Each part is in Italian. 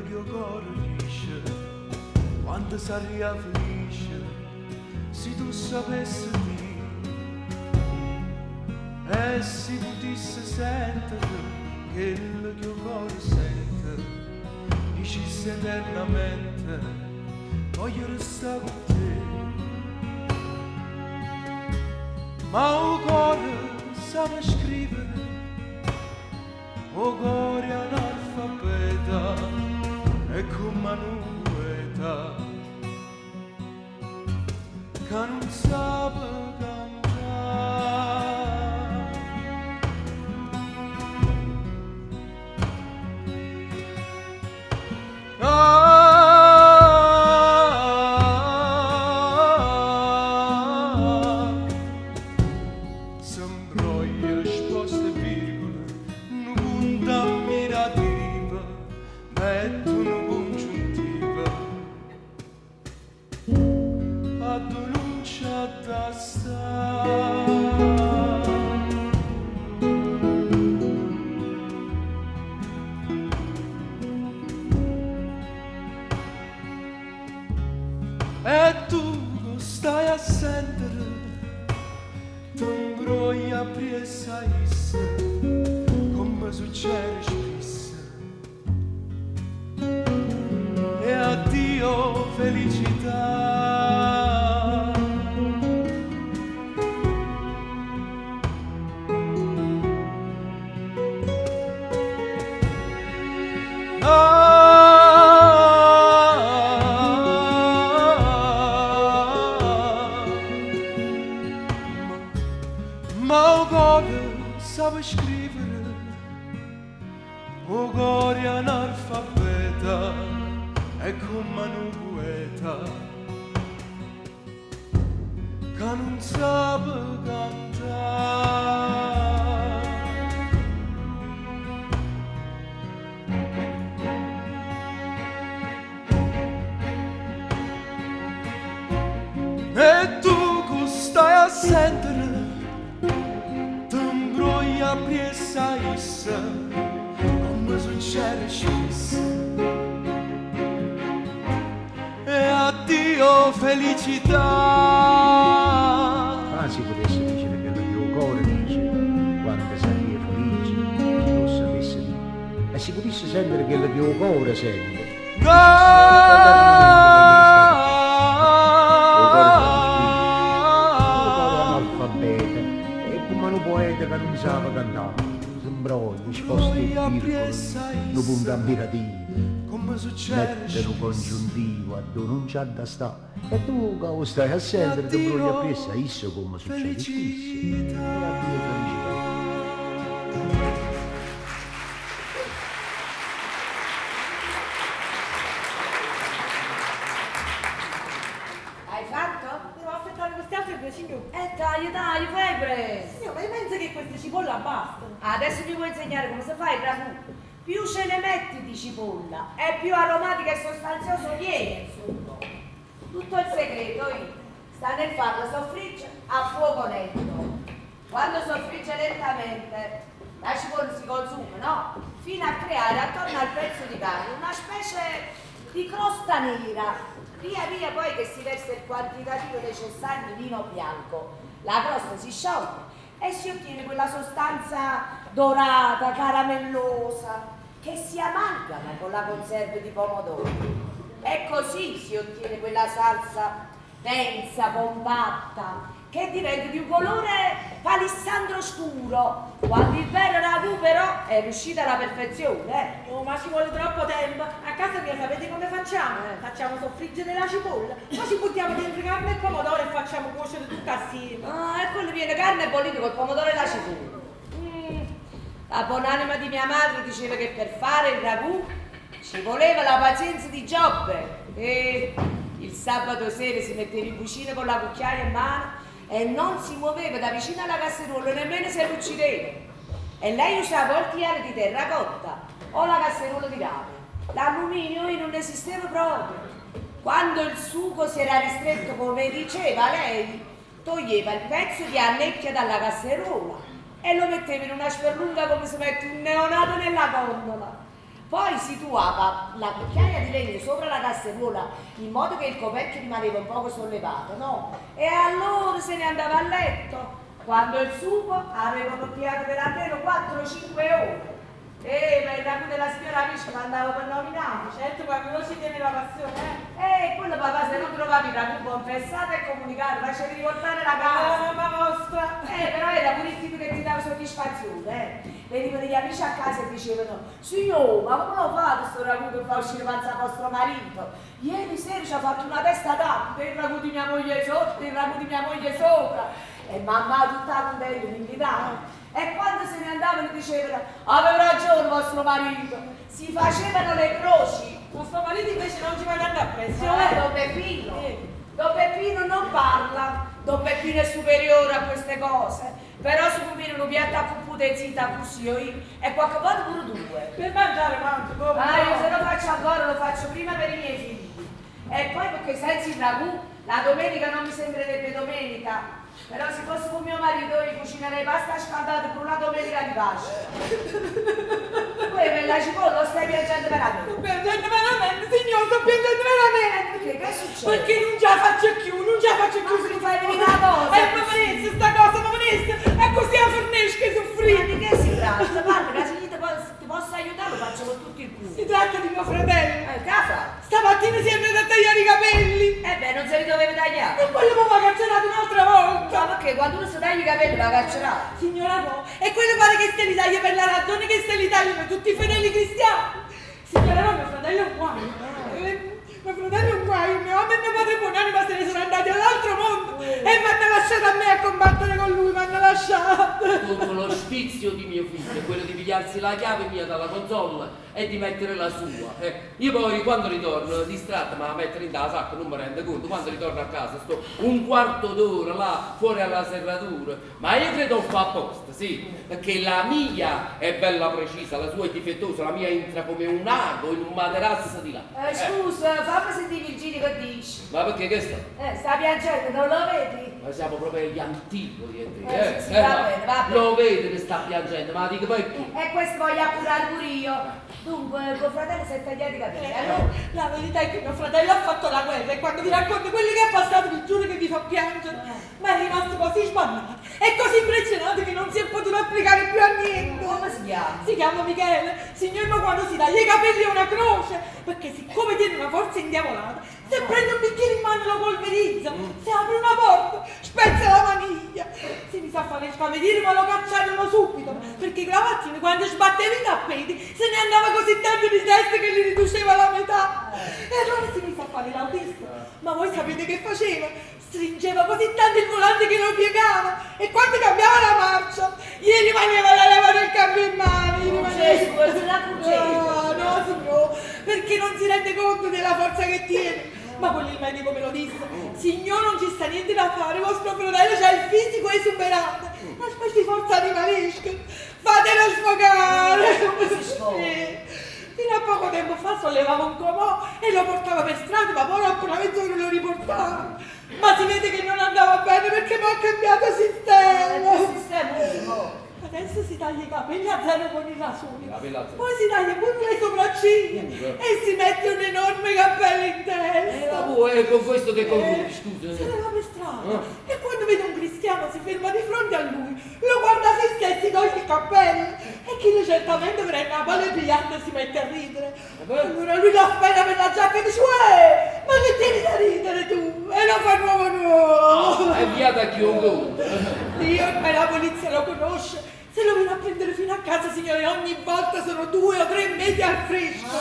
che il cuore dice quando si arriva felice, se tu sapessi dire e se potessi sentire quello che il cuore sente, dicessi eternamente voglio restare con te. Ma il cuore sa scrivere, il cuore è analfabeta e come una poeta che non sa cantare. S'imbroglia sposta virgola, un punto ammirativa, mette una congiuntiva ad un'uncia da stare. E tu stai a sentire, ti imbroglia presa issa, come succede spesso. E addio felicità. Ma il cuore sa scrivere, il cuore è analfabeta e come una poeta che non sa cantare. E tu che stai a sentire, t'imbroglia presa issa, come succede spesso. E addio felicità. Ma si potesse dire quello che il cuore dice quando sarebbe felice, se lo sapesse dire. E si potesse sentire quello che il cuore sente. Poeta che non sa cantare, s'imbroglia, sposta il virgolo, un punto ammirativo, mette un congiuntivo, a dove non c'ha da stare. E tu che stai a sentire, ti imbroglia appresso, isso come succede spesso. E addio felicità. Hai fatto? Devo aspettare questi altri 2 signori. Dai, fai presto. Signor, ma io penso che queste cipolla bastano. Adesso ti vuoi insegnare come si fa il ragù. Più ce ne metti di cipolla e più aromatica e sostanzioso viene il sugo. Tutto il segreto sta nel farlo soffriggere a fuoco lento. Quando soffrigge lentamente la cipolla si consuma, no? Fino a creare attorno al pezzo di carne una specie di crosta nera. Via via poi che si versa il quantitativo necessario di vino bianco, la crosta si scioglie e si ottiene quella sostanza dorata, caramellosa, che si amalgama con la conserva di pomodoro. E così si ottiene quella salsa densa, compatta, che diventa di un colore palissandro scuro, quando il vero ragù però è riuscito alla perfezione. Oh, ma ci vuole troppo tempo. A casa mia sapete come facciamo? Facciamo soffriggere la cipolla, poi ci buttiamo dentro carne e pomodoro e facciamo cuocere tutto assieme. Ah, e quello viene carne bollita col pomodoro e la cipolla. La buonanima di mia madre diceva che per fare il ragù ci voleva la pazienza di Giobbe. E il sabato sera si metteva in cucina con la cucchiaia in mano e non si muoveva da vicino alla casseruola, nemmeno se lo uccideva. E lei usava o il tiare di terracotta o la casseruola di rame. L'alluminio non esisteva proprio. Quando il sugo si era ristretto come diceva lei, toglieva il pezzo di annecchia dalla casseruola e lo metteva in una sperlunga come si mette un neonato nella gondola. poi situava la cucchiaia di legno sopra la casseruola in modo che il coperchio rimaneva un poco sollevato, no? E allora se ne andava a letto quando il supo aveva cocchiato per almeno 4-5 ore. Ma il ragù della signora Amici mandava per nominare. Certo, quando non si tiene la passione, Quello papà, se non trovavi il ragù confessato e comunicato, facevi riportare la casa. ma vostra. Però era pure il tipo che ti dava soddisfazione, Venivano gli amici a casa e dicevano: signor, ma come lo fate sto ragù che fa uscire panza vostro marito? Ieri sera ci ha fatto una testa d'acqua, il ragù di mia moglie sotto, il ragù di mia moglie sopra. E mamma tutta contenta mi invitava. E quando se ne andavano dicevano: aveva ragione vostro marito, si facevano le croci. Vostro marito invece non ci va andare a presso. Don Peppino, Don Peppino non parla, Don Peppino è superiore a queste cose, però se combina un piatto a puputezzita così io e qualche volta pure due. Per mangiare quanto? Come? Io se lo faccio ancora lo faccio prima per i miei figli e poi perché senza il ragù la domenica non mi sembrerebbe domenica. Però se fosse con mio marito io cucinerei pasta scaldata per una domenica di pace. Poi per la cipolla stai piangendo veramente. Sto piangendo veramente, signor, sto piangendo veramente. Che è successo? Perché non ce la faccio più, non ce la faccio più. Ma tu fai venire la cosa. Ma venisse sta cosa, ma venisse. E così a fornisce che Ma soffrire. di che si tratta? Guarda, che se ti posso aiutare lo faccio con tutto il cuore. Si tratta di mio fratello. Casa? Stamattina si è andato a tagliare i capelli. Beh, non se li dovevi tagliare. E poi mi ha carcerato un'altra volta. Ma perché quando uno si taglia i capelli va carcerato? Signora no, e quello pare che se li taglia per la ragione che se li tagliano tutti i fedeli cristiani. Signora no, mio fratello è un guaio. Mio fratello è un guaio, mio mamma e mio padre buonanima se ne sono andati all'altro mondo e mi hanno lasciato a me a combattere con lui, mi hanno lasciato. Tutto lo sfizio di mio figlio è quello di pigliarsi la chiave mia dalla console e di mettere la sua. Io poi quando ritorno distratto, ma a mettere in la sacca non mi rendo conto, quando ritorno a casa sto un quarto d'ora là fuori alla serratura, ma io credo fa apposta, sì, perché la mia è bella precisa, la sua è difettosa, la mia entra come un ago in un materasso di là. Scusa, fammi sentire Virginia che dici. Ma perché che sta? Sta piangendo, non lo vedi? Ma siamo proprio gli antichi, Sì, va bene, va bene. Lo vede che sta piangendo, ma dico perché? E questo voglio appurare pure io. Dunque, tuo fratello si è tagliato i capelli, allora? La verità è che mio fratello ha fatto la guerra e quando vi racconto quelli che ha passato vi giuro che vi fa piangere. Ma è rimasto così sbannato e così impressionato che non si è potuto applicare più a niente. Come si chiama? Si chiama Michele. Signor, ma quando si taglia i capelli è una croce, perché siccome tiene una forza indiavolata, se prende un bicchiere in mano lo polverizza, se apre una porta, spezza la maniglia. Se mi sa fare il cameriere ma lo cacciarono subito, perché Clavattino quando sbatteva i tappeti se ne andava così tanto di testa che li riduceva la metà. E allora si mise a fare l'autista. Ma voi sapete che faceva? Stringeva così tanto il volante che lo piegava e quando cambiava la marcia gli rimaneva la leva del cambio in mano. No, signor, perché non si rende conto della forza che tiene. Ma quello il medico me lo disse. Signor, non ci sta niente da fare, vostro fratello c'ha il fisico esuberante. Una specie di forza animalesca. Fatelo sfogare. Come si sfoga? Fino a poco tempo fa sollevava un comò e lo portava per strada, ma poi appena mezz'ora lo riportava. Ma si vede che non andava bene perché mi ha cambiato sistema. Adesso si taglia i capelli a zero con il rasoio, poi si taglia pure le sopracciglia e si mette un enorme cappello in testa. Con questo che concludi, scusa. Si leva per strada e quando vede un cristiano si ferma di fronte a lui, lo guarda fisso e si toglie il cappello e chi lui certamente prende la palla brillante e si mette a ridere. Allora lui la spera per la giacca e dice: uè, ma che tieni da ridere tu? E lo fa nuovo. È via da chiunque. Dio e la polizia lo conosce. Se lo viene a prendere fino a casa, signore, ogni volta sono 2 o 3 mesi al fresco.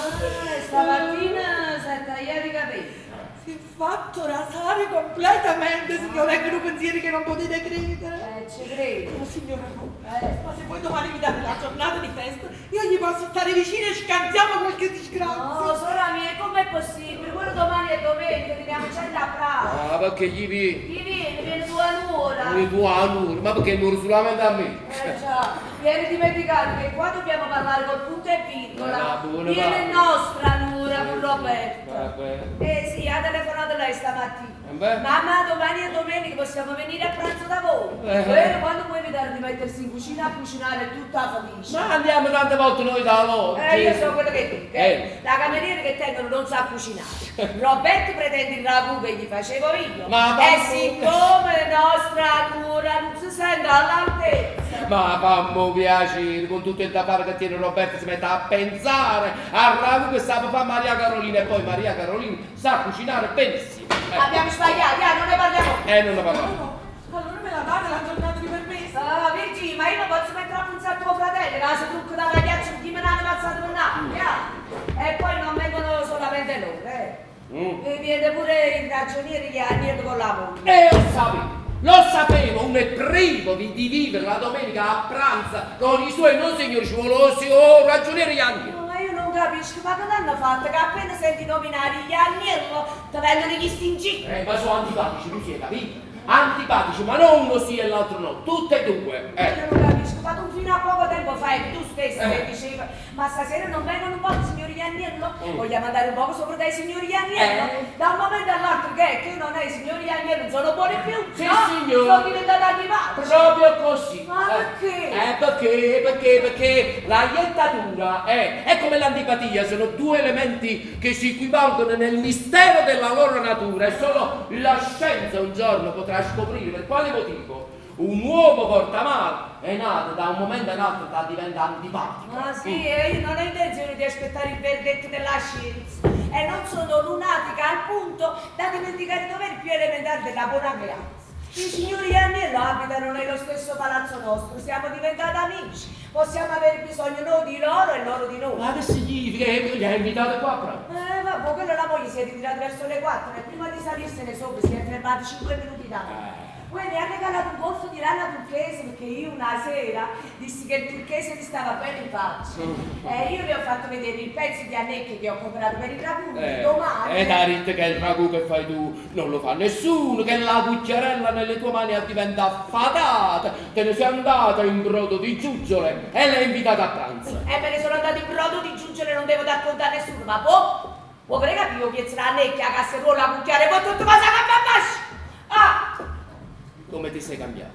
Stamattina si è tagliato i capelli. Si è fatto rasare completamente, signore, anche due pensieri che non potete credere. Ci credo. Ma signora no. Ma se voi domani mi date la giornata di festa, io gli posso stare vicino e scansiamo qualche disgrazia. No, sorella mia, com'è possibile? Quello domani è domenica, dobbiamo andare a Prato. Ah, perché gli vieni? Chi viene? Viene tua nuora. Ma perché non solamente a me? Già. Vieni dimenticato che qua dobbiamo parlare col punto e virgola. buona Viene nostra Nura con Roberto. Vabbè. Sì, ha telefonato lei stamattina. Beh. Mamma, domani e domenica possiamo venire a pranzo da voi. Quando puoi evitare di mettersi in cucina a cucinare tutta felice. Ma andiamo tante volte noi da loro. Io so quello che dico. La cameriera che tengono non sa cucinare. Roberto pretende il ragù che gli facevo io. E siccome nostra cura non si sente all'altezza. Ma fammi piacere, con tutto il da fare che tiene Roberto si mette a pensare al ragù che sa fare Maria Carolina e poi Maria Carolina sa cucinare benissimo. Abbiamo sbagliato, non ne parliamo. Non ne parliamo. No, allora me la date la giornata di permesso? Ah, Virginia, ma io non posso mettere a punzare tuo fratello, che se trucco da ragazzo chi me l'hanno passato per Napoli, E poi non vengono solamente loro, E viene pure il ragioniere che ha niente con la moglie. Lo sapevo, uno è privo di vivere la domenica a pranzo con i suoi non signori sciolosi o ragionieri Ianni. Ma io non capisco, ma cosa hanno fatto? Che appena senti nominare gli Agnello ti vengono gli stingi. Ma sono antipatici, tu si è capito? Antipatici, ma non uno sì e l'altro no, tutte e due. Io non capisco, ma tu fino a poco tempo fa tu stessa che dicevi, ma stasera non vengono un po' i signori Agnello? Vogliamo andare un poco sopra dai signori Agnello? Da un momento all'altro che non è i signori Agnello, non sono buoni più, Sì, no? signor. Sono diventati antipatici. Proprio così. Ma perché? Perché la iettatura è come l'antipatia, sono due elementi che si equivalgono nel mistero della loro natura e solo la scienza un giorno potrà scoprire per quale motivo un uomo portamale è nato da un momento all'altro da diventare antipatico. Ma sì, io non ho intenzione di aspettare il verdetto della scienza e non sono lunatica al punto da dimenticare i doveri più elementari della buona creanza. I signori Agnello abitano nello stesso palazzo nostro, siamo diventati amici, possiamo avere bisogno noi di loro e loro di noi. Ma che significa? Che li ha invitati qua proprio? Vabbè, quello la moglie si è ritirata verso le 4 e prima di salirsene sopra si è fermati 5 minuti da me. Poi mi ha regalato un polso di rana turchese perché io una sera dissi che il turchese mi stava bene in faccia. E io vi ho fatto vedere il pezzo di annecche che ho comprato per il ragù domani. E da rite che il ragù che fai tu non lo fa nessuno, che la cucchiarella nelle tue mani diventa fatata, te ne sei andata in brodo di giuggiole e l'hai invitata a pranzo. E me ne sono andata in brodo di giuggiole, non devo dar conto a nessuno, ma può capire io che la annecchia, la casseruola, la cucchiare, poi tutto cosa che Come ti sei cambiata?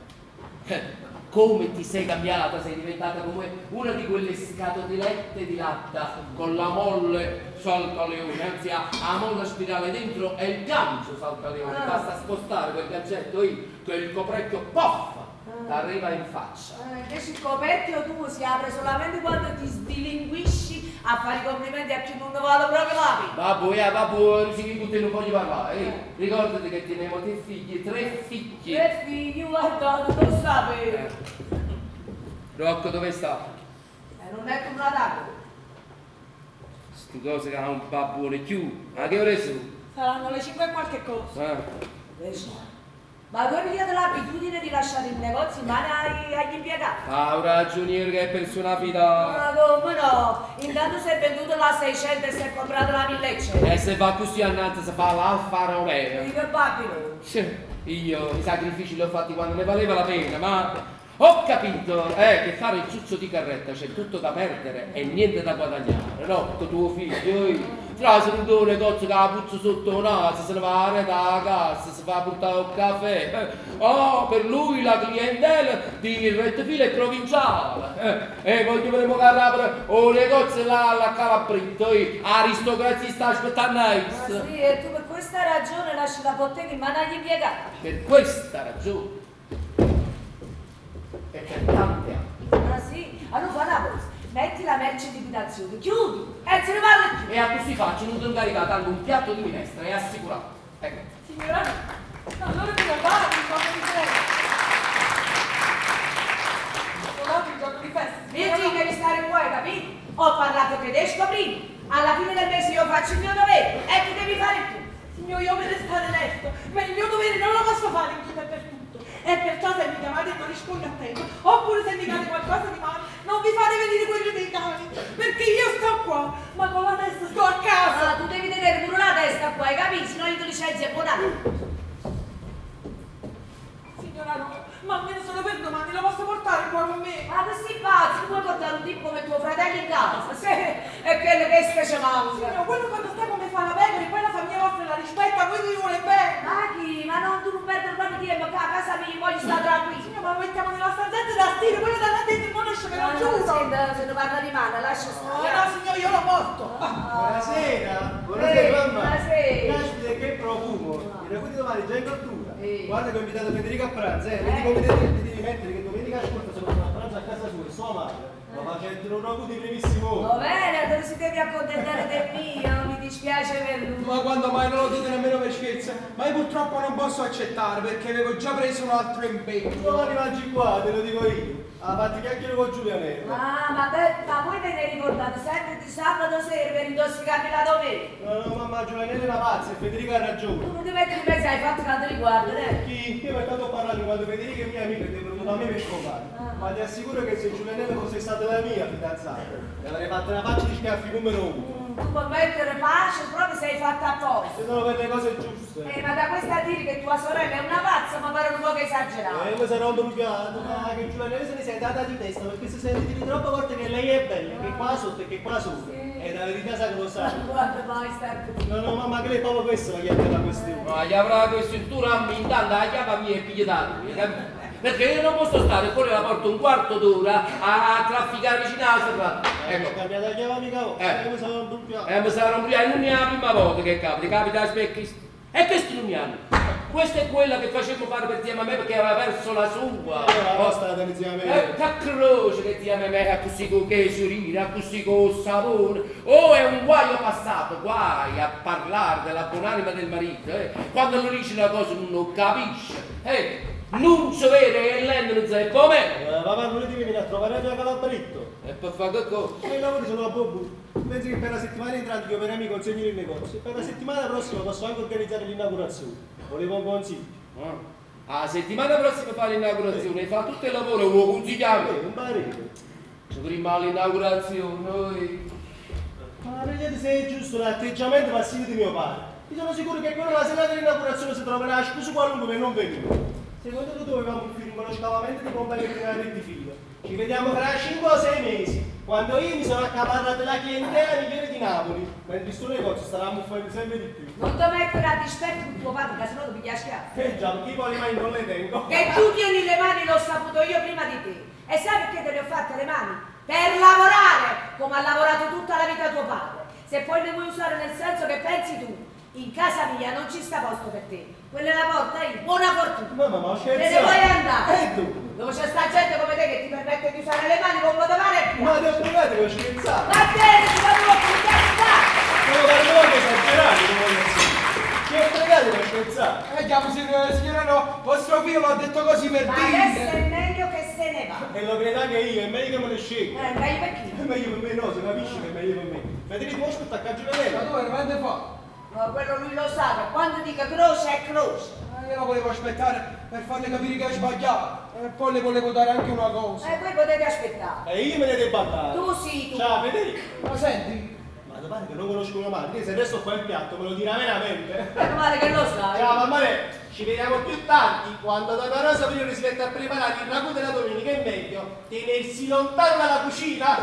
Come ti sei cambiata? Sei diventata come una di quelle scatolette di latta con la molle saltaleone, anzi ha la molla spirale dentro e il gancio saltaleone. Basta spostare quel gancetto che il coperchio poffa, ti arriva in faccia. Invece il coperchio tuo si apre solamente quando ti sbilinguisci a fare i complimenti a chi non vale proprio la vita. Vabbè, sì, tutti non voglio parlare. Ricordati che tenevo 3 figli, 3 figli. 3 figli, guarda, non lo sapevo. Rocco, dove sta? Non è come una dato. Sti cose che ha un babbone più. A che ore sono? Saranno le 5 e qualche cosa. Ma tu hai pigliato l'abitudine di lasciare il negozio in mano agli impiegati? Un ragioniere che è persona fidata. Ma come no? Intanto si è venduto la 600 e si è comprato la 1100. E se va così annanzi si fa l'Alfa Romeo. Di che Babylone? Io i sacrifici li ho fatti quando ne valeva la pena, ma ho capito che fare il ciuccio di carretta c'è tutto da perdere e niente da guadagnare. Rocco, tuo figlio, fra se non un negozio che la puzza sotto il naso, se ne va a dalla casa, si fa portare un caffè. Per lui la clientela di Rettofilo è provinciale. Voglio vedere che apre un negozio là alla Calabritto, aristocrazia sta aspettando. Ma sì, e tu per questa ragione lasci la bottega in mano agli impiegati? Per questa ragione. E per tante altre. Ah sì? Allora fa una cosa, metti la merce di liquidazione, chiudi e se ne parla più. E a così faccio non incaricare tanto un piatto di minestra, è assicurato. Ecco. Signora, allora mi guardate il gioco di festa. Guardate il gioco di festa. Virginia, devi stare qua, hai capito? Ho parlato tedesco prima, alla fine del mese io faccio il mio dovere e tu devi fare il tuo. Signor, io mi restare letto, ma il mio dovere non lo posso fare in tutto e per tutto. E perciò se mi chiamate e non rispondo a tempo, oppure se mi date qualcosa di male, non vi fate venire quello dei cani, perché io sto qua, ma con la testa sto a casa. Ah, tu devi tenere pure la testa qua, hai capito? Se no io ti licenzio e buonanotte. Signora, no, ma almeno solo per domani lo posso portare qua con me. Ma che si fa? casa, sì, è quello che specie manca. Signor, quello quando sta come fa la pecora e poi la famiglia vostra la rispetta, voi vi vuole bene. Ma chi? Ma non tu non perdere proprio tempo, che a casa mia voglio stare tranquillo. Signor, ma lo mettiamo nella stanzetta da stile, quello da là dentro non esce, ve lo giuro. Se ne parla di mano, lascia No, stare. no, signor, io lo porto. Buonasera, buonasera mamma. Buonasera. Caspita, che profumo. I racconti domani già in cottura. Sì. Guarda che ho invitato Federico a pranzo, vedi come ti devi mettere che domenica scorsa sono andato a pranzo a casa sua e sua madre. Ma facendo un racconto di primissimo. Va bene, dove si devi accontentare del mio, mi dispiace per lui. Ma quando mai non lo dite nemmeno per scherzo? Ma io purtroppo non posso accettare perché avevo già preso un altro impegno. Domani mangi qua, te lo dico io. Ha fatto chiacchiere con Giulianella. Ah, ma voi ve ne ricordate sempre di sabato sera per intossicarmi la domenica? No, mamma, Giulianella è una pazza e Federico ha Tu ragione. non ti metti in mezzo ai fatti quanto riguarda, Chi? Io mi è stato parlando quando Federico è mia amica ed è venuto da me per scopare. Ma ti assicuro che se Giulianella fosse stata la mia fidanzata, le avrei fatto una faccia di schiaffi numero uno. Tu puoi mettere pace, proprio sei fatta apposta. Se sono per le cose giuste. Ma da questo a dire che tua sorella è una pazza mi pare un po' esagerato. Mi sarò bruciato, ma che Giulianella se ne sei data di testa perché si sente dire troppe volte che lei è bella, che qua sotto e che qua sopra. E la verità sa che lo sa. Guarda poi star qui. No, no, mamma, che lei è proprio questo la chiama la questione. Ma gli avrà questo tu rammi intanto la chiave mia e pigliato. Perché io non posso stare fuori la porta un quarto d'ora a trafficare vicino alla strada. Ecco. Ho cambiato la chiave mica ora, mi sono bruciato. Mi sarò bruciato, non è la prima volta che capita a specchi. E questi non mi hanno. Questa è quella che facevamo fare per Tia me perché aveva perso la sua. La vostra insieme a me. Che croce che Tia me è così con che sorina, così con sapore. Oh, è un guaio passato, guai a parlare della buonanima del marito. Quando non dice una cosa non capisce. Non si vede che lei non sa come. Papà, non ti vieni a trovare la calabritto. E per fare che cosa? I lavori sono a Bobo. Pensi che per la settimana entrante io per me consegno il negozio. Per la settimana prossima posso anche organizzare l'inaugurazione. Volevo un consiglio. La settimana prossima fa l'inaugurazione e fa tutto il lavoro, lo consigliamo. Un barino. Prima l'inaugurazione. Ma vedete se è giusto l'atteggiamento passivo di mio padre. Io sono sicuro che quando la serata dell'inaugurazione si troverà scusa qualunque per non venire. Secondo te dovevamo finire uno scavamento di pompa elettrica di filo. Ci vediamo fra 5 o 6 mesi, quando io mi sono accaparrato la clientela migliore di Napoli. Mentre il suo negozio starà muffendo sempre di più. Non ti mettere a dispetto con tuo padre, che sennò ti piglia a schiaffi. Già, perché poi le mani non le tengo. Che tu tieni le mani l'ho saputo io prima di te. E sai perché te le ho fatte le mani? Per lavorare, come ha lavorato tutta la vita tuo padre. Se poi le vuoi usare nel senso che pensi tu, in casa mia non ci sta posto per te. Quella è la porta io, buona fortuna. Mamma, ma Te ne scherzato. vuoi andare? E tu? Dove c'è sta gente come te che ti permette di usare le mani con modo male e Ma ti ho spiegato che ho scherzato. va bene, ti devo pubblicare. Sono parole esagerate, non voglio dire. Ti ho spiegato che ho scherzato. Chiamo signora no, vostro figlio l'ha detto così per Ma adesso dire. è meglio che se ne va. E lo creda che io, è meglio che me ne scelgo. Meglio per chi? È meglio per me, no, se capisci che è meglio per me. Federico, puoi aspettare a Giulianella? Ma tu veramente fa? Ma quello lui lo sa, che quando dica croce è croce. Io lo volevo aspettare per farle capire che è sbagliato. E poi le volevo dare anche una cosa. E voi potete aspettare. E io me ne devo andare. Tu sì, tu. Ciao, Federico. Ma senti, Ma da parte che non conosco una madre, se resto qua il piatto me lo dirà veramente. Meno male che lo sai. Ciao mamma, ci vediamo più tardi, quando Donna Rosa prima si mette a preparare il ragù della domenica è meglio tenersi lontano dalla cucina.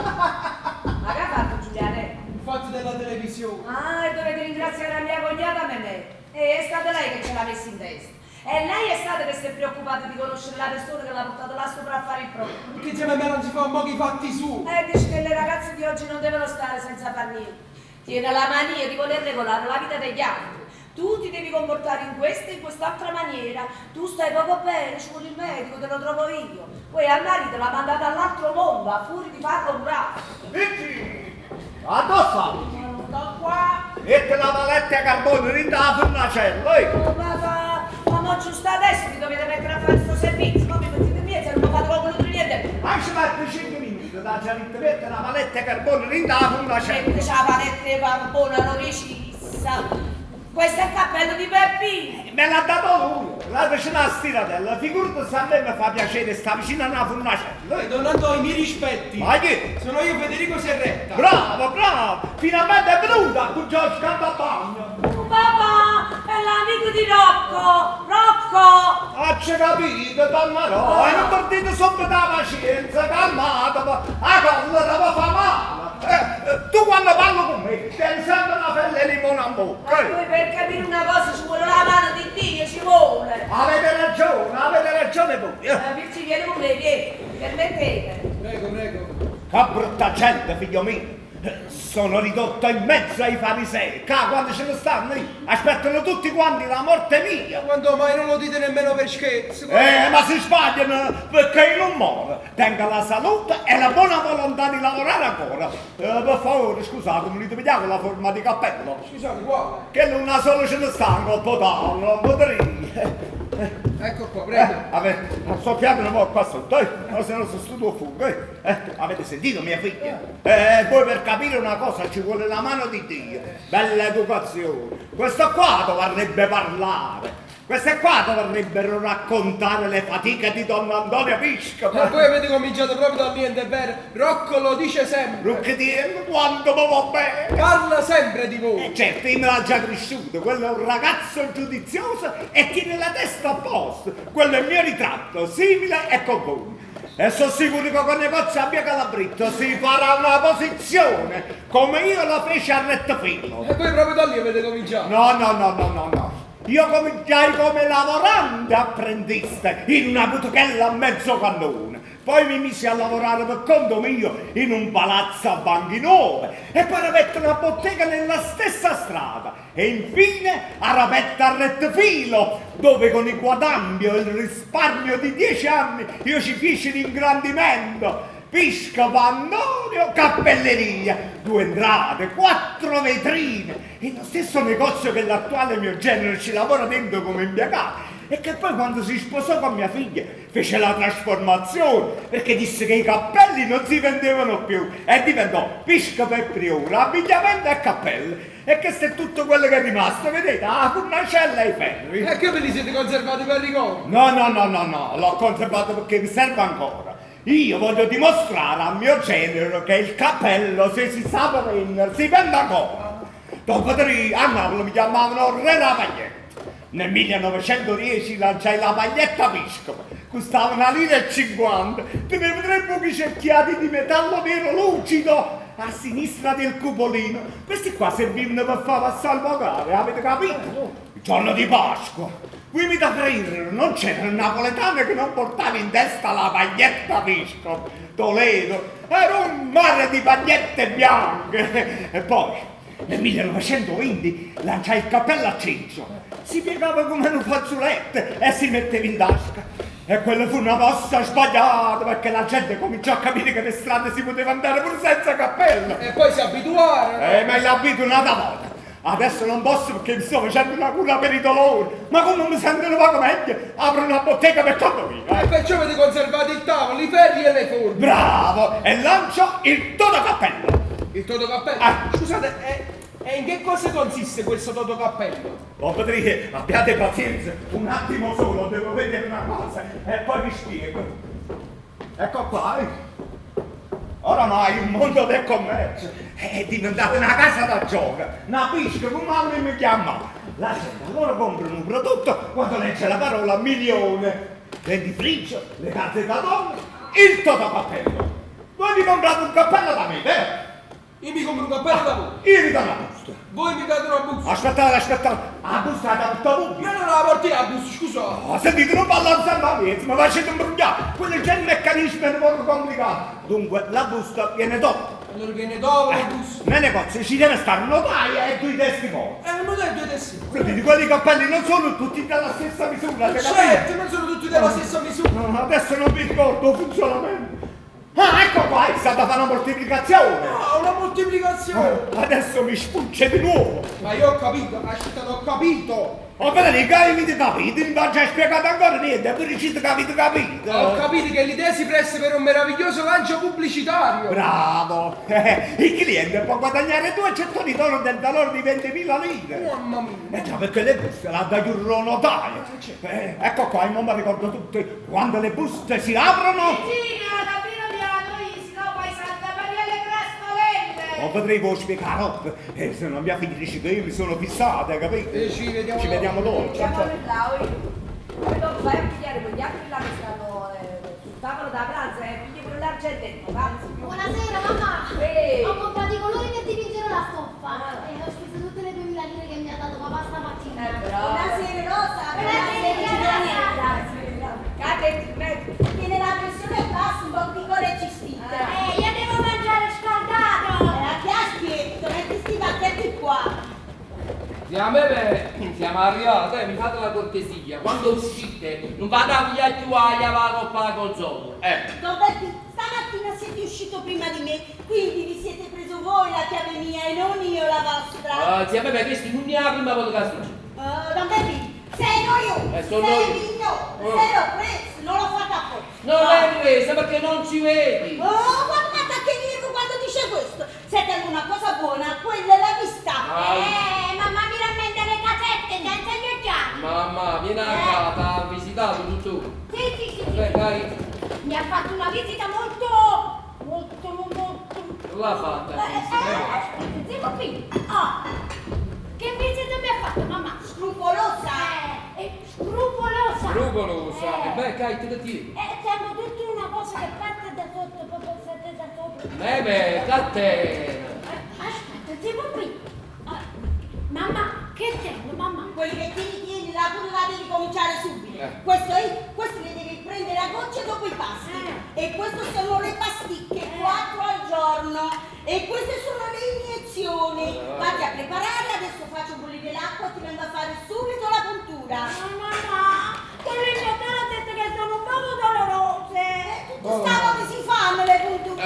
Ma che ha fatto Giulianella? il fatto della televisione. Ah, e dovete ringraziare la mia cognata Menè. È stata lei che ce l'ha messa in testa. E lei è stata che si è preoccupata di conoscere la persona che l'ha portato là sopra a fare il proprio. Perché insieme a me non si fa un po' i fatti su. Dice che le ragazze di oggi non devono stare senza far niente. Tiene la mania di voler regolare la vita degli altri. Tu ti devi comportare in questa e in quest'altra maniera. Tu stai poco bene, ci vuole il medico, te lo trovo io. Poi al marito l'ha mandata all'altro mondo, a furia di farlo curare. Addosso! Sto qua. Mette la paletta a carbone, rinda la fornacella, Oh papà, ma mo giusto adesso vi dovete mettere a fare questo servizio. Ma mi mettete via se non fate qualcuno di niente. Ma ci mette 5 minuti, da Giannitta mette la paletta a carbone, rinda la fornacella. Mette la paletta di carbone, non recissa. Questo è il cappello di Peppino. Me l'ha dato lui, la vicino alla stiratella, figurati se a me mi fa piacere sta vicino a una fornacella. E Don Antonio, i miei rispetti. Ma che? Sono io Federico Serretta. Bravo, bravo! Finalmente è venuta con Giorgio Campabagno! Papà, è l'amico di Rocco. Rocco! Rocco! Faccia capito, donna no, e non perdete subito la pazienza, calmate, la colla va fa male. Tu quando parlo con me, tieni sempre una pelle di limone in bocca. Ma poi per capire una cosa ci vuole la mano di Dio, ci vuole. Avete ragione voi. Virgi, vieni con me, vieni, permettete. Prego, prego. Che brutta gente, figlio mio. Sono ridotto in mezzo ai farisei. Quando ce ne stanno lì, aspettano tutti quanti la morte mia. Quando mai non lo dite nemmeno per scherzo? Ma si sbagliano perché io non muore. Tenga la salute e la buona volontà di lavorare ancora. Per favore, scusate, mi rivediamo la forma di cappello. Scusate, qua. Che non solo ce ne stanno, un po' d'anno, non potrei. Ecco qua, prego. Soffiate un po' qua sotto, se no sono studio fuoco. Avete sentito mia figlia? Poi per capire una cosa ci vuole la mano di Dio. Bella educazione. Questo qua dovrebbe parlare. Queste qua dovrebbero raccontare le fatiche di Don Antonio Piscopo. Ma voi avete cominciato proprio dal niente, è vero? Rocco lo dice sempre. Rocchettino, quanto mi va bene. Parla sempre di voi. Certo, io me l'ha già cresciuto, quello è un ragazzo giudizioso e tiene la testa a posto. Quello è il mio ritratto, simile e con voi. E sono sicuro che con negozio a Via Calabritto si farà una posizione come io la feci a Rettofilo. E voi proprio da lì avete cominciato? No. Io cominciai come lavorante apprendista in una boutique a mezzo cannone. Poi mi misi a lavorare per conto mio in un palazzo a banchi nuove e poi avette una bottega nella stessa strada e infine arapetta a Rettofilo dove con il guadagno e il risparmio di 10 anni io ci feci l'ingrandimento. Piscopo Antonio Cappelleria, 2 entrate, 4 vetrine, in lo stesso negozio che l'attuale mio genero ci lavora dentro come impiegato e che poi quando si sposò con mia figlia fece la trasformazione perché disse che i cappelli non si vendevano più e diventò Piscopo e Priore, abbigliamento e cappelli. E questo è tutto quello che è rimasto, vedete? La furnacella e i ferri. E che ve li siete conservati per ricordo? No, l'ho conservato perché mi serve ancora. Io voglio dimostrare al mio genero che il cappello, se si sa prendere, si vende ancora. Dopo 3 a Napoli mi chiamavano Re Ravaglietta. Nel 1910 lanciai la paglietta Piscopo. Costava 1,50 lire. Tenevo 3 buchi cerchiati di metallo nero lucido a sinistra del cupolino. Questi qua servivano per far passare il vocale, avete capito? Il giorno di Pasqua. Qui mi da credere, non c'era un napoletano che non portava in testa la paglietta Piscopo. Toledo era un mare di pagliette bianche. E poi, nel 1920, lanciai il cappello a cencio. Si piegava come un fazzoletto e si metteva in tasca. E quella fu una mossa sbagliata perché la gente cominciò a capire che per strade si poteva andare pur senza cappello. E poi si abituarono. Ma l'abito una volta. Adesso non posso perché mi sto facendo una cura per i dolori, ma come non mi sento un poco meglio, apro una bottega per conto mio. E perciò avete conservato il tavolo, i ferri e le forme. Bravo! E lancio il totocappello. Il totocappello? Scusate, e in che cosa consiste questo totocappello? Lo potrei, abbiate pazienza, un attimo solo, devo vedere una cosa e poi vi spiego. Ecco qua, Oramai il mondo del commercio è diventato una casa da gioco, una pisca come mi chiama. La gente allora comprano un prodotto quando legge la parola milione. Dentifricio, le calze da donna, il totocappello. Voi vi comprate un cappello da me, vero? Io mi compro un cappello da voi. Io vi do una busta. Voi mi date una busta. Aspettate. La busta la porta voi. Ma non la porti la busta, scusa. Sentite, non parlare sempre a me, ma facete imbrugliare. Quello è già il meccanismo è un po' complicato. Dunque, la busta viene dopo. Allora viene dopo la busta. Nel negozio ci deve stare un notaio e 2 testimoni. Non è 2 testimoni. Sentite, quelli capelli non sono tutti della stessa misura. Certo, non sono tutti della stessa misura. No, adesso non vi ricordo il funzionamento. Ah, ecco qua, è stata fare una moltiplicazione. No, una moltiplicazione. Adesso mi sfugge di nuovo. Ma io ho capito, aspetta, ho capito. Vedete, che avete capito? Non vi ho già spiegato ancora niente, pure ci avete capito. Ho capito che l'idea si presta per un meraviglioso lancio pubblicitario. Bravo! Il cliente può guadagnare 2 gettoni d'oro del valore di 20.000 lire. Mamma mia. Già, perché le buste l'ha da chiudere un notaio. Ecco qua, non mi ricordo tutti. Quando le buste si aprono... Non potrei voi spiegare, se non mia figlia dice che io mi sono fissata, capito? Ci vediamo dopo. Siamo là, Poi dopo vai a pigliare quegli altri là che stanno sul tavolo da pranzo e pigli quello l'argentino, calzi. Buonasera mamma! Ehi. Ho comprato i colori per dipingere la stoffa e ho speso tutte le 2000 lire che mi ha dato papà stamattina. Buonasera Rosa, tiene la pressione bassa, un po' piccola e cistita. Io devo mangiare scaldato! A che aspetto, metti sti pacchetti qua. Siamo arrivati, mi fate la cortesia, quando uscite non vado a via più a la coppa la console. Don Betti, stamattina siete uscito prima di me, quindi vi siete preso voi la chiave mia e non io la vostra. Zia Bebe, questi non ne ha la prima volta che succede. Don Betti, sei noioso, sono sei io. mignoso, sei l'ho preso, non l'ho fatto apposta. Non l'hai presa perché non ci vedi. Guardate che dico quando dice questo. Se tengo una cosa buona, quella è la vista. Mamma mi rammenta le casette senza gli occhiali. Mamma, vieni a casa, ha visitato tutto. Sì. Dai, Mi ha fatto una visita molto. non l'ha fatta. Aspetta, siamo qui. Che visita mi ha fatto mamma? Scrupolosa. Scrupolosa. Scrupolosa. Kai, te la tieni. Siamo tutti una cosa che parte da sotto, proprio state da sopra. Bebe, catena. Aspetta, siamo qui. Mamma, che tengo, mamma? Quelli che tieni la pure la devi cominciare subito. Questo li devi prendere a gocce dopo i pasti. E queste sono le pasticche, 4 al giorno. E queste sono le iniezioni. Vatti a preparare, adesso faccio bollire l'acqua e ti vengo a fare subito la puntura. Mamma, con le mie te l'ho detto che sono un poco dolorose. Stavano si fanno le punture.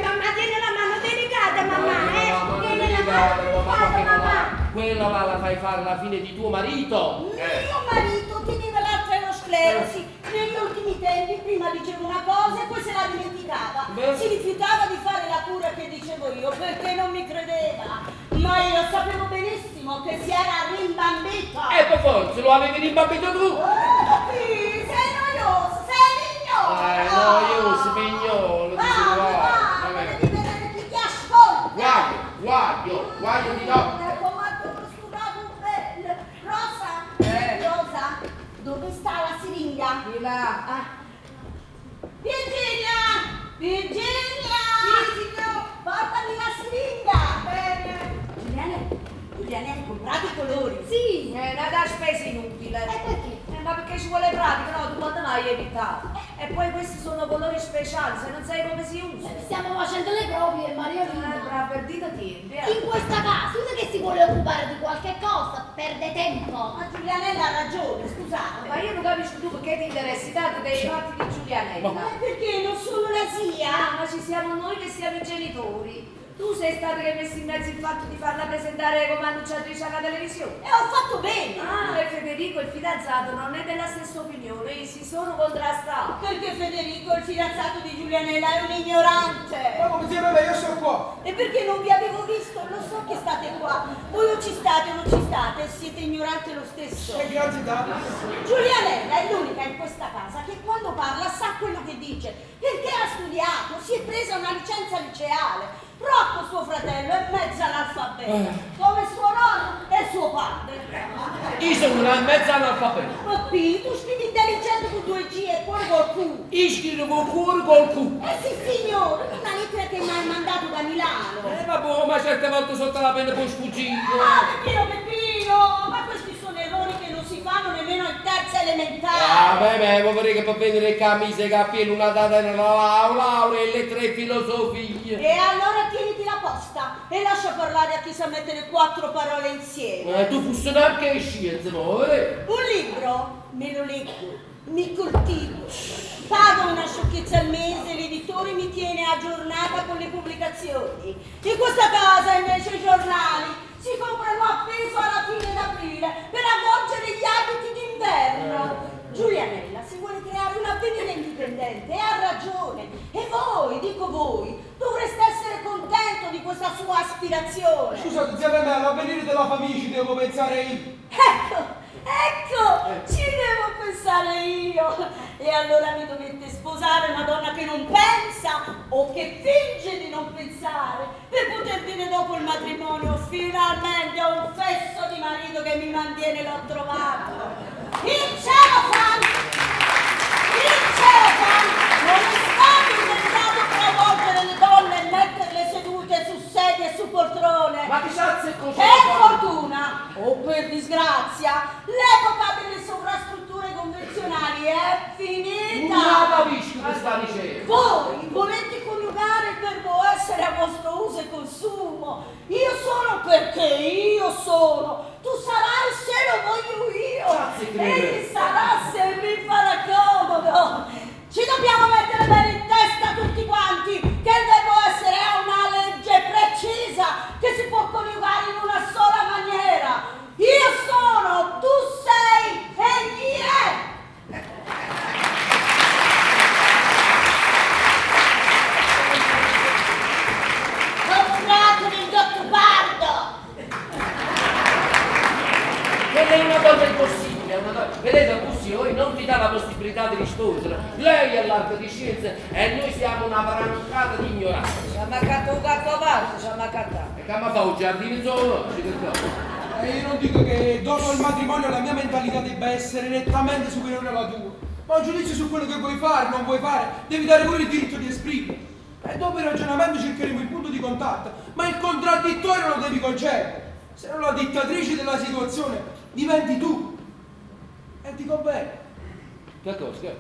Mamma, tieni la mano delicata, mamma. Tieni la Guarda, mano delicata, mamma. Quella là la fai fare alla fine di tuo marito. Mio marito teneva l'arteriosclerosi. Negli ultimi tempi prima diceva una cosa e poi se la dimenticava. Si rifiutava di fare la cura che dicevo io perché non mi credeva. Ma io sapevo benissimo che si era rimbambito. Ecco forse, lo avevi rimbambito tu. Sei noioso, sei mignolo. Noioso, mignolo, devi vedere chi ti ascolta. Guaio di no. Rosa, dove sta la siringa? Di là. Virginia! Sì, signor! Portami la siringa! Bene. Giuliana, hai comprato i colori? Sì. Una da spesa inutile. Perché? Ma perché ci vuole pratica, no? Tu quando mai hai evitato? E poi questi sono colori speciali, se non sai come si usano. Stiamo facendo le proprie, Mariolina. Brava, perdita tempo. In questa casa, uno che si vuole occupare di qualche cosa, perde tempo. Ma Giulianella ha ragione, scusate. Ma io non capisco tu perché ti interessi tanto dei fatti di Giulianella. Perché non sono la zia? Ma ci siamo noi che siamo i genitori. Tu sei stata che hai messo in mezzo il fatto di farla presentare come annunciatrice alla televisione. E ho fatto bene! E Federico, il fidanzato, non è della stessa opinione, si sono contrastati. Perché Federico, il fidanzato di Giulianella, è un ignorante! Ma come zia Bebe, io sono qua. E perché non vi avevo visto? Lo so che state qua. Voi o ci state o non ci state, siete ignoranti lo stesso. E grazie tanto. Giulianella è l'unica in questa casa che quando parla sa quello che dice, perché ha studiato, si è presa una licenza liceale. Rocco, suo fratello, è mezzo analfabeto, come suo nonno e suo padre. Io sono una mezza analfabeta. Papì, tu scrivi intelligente con 2 G e cuore col Q. Io scrivo col cuore col cu. Sì, signore, una lettera che mi hai mandato da Milano. Vabbè, ma certe volte sotto la penna puoi sfuggire. Peppino, ma questi sono errori che non si fanno nemmeno in terza elementare. Beh, vorrei che per venire camise, capelli, una data nella laurea e le 3 filosofie. E allora tieniti la posta e lascia parlare a chi sa mettere 4 parole insieme. Tu fossi anche scienze, poi. Un libro me lo leggo, mi coltivo, pago una sciocchezza al mese, l'editore mi tiene aggiornata con le pubblicazioni. In questa casa invece i giornali si comprano appeso alla fine d'aprile per avvolgere gli abiti d'inverno. Giulianella si vuole creare un avvenire indipendente e ha ragione. E voi, dico voi, dovreste essere contento di questa sua aspirazione. Scusate, zia Bebe, all'avvenire della famiglia ci devo pensare io. Ecco, ci devo pensare io. E allora mi dovete sposare una donna che non pensa o che finge di non pensare per poter dire dopo il matrimonio finalmente ho un fesso di marito che mi mantiene, l'ho trovato. Il Celofan! Il Celofan! Non è stato inventato per avvolgere le donne e metterle sedute su sedie e su poltrone. Ma che cazzo è così? Per fortuna, o per disgrazia, l'epoca delle sovrastrutture convenzionali è finita. Non capisco che sta dicendo. Voi volete coniugare il verbo essere a vostro uso e consumo. Io sono perché io sono. Tu sarai se lo voglio io. Egli sarà se mi farà comodo. Ci dobbiamo mettere bene in testa tutti quanti che il verbo essere ha una legge precisa che si può coniugare in una sola maniera. Io sono, tu sei, egli è. Il dottor Bardo! Quella è una cosa impossibile, è una cosa... Vedete, così voi non vi dà la possibilità di rispondere. Lei è l'arte di scienze e noi siamo una brancata di ignoranza. Ci ha mancato un gatto varso, ci ha mancato. E che mi fa un giardino solo? Ci vediamo. Io non dico che dopo il matrimonio la mia mentalità debba essere nettamente superiore alla tua, ma un giudizio su quello che vuoi fare, non vuoi fare, devi dare pure il diritto di esprimere. E dopo il ragionamento cercheremo il punto di contatto, ma il contraddittorio lo devi concedere. Se no la dittatrice della situazione diventi tu. E dico bene. Che cosa? Che?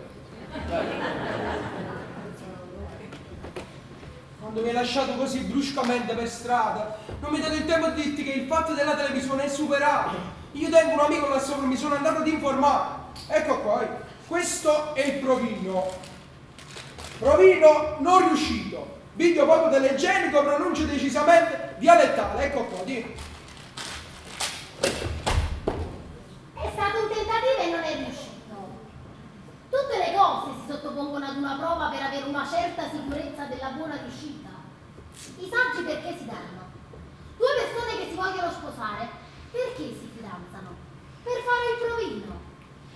Quando mi hai lasciato così bruscamente per strada, non mi hai dato il tempo di dirti che il fatto della televisione è superato. Io tengo un amico là sopra, mi sono andato ad informare. Ecco qua, questo è il provino. Provino non riuscito. Video proprio telegenico, pronuncia decisamente dialettale. Ecco qua, di. È stato un tentativo e non è riuscito. Tutte le cose si sottopongono ad una prova per avere una certa sicurezza della buona riuscita. I saggi perché si danno? Due persone che si vogliono sposare, perché si fidanzano? Per fare il provino.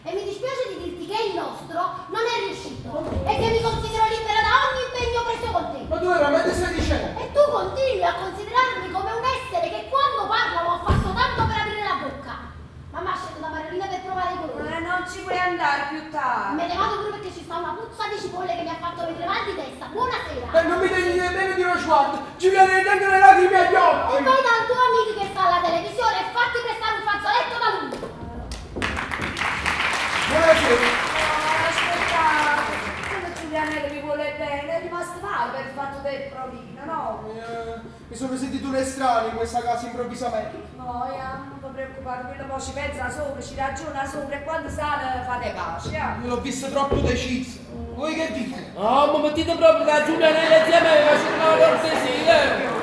E mi dispiace di dirti che il nostro non è riuscito e che mi considero libera da ogni impegno preso con te. Ma tu veramente stai dicendo? E tu continui a considerarmi come un essere che quando parlo lo ha fatto tanto per aprire la bocca. Mamma ha scelto da Marolina per provare i colori. Non ci puoi andare più tardi. Me ne vado pure perché ci sta una puzza di cipolle che mi ha fatto venire mal di testa. Buonasera. E non mi devi nemmeno di uno sguardo. Ci viene a tenere le lacrime agli occhi. E vai dal tuo amico che sta alla televisione e fatti prestare un fazzoletto da lui. Buonasera. Aspettate, come Giulianello vi vuole bene, è rimasto male per il fatto del provino, no? Mi sono sentito un estraneo in questa casa improvvisamente. No, non vi preoccupate, quello poi ci pensa sopra, ci ragiona sopra e quando sale fate pace, Io l'ho vista troppo decisa. Voi che dite? Oh, ma mettete proprio la Giulianella insieme a me, faccio una cortesia.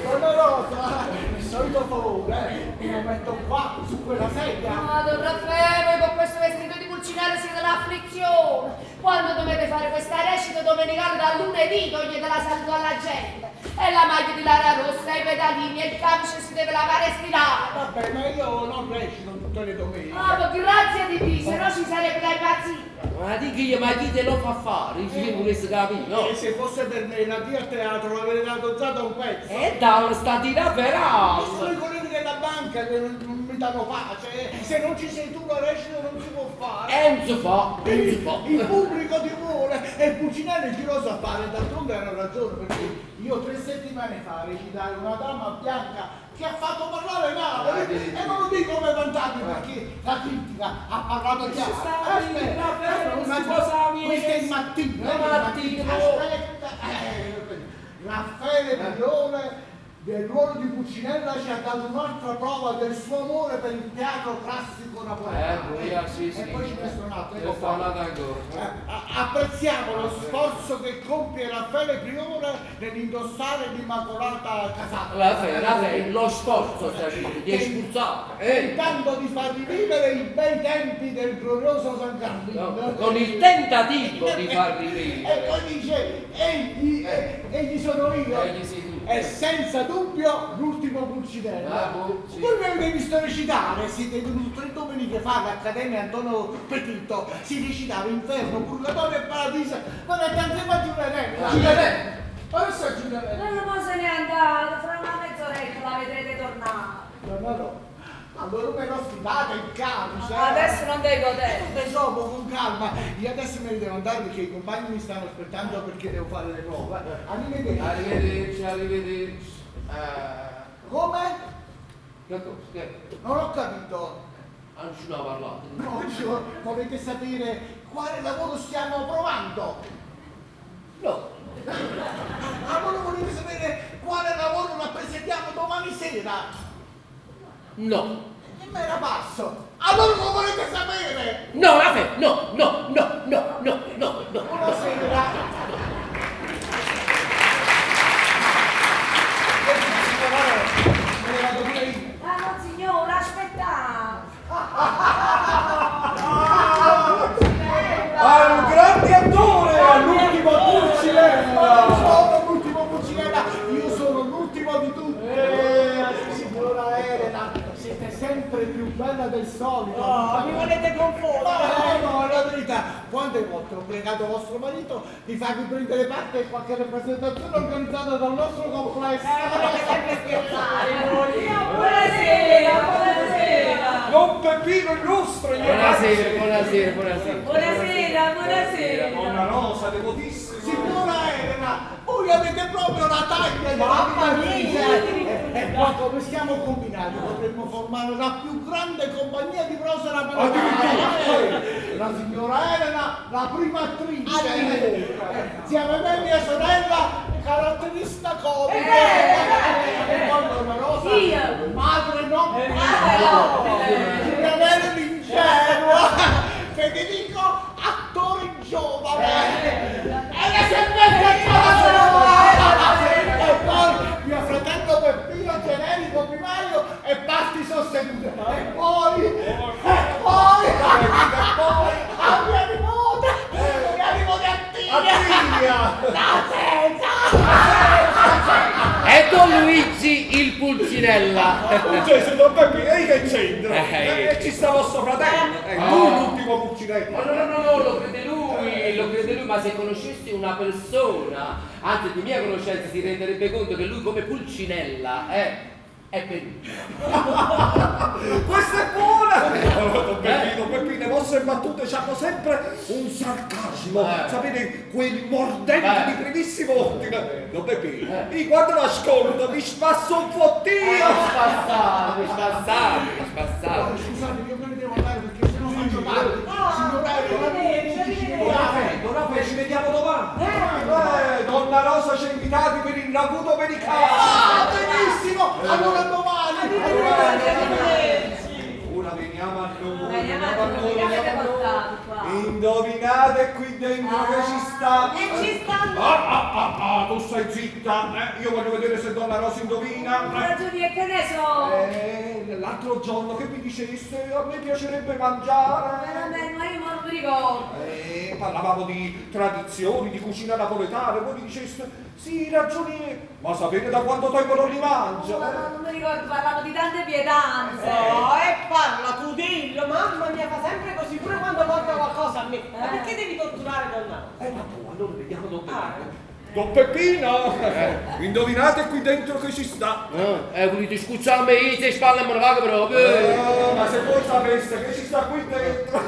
Donna Rosa, il solito favore, mi metto qua su quella sedia. No, Don Raffaele, con questo vestito di pulcinella siete un'afflizione. Quando dovete fare questa recita domenicale dal lunedì togliete la salute alla gente. E la maglia di Lara Rossa, i pedalini e il camice si deve lavare e stirare. Vabbè, ma io non recito tutte le domeniche. Ah, ma grazie di Dio, se no ci sarebbe da impazzire. Ma dico ma chi te lo fa fare? Io volessi capire, no? E se fosse per me la via al teatro l'avrei dato già da un pezzo. E dalla statina per Ma sono i alto. colleghi della banca che non mi danno pace. Se non ci sei tu la recita non si può fare. Non si fa, non si fa. Il pubblico ti vuole e Puccinelli giroso a fare, d'altronde hanno ragione perché io 3 settimane fa recitai una dama bianca che ha fatto parlare Napoli e non lo dico come vantarmi perché la critica ha parlato chiaro. Questo è il mattino. Aspetta, Raffaele Pillone del ruolo di Puccinella ci ha dato un'altra prova del suo amore per il teatro classico napoletano. Sì. E poi ci messo un altro. Io fa una cosa. Apprezziamo lo sforzo che compie Raffaele Priore nell'indossare l'immacolata casata. Raffaele, lo sforzo di espulsare. Tentando di far rivivere i bei tempi del glorioso San Carlino. Con il tentativo di far E rivivere. poi dice, egli sono io. Egli sei tu. E senza dubbio l'ultimo Pulcinella. Sì. Voi mi avete visto recitare, siete venuti 3 domeniche fa all'Accademia Antonio Petito, si recitava Inferno, Purgatorio e Paradiso, ma è tanto a Giulianello. Giulianello? Adesso è Giulianello. Non se n'è andato, fra una mezz'oretta la vedrete tornare. No, Allora però sfidate il camice. Adesso non devi godere. Tesoro, con calma. Io adesso me ne devo andare perché i compagni mi stanno aspettando perché devo fare le prove. Arrivederci. Arrivederci, arrivederci. Come? Che cosa? Che? Non ho capito. Non ci ho parlato. No, volete sapere quale lavoro stiamo provando? No. Allora volete sapere quale lavoro rappresentiamo domani sera? No. E me la passo. Allora lo volete sapere? No, Raffaele, no. Buonasera. Me ne vado pure io. Ah no signore, aspetta! Al grande attore, all'ultimo Pulcinella! Sono l'ultimo Pulcinella, io sono l'ultimo di tutti. Signora Elena, siete sempre più bella del solito. Oh, mi volete confondere? No, è la verità. Quante volte ho pregato vostro marito di farvi prendere parte a qualche rappresentazione organizzata dal nostro complesso? Volete sempre scherzare voi? Buonasera! Don Peppino illustre! Buonasera. Buonasera! Donna Rosa, devotissima! Signora Elena, voi avete proprio la taglia della Mamma mia! mia! E qua come siamo combinati potremmo formare la più grande compagnia di prosa la signora Elena, la prima attrice. Insieme a me mia sorella, caratterista comica. E poi Donna Rosa, madre non Elena l'ingenua. Federico, attore giovane. E la e poi mio fratello Peppino, generico primario e parti sostenute. E poi a mia nipote Attilia. E Don Luigi il Pulcinella. Gesù, Don Peppino, e che c'entra? Ci sta vostro fratello, lui l'ultimo Pulcinella. No, lo crede lui, ma se conoscesse una persona, anzi di mia conoscenza, si renderebbe conto che lui come Pulcinella è per lui. Questa è buona! Don Peppino, le vostre battute hanno sempre un sarcasmo, sapete, quei mordenti di primissimo ordine. Don Peppino, io quando l'ascolto mi spasso un fottino! Mi spassare. Scusate, io me ne devo andare perché sennò faccio tardi. Signora Elena, Don Raffaele, ci vediamo domani! Donna Rosa ci ha invitati per il raguto americano! ah, benissimo! Allora domani! Ora veniamo a noi! Che avete portato qua? Indovinate qui dentro che ci sta! E ci stanno! Tu stai zitta! Io voglio vedere se Donna Rosa indovina! Ragioni e che ne so? L'altro giorno che mi diceste a me piacerebbe mangiare! Ma io non mi ricordo. Parlavamo di tradizioni, di cucina napoletana, voi mi diceste sì, ragioni, ma sapete da quanto tempo non li mangio? Non mi ricordo, parlavo di tante pietanze. E parla tu dillo, mamma mia, fa sempre così pure quando porta qualcosa a me. Ma perché devi torturare donna? Ma tu, allora vediamo Don Peppino. Don Peppino! Indovinate qui dentro che ci sta! Quindi ti scuccia a me, ti spalle e me ne vaga proprio. Ma se voi sapeste che ci sta qui dentro,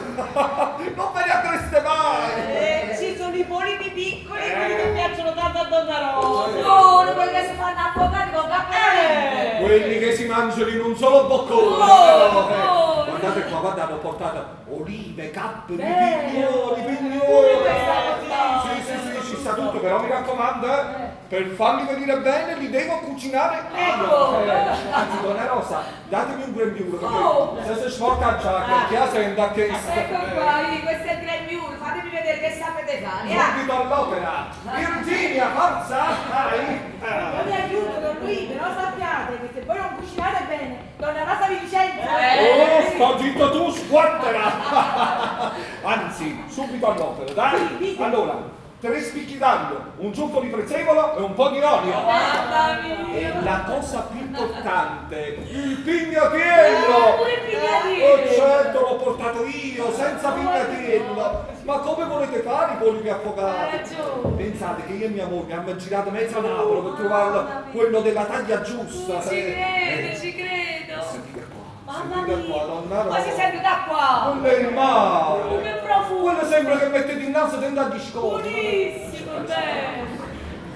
non ve ne andreste mai! Ci sono i polini piccoli, quelli che piacciono tanto a Donna Rosa. Buono, quelli che si fanno avvocati con cappelli. Quelli che si mangiano in un solo boccone! Buono. Guardate qua, guardate, ho portato olive, capperi, Bene. pignoli! Sì, ci sta tutto, però mi raccomando, per farli venire bene li devo cucinare io! Anzi, Donna Rosa, datemi un grembiule, perché se si sporca già, che ha senta che... Ecco qua, questo è il grembiule, fatemi vedere che sapete fare. Subito all'opera! Virginia, forza! Dai! Io vi aiuto Don Luigi, però sappiate che se voi non cucinate bene, Donna Rosa vi licenzia. Sto zitto tu, sguattera! Anzi, subito all'opera, dai! Allora, 3 spicchi d'aglio, un ciuffo di prezzemolo e un po' di olio. Mamma mia! E la cosa più importante, il pignatiello! Pure il pignatiello! Oh certo, l'ho portato io, senza pignatiello! Ma come volete fare i polli affogati? Pensate che io e mia moglie abbiamo girato mezza Napoli per trovare quello della taglia giusta. Ci credo! Sentite qua, Mamma da qua, mia, donna ma si Rosa. sente da qua. Quello è il mare. Che profumo. Quello sembra che mettete in naso tenta di scopo. Buonissimo, bene.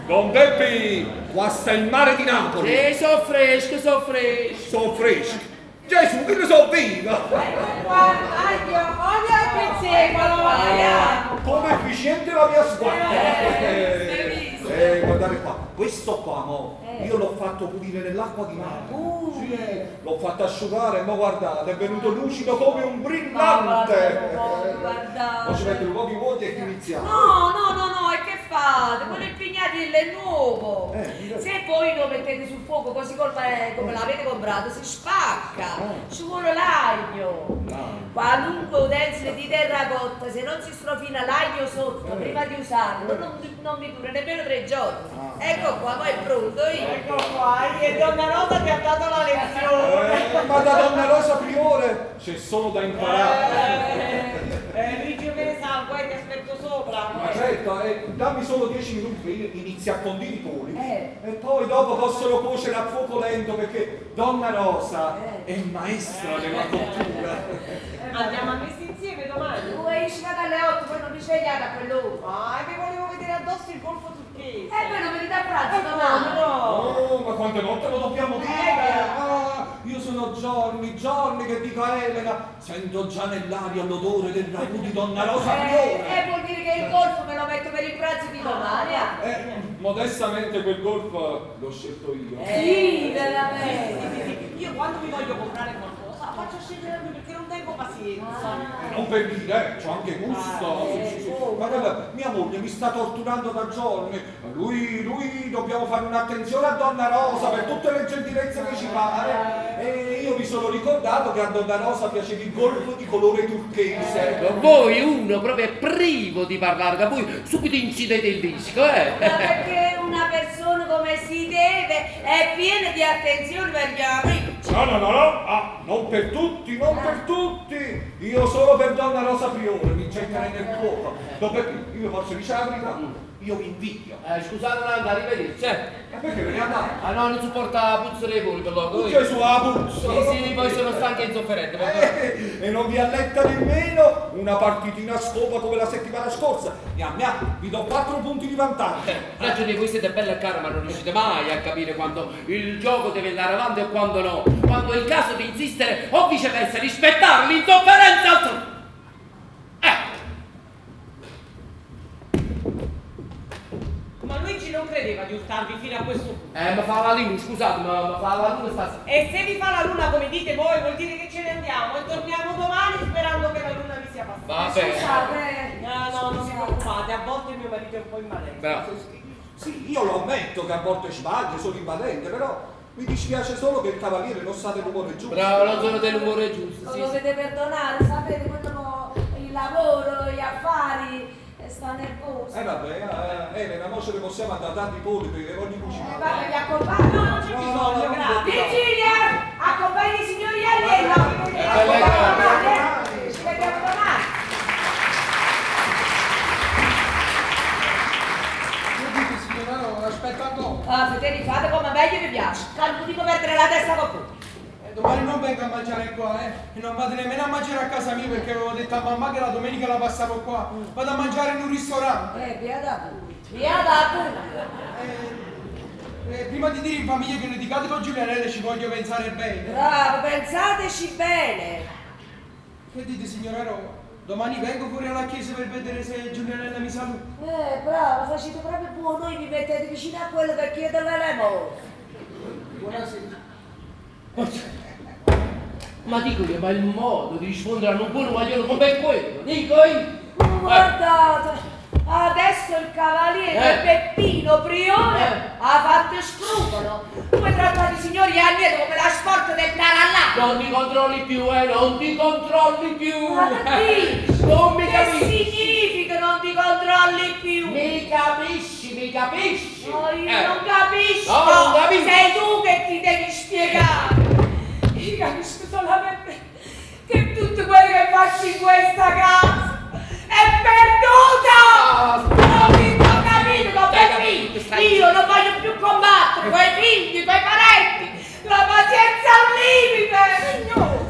Don Peppi, qua sta il mare di Napoli. So fresco, so fresco. Sono freschi. Gesù, che ne so viva. Ecco qua, aglio, olio e prezzemolo, vogliamo. Come efficiente la mia sguarda. hai visto? Guardate qua, questo qua, mo, io l'ho fatto pulire nell'acqua di mare. Sì, l'ho fatto asciugare, ma guardate, è venuto lucido come un brillante. Guardate. Poi ci metto i pochi vuoti e iniziamo. No, e che fate? Quello impignatello è nuovo. Direi. Se poi lo mettete sul fuoco così come l'avete comprato, si spacca. Ci vuole l'aglio. Qualunque utensile di terracotta, se non si strofina l'aglio sotto prima di usarlo, non vi dura nemmeno 3 giorni. Ecco qua, poi è pronto. Ecco qua, e donna Rosa ti ha dato la lezione. Ma da donna Rosa Priore c'è solo da imparare. Luigi Mesa, poi ti aspetto sopra. Ma certo, dammi solo 10 minuti che io inizio a condire i poli Eh. e poi dopo possono cuocere a fuoco lento perché donna Rosa è maestra della cottura. Andiamo a messi insieme domani. Tu esci alle 8, poi non vi svegliate a quell'ora. Ah, che volevo vedere addosso il golfo turchese. Poi non venite a pranzo domani. No. Oh, ma quante volte lo dobbiamo dire? Io sono giorni che dico a Elena, sento già nell'aria l'odore del ragù di donna Rosa Priore. Vuol dire che il golfo me lo metto per il pranzo di domani. Modestamente quel golf l'ho scelto io. Sì, veramente. Io quando mi voglio comprare qualcosa faccio scegliere lui perché non tengo pazienza. Non per dire, c'ho anche gusto. Sì. Ma guarda, mia moglie mi sta torturando da giorni. Lui, dobbiamo fare un'attenzione a donna Rosa per tutte le gentilezze che ci fa. E io mi sono ricordato che a donna Rosa piaceva il golfo di colore turchese. Voi uno proprio è privo di parlare, che voi subito incidete il disco, Ma perché una persona come si deve è piena di attenzione per gli amici. No, non per tutti. Io solo per donna Rosa Priore, mi getterei nel fuoco. Perché io posso dire la verità, io vi invidio. Scusate, Nanda, arrivederci. Ma perché ve ne andate? Ah no, non supporta la puzza dei voli per loro. Tutti su la puzza. Sì, poi sono stanchi e insofferenti. E non vi alletta nemmeno una partitina a scopa come la settimana scorsa. Vi do 4 punti di vantaggio. Ragione, voi siete belle a cara, ma non riuscite mai a capire quando il gioco deve andare avanti e quando no. Quando è il caso di insistere o viceversa, rispettare l'insofferenza altrui. Ma Luigi non credeva di urtarvi fino a questo punto. Ma fa la luna, scusate, ma fa la luna stasera. E se vi fa la luna come dite voi vuol dire che ce ne andiamo e torniamo domani sperando che la luna vi sia passata. Va bene. Scusate. No, non vi preoccupate, a volte mio marito è un po' invadente. Bravo. Sì, io lo ammetto che a volte sbaglio, sono invadente, però mi dispiace solo che il cavaliere non sa dell'umore giusto. Bravo, non sono dell'umore giusto. Lo Sì, dovete perdonare, sapete, quello il lavoro, gli affari, sta nervoso. Vabbè, Elena, noi ce ne possiamo andare tanti polipi e ogni cucina. Guarda, vi accompagno. No, non c'è bisogno, grazie. Virginia, accompagni i signori Alieno. Ci vediamo domani. Che dite, signora Rosa? Aspetta un po'. Fratelli, fate come meglio vi piace. Non dico perdere la testa con voi. Domani non vengo a mangiare qua, E non vado nemmeno a mangiare a casa mia perché avevo detto a mamma che la domenica la passavo qua. Vado a mangiare in un ristorante. Beata tu. Beata tu. Prima di dire in famiglia che litigate con Giulianella ci voglio pensare bene. Bravo, pensateci bene. Che dite, signora Rosa? Domani vengo fuori alla chiesa per vedere se Giulianella mi saluta. Bravo, facete proprio buono, voi vi mettete vicino a quello che chiede l'elemosina. Buonasera. Ma dico che ma il modo di rispondere a un buon maglione come è quello, dico io. Guardate, adesso il cavaliere Peppino Priore ha fatto scrupolo. Come trattate i signori Agnello come la sport del tarallà. Non ti controlli più, non ti controlli più. Ma che dici? Non mi Che capisci. significa non ti controlli più? Mi capisci. No, io non capisco. No, non capisco. Sei tu che ti devi spiegare. Io capisco solamente che tutto quello che faccio in questa casa è perduta! Ho capito, Peppino! Io non voglio più combattere con i figli, con i parenti! La pazienza ha un limite! Signore!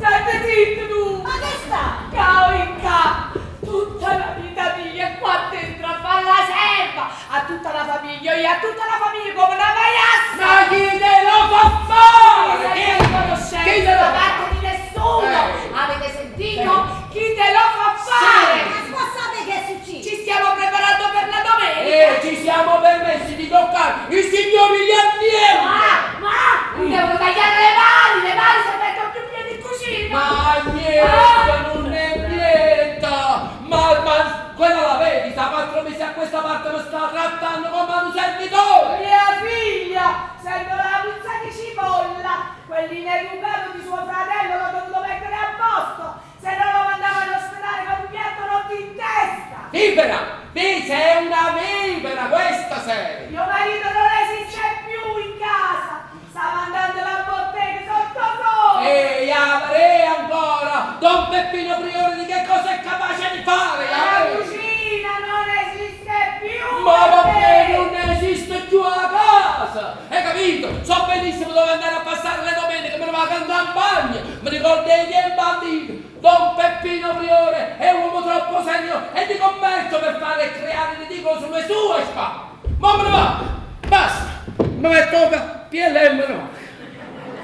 Te sei una vipera, questa sei! Mio marito non esiste più in casa! Stava andando la bottega sotto sopra! Ehi, avrei ancora! Don Peppino Priore di che cosa è capace di fare? La cucina non esiste più! Ma perché non esiste più la casa? Hai capito? So benissimo dove andare a passare le domeniche, me ne vado in campagna, mi ricordo dei miei banditi. Don Peppino Priore è un uomo troppo serio e di commercio per fare creare ridicolo sulle sue spalle. Ma me ne vado, basta, mi metto PLM no.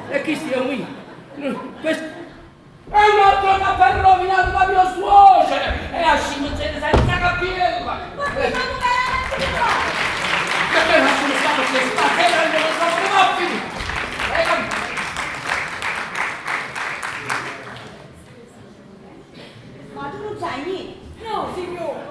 E chi stia qui? Questo è un altro cappello rovinato da mio suocero e a scimmizzare senza capirla. Perché non sono stato che stasera non lo so mobili? Hai capito? Ma tu non sai niente? No, signore.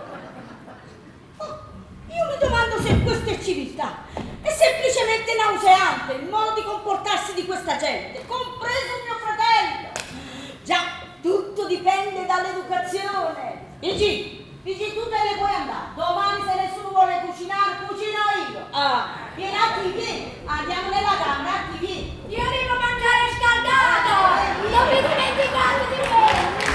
Io mi domando se questa è civiltà. È semplicemente nauseante il modo di comportarsi di questa gente, compreso mio fratello. Già, tutto dipende dall'educazione. Gigi, tu te ne puoi andare. Domani se nessuno vuole cucinare, cucino io. Vieni, Atti, vieni. Andiamo nella camera, Atti, vieni. Io devo mangiare scaldato! Non vi dimenticate di me!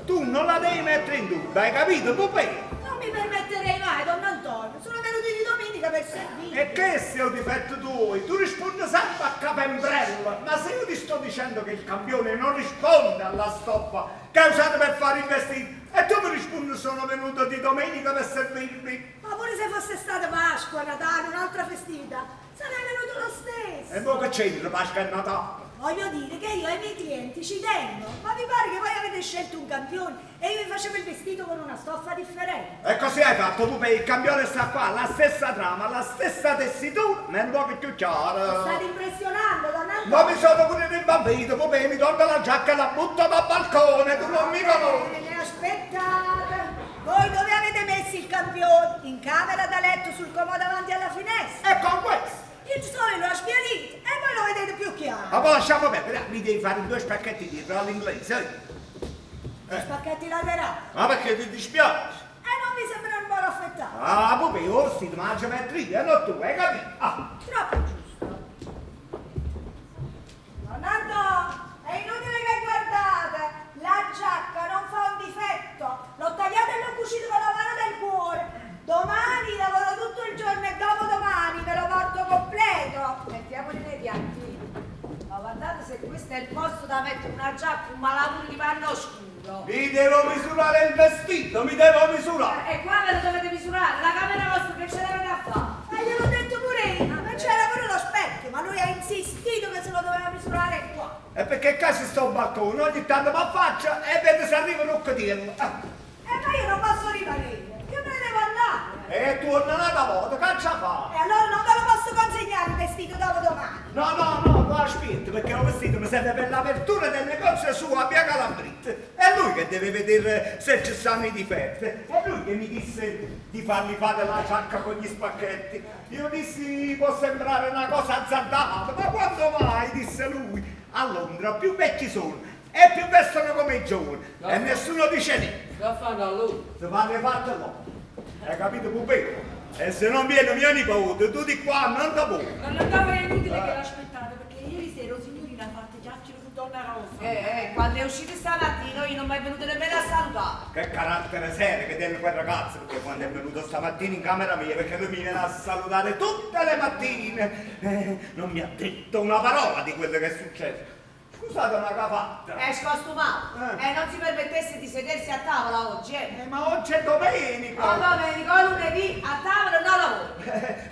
Tu non la devi mettere in dubbio, hai capito, Pupè? Non mi permetterei mai, don Antonio. Sono venuti di domenica per servire. E che sia un difetto tuo? Tu rispondi sempre a capembrello. Ma se io ti sto dicendo che il campione non risponde alla stoffa che è usata per fare i vestiti, e tu mi rispondi sono venuto di domenica per servirmi. Ma pure se fosse stata Pasqua, Natale, un'altra festività, sarei venuto lo stesso. E poi che c'entra Pasqua e Natale? Voglio dire che io ai miei clienti ci tengo, ma mi pare che voi avete scelto un campione e io vi facevo il vestito con una stoffa differente. E così hai fatto, Pupè, il campione sta qua, la stessa trama, la stessa tessitura, ma un po' più chiara. State impressionando, don Antonio. Ma mi sono pure rimbambito, Pupè, mi tolgo la giacca e la butto dal balcone, tu non mi conosci. Aspettate, voi dove avete messo il campione? In camera da letto sul comodo davanti alla finestra. E con questo? Il sole lo ha sbiadito e voi lo vedete più chiaro. Ma poi lasciamo perdere, mi devi fare due spacchetti dietro all'inglese. Spacchetti laterali. Ma perché ti dispiace? E non mi sembra un buon affettato. Ah, Pupè, ora si mangia mettere, non tu, hai capito? Ah. Troppo giusto. Non Antonio, è inutile che guardate. La giacca non fa un difetto. L'ho tagliata e l'ho cucito con la mano del cuore. Domani lavoro tutto il giorno e dopodomani me lo porto completo. Mettiamoli nei piatti. Ma guardate se questo è il posto da mettere una giacca, un malavuro di panno scuro. Mi devo misurare il vestito, mi devo misurare. E qua ve lo dovete misurare, la camera vostra che ce l'avete a fare. E gliel'ho detto pure io, ma c'era pure lo specchio, ma lui ha insistito che se lo doveva misurare qua. E perché quasi sto al balcone, ogni tanto mi affaccia e vede se arriva un occhiello. Ma io non posso rimanere. Io me ne devo andare. E torna un'altra volta, che ci fa? E allora non ve lo posso consegnare il vestito dopodomani. No, qua aspetta, perché il vestito mi serve per l'apertura del negozio suo a Via Calambrizza. È lui che deve vedere se ci stanno i difetti. È lui che mi disse di farmi fare la giacca con gli spacchetti. Io dissi, può sembrare una cosa azzardata, ma quando mai, disse lui, a Londra più vecchi sono e più vestono come i giovani. E nessuno dice niente. Che fanno a lui? Se fate fatto no. Hai capito, Pupè? E se non viene mio nipote, tu di qua non da voi. Non andava inutile che l'aspettate, perché ieri sera il signorino ha fatto chiacchiere su donna Rosa. Quando è uscito stamattina io non mi è venuto nemmeno a salutare. Che carattere serio che tiene quel ragazzo, perché quando è venuto stamattina in camera mia, perché lui mi viene a salutare tutte le mattine, non mi ha detto una parola di quello che è successo. Scusate una cavatta. È scostumato. Non si permettesse di sedersi a tavola oggi, Ma oggi è domenica. Domenica, lunedì, a tavola non lavoro.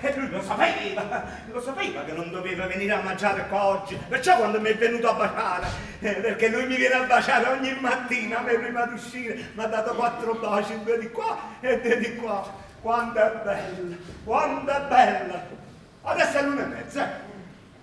E lui lo sapeva che non doveva venire a mangiare qua oggi. Perciò quando mi è venuto a baciare, perché lui mi viene a baciare ogni mattina, a me prima di uscire, mi ha dato 4 baci, 2 di qua e 2 di qua. Quanto è bella, quanto è bella. Adesso è l'1:30,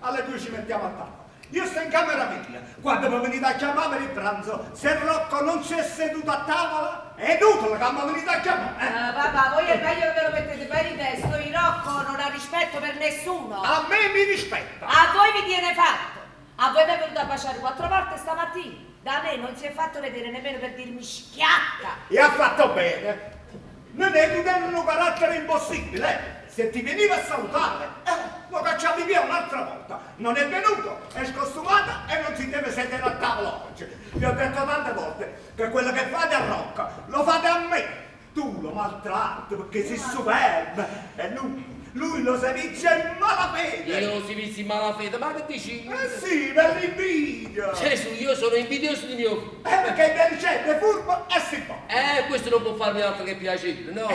alle 2 ci mettiamo a tavola. Io sto in camera mia, quando mi venite a chiamare per il pranzo, se Rocco non si è seduto a tavola, è inutile che mi venite a chiamare. Papà, voi è meglio che ve lo mettete per il testo, il Rocco non ha rispetto per nessuno. A me mi rispetta. A voi vi tiene fatto. A voi mi è venuto a baciare 4 volte stamattina. Da me non si è fatto vedere nemmeno per dirmi schiatta. E ha fatto bene. Non è che hanno un carattere impossibile. Se ti veniva a salutare, lo cacciavi via un'altra volta. Non è venuto, è scostumata e non si deve sedere a tavola oggi. Vi ho detto tante volte che quello che fate a Rocca lo fate a me. Tu lo maltratti perché sei superbo e lui lo si dice in malafede. Io si vizi in malafede, ma che dici? Sì, per l'invidia. Gesù, io sono invidioso di mio figlio. Perché è intelligente, è furbo e si fa. Questo non può farmi altro che piacere, no?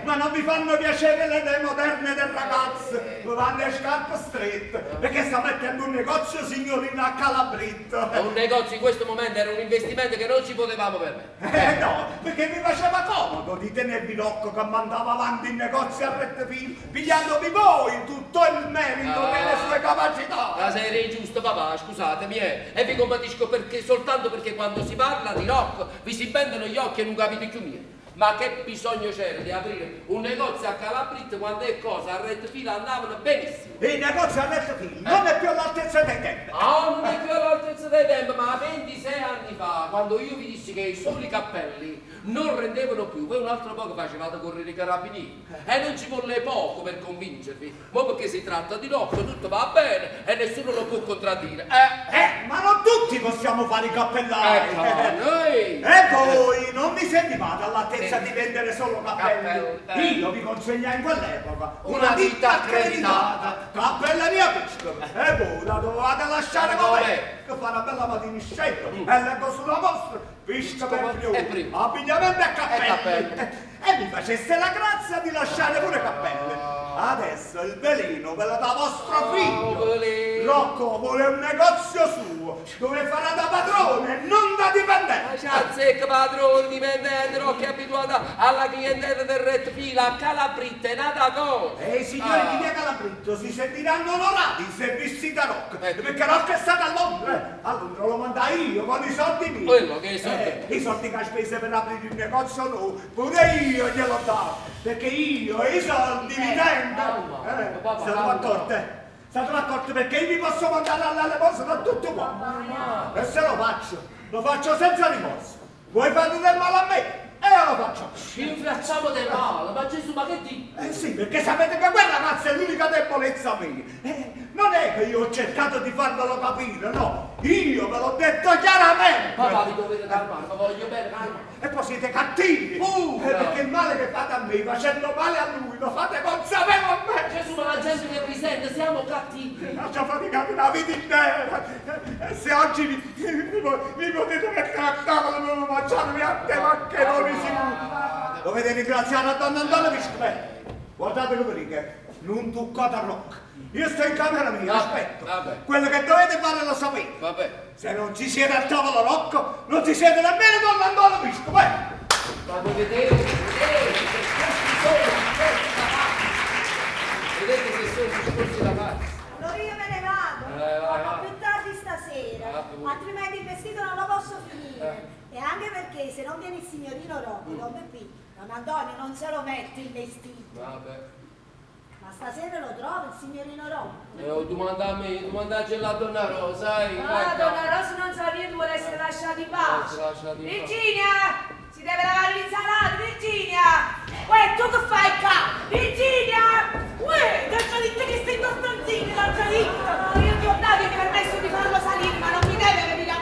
Ma non vi fanno piacere le idee moderne del ragazzo, vanno le scarpe strette, perché sta mettendo un negozio signorino a Calabritto. Un negozio in questo momento era un investimento che non ci potevamo permettere. No, perché mi faceva comodo di tenervi Rocco che mandava avanti il negozio a rette filo, pigliandovi voi tutto il merito delle sue capacità. La serie ingiusta, papà, scusatemi, e vi compatisco soltanto perché quando si parla di Rocco vi si bendono gli occhi e non capite più niente. Ma che bisogno c'era di aprire un negozio a Calabritto quando è cosa a rete fila andavano benissimo. Il negozio a rette filo non è più all'altezza dei tempi. Non è più all'altezza dei tempi, ma 26 anni fa, quando io vi dissi che i soli cappelli non rendevano più, poi un altro poco facevate correre i carabinieri e non ci volle poco per convincervi, ma perché si tratta di Rocco, tutto va bene e nessuno lo può contraddire. Ma non tutti possiamo fare i cappellari. Noi! E voi non vi sentivate all'altezza di vendere solo cappelli? Io vi consigliai in quell'epoca una ditta accreditata, Cappelleria Piscopo. E voi la dovevate lasciare com'è, che fa una bella matiniscetta e leggo sulla vostra Piscopo è più, abbigliamento e cappelli. E mi faceste la grazia di lasciare pure cappelli. Adesso il veleno ve lo dà vostro figlio. Rocco vuole un negozio suo dove farà da padrone, non da dipendente. Azzecca padrone, dipendente, Rocco è abituato alla clientela del red fila a Calabritto, è nata cosa. E i signori di via Calabritto si sentiranno onorati se visita Rocco, perché Rocco è stato a Londra. A Londra lo mandai io con i soldi miei. Quello che i soldi? I soldi che ha speso per aprire il negozio nuovo, pure io glielo davo, perché io i soldi mi tengo. Siamo accorte? State accorti perché io vi posso mandare alle cose da tutto quanto. E se lo faccio senza rimorso. Voi fate del male a me e io lo faccio. Ci infracciamo del male, ma Gesù, ma che dici? Sì, perché sapete che quella ragazza è l'unica debolezza mia. Non è che io ho cercato di farvelo capire, no. Io ve l'ho detto chiaramente. Papà, vi dovete calmare, ma voglio bene, calma. E poi siete cattivi. Perché il male che fate a me, facendo male a lui, lo fate consapevolmente. Gesù, ma la gente che vi sente, siamo cattivi. Lascia faticare una vita intera. E se oggi mi potete mettere a tavola, dovevo mangiarvi a te maccheroni sicuri. Dovete ringraziare a donna Antonio Piscopo. Guardate come righe, non toccate a Rocco. Io sto in camera mia, aspetto. Quello che dovete fare lo sapete. Vabbè. Se non ci siete a tavola Rocco, non ci siete nemmeno donna Antonio Piscopo. Ma voi vedete che questi sono vedete che sono discorsi da fare. Allora io me ne vado, a più tardi stasera, altrimenti il vestito non lo posso finire. E anche perché se non viene il signorino Rocco, come qui, don Antonio non se lo mette il vestito. Vabbè. Ma stasera lo trovo il signorino Rocco. Tu manda a me, tu mandaci la donna Rosa, sai? Donna Rosa non sa niente, vuole essere lasciata in pace. Virginia! Si deve lavare l'insalata, Virginia! Uè, tu che fai qua? Virginia! Uè, ti ho detto che stai in stanzino, l'ho già detto! Io ti ho dato il permesso di farlo salire, ma non mi deve venire a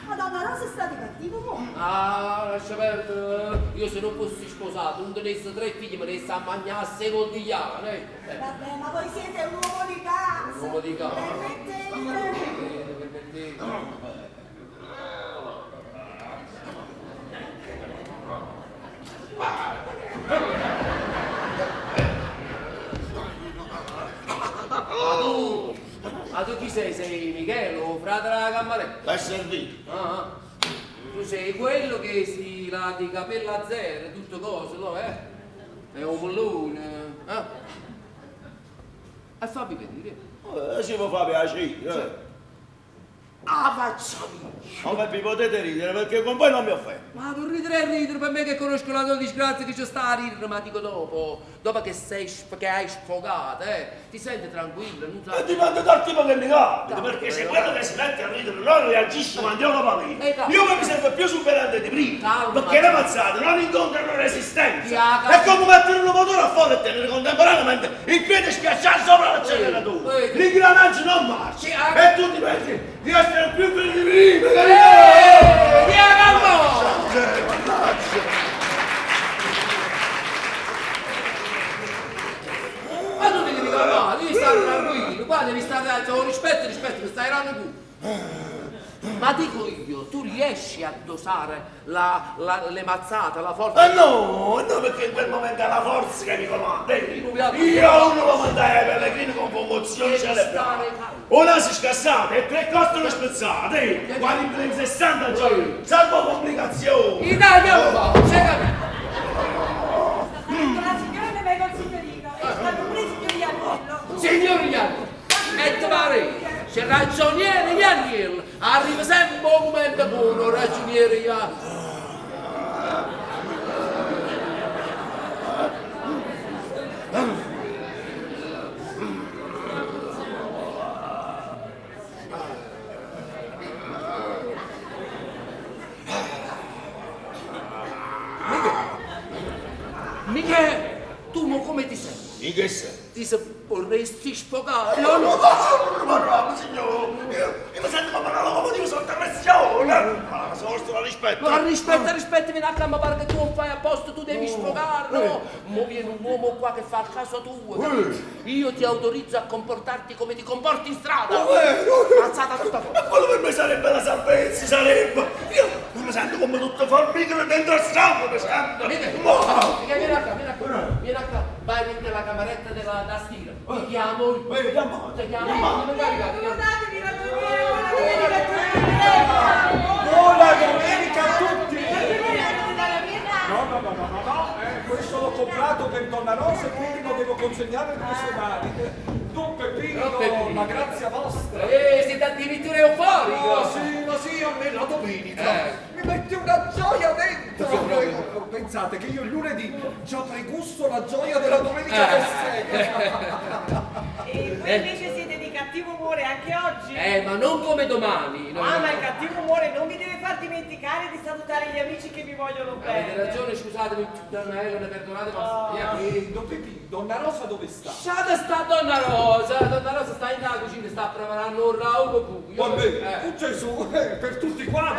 Madonna Rosa sta di cattivo umore. Ah, lascia perdere. Io se non fossi sposato, non tenessi 3 figli, me ne sta a mangiare a secondigliare. Vabbè, ma voi siete un uomo di casa. Un uomo di casa. Permettete. Ma tu chi sei? Sei Michelo, frate della Cammaretta? Per servire. Ah, tu sei quello che si la di capello a zero, tutto cose, no, È un bullone, E fammi vedere. Si può fare piacere. Ah, facciami! Ma vi potete ridere perché con voi non mi offendo. Ma non ridere per me che conosco la tua disgrazia che ci sta a ridere, ma dico dopo che hai sfogato, ti senti tranquillo, non E dipende dal tipo che mi capita, perché se quello che si mette a ridere non reagisce quando io lo parlo, io mi sento più superante di prima, perché le mazzate non incontrano resistenza. È come mettere un motore a fuoco e tenere contemporaneamente il piede schiacciato sopra l'acceleratore. L'ingranaggi non marcia e tu ti metti di essere più felice di prima. Ma tu devi calmare, devi stare tranquillo, qua devi stare, rispetto, mi stai errando tu. Ma dico io, tu riesci a dosare le mazzate, la forza? No, perché in quel momento è la forza che mi comanda. Io uno lo mandai ai pellegrini con commozione cerebrale. Una si scassata e 3 costole spezzate. Guardi in 60 giorni, salvo complicazioni. Italia, ma c'è capito? La signora ne vengo al signorino e stanno pure i signori Agnello. Signori Agnello, e te pare, c'è ragioniere Agnello, arriva sempre un momento buono, ragioniere Agnello. Michele, tu mo come ti senti? In che senso? Ti vorresti sfogare? No, no, signore, io mi sento come una locomotiva sotto pressione. Ma sorto la rispetto. Ma rispetta, vieni a casa, ma pare che tu non fai apposta, tu devi sfogare, no? Mo viene un uomo qua che fa il caso tuo. Io ti autorizzo a comportarti come ti comporti in strada. Alzata tutta fuori. Ma quello per me sarebbe la salvezza, sarebbe. Io mi sento come tutto formiche dentro il sangue, mi sento. Vieni a casa, vai nella cameretta da stira. Ti chiamo, ti chiamo, Guardatevi la Buona domenica a tutti! No, questo l'ho comprato per Donna Rosa e quindi lo devo consegnare nelle sue mani. Don Peppino, la grazia vostra! Siete addirittura euforico! Sì, a me la domenica! Mi mette una gioia dentro! Pensate che io il lunedì già pregusto la gioia della domenica che segue! E voi invece siete di cattivo umore anche oggi? Ma non come domani! Ma il cattivo umore non vi deve far dimenticare di salutare gli amici che vi vogliono bene. Avete ragione, scusatemi, donna Elena, perdonate, ma... Don Peppino, Donna Rosa dove sta? Sta Donna Rosa sta in cucina, sta preparando un rauco buio. Vabbè, Gesù, per tutti quanti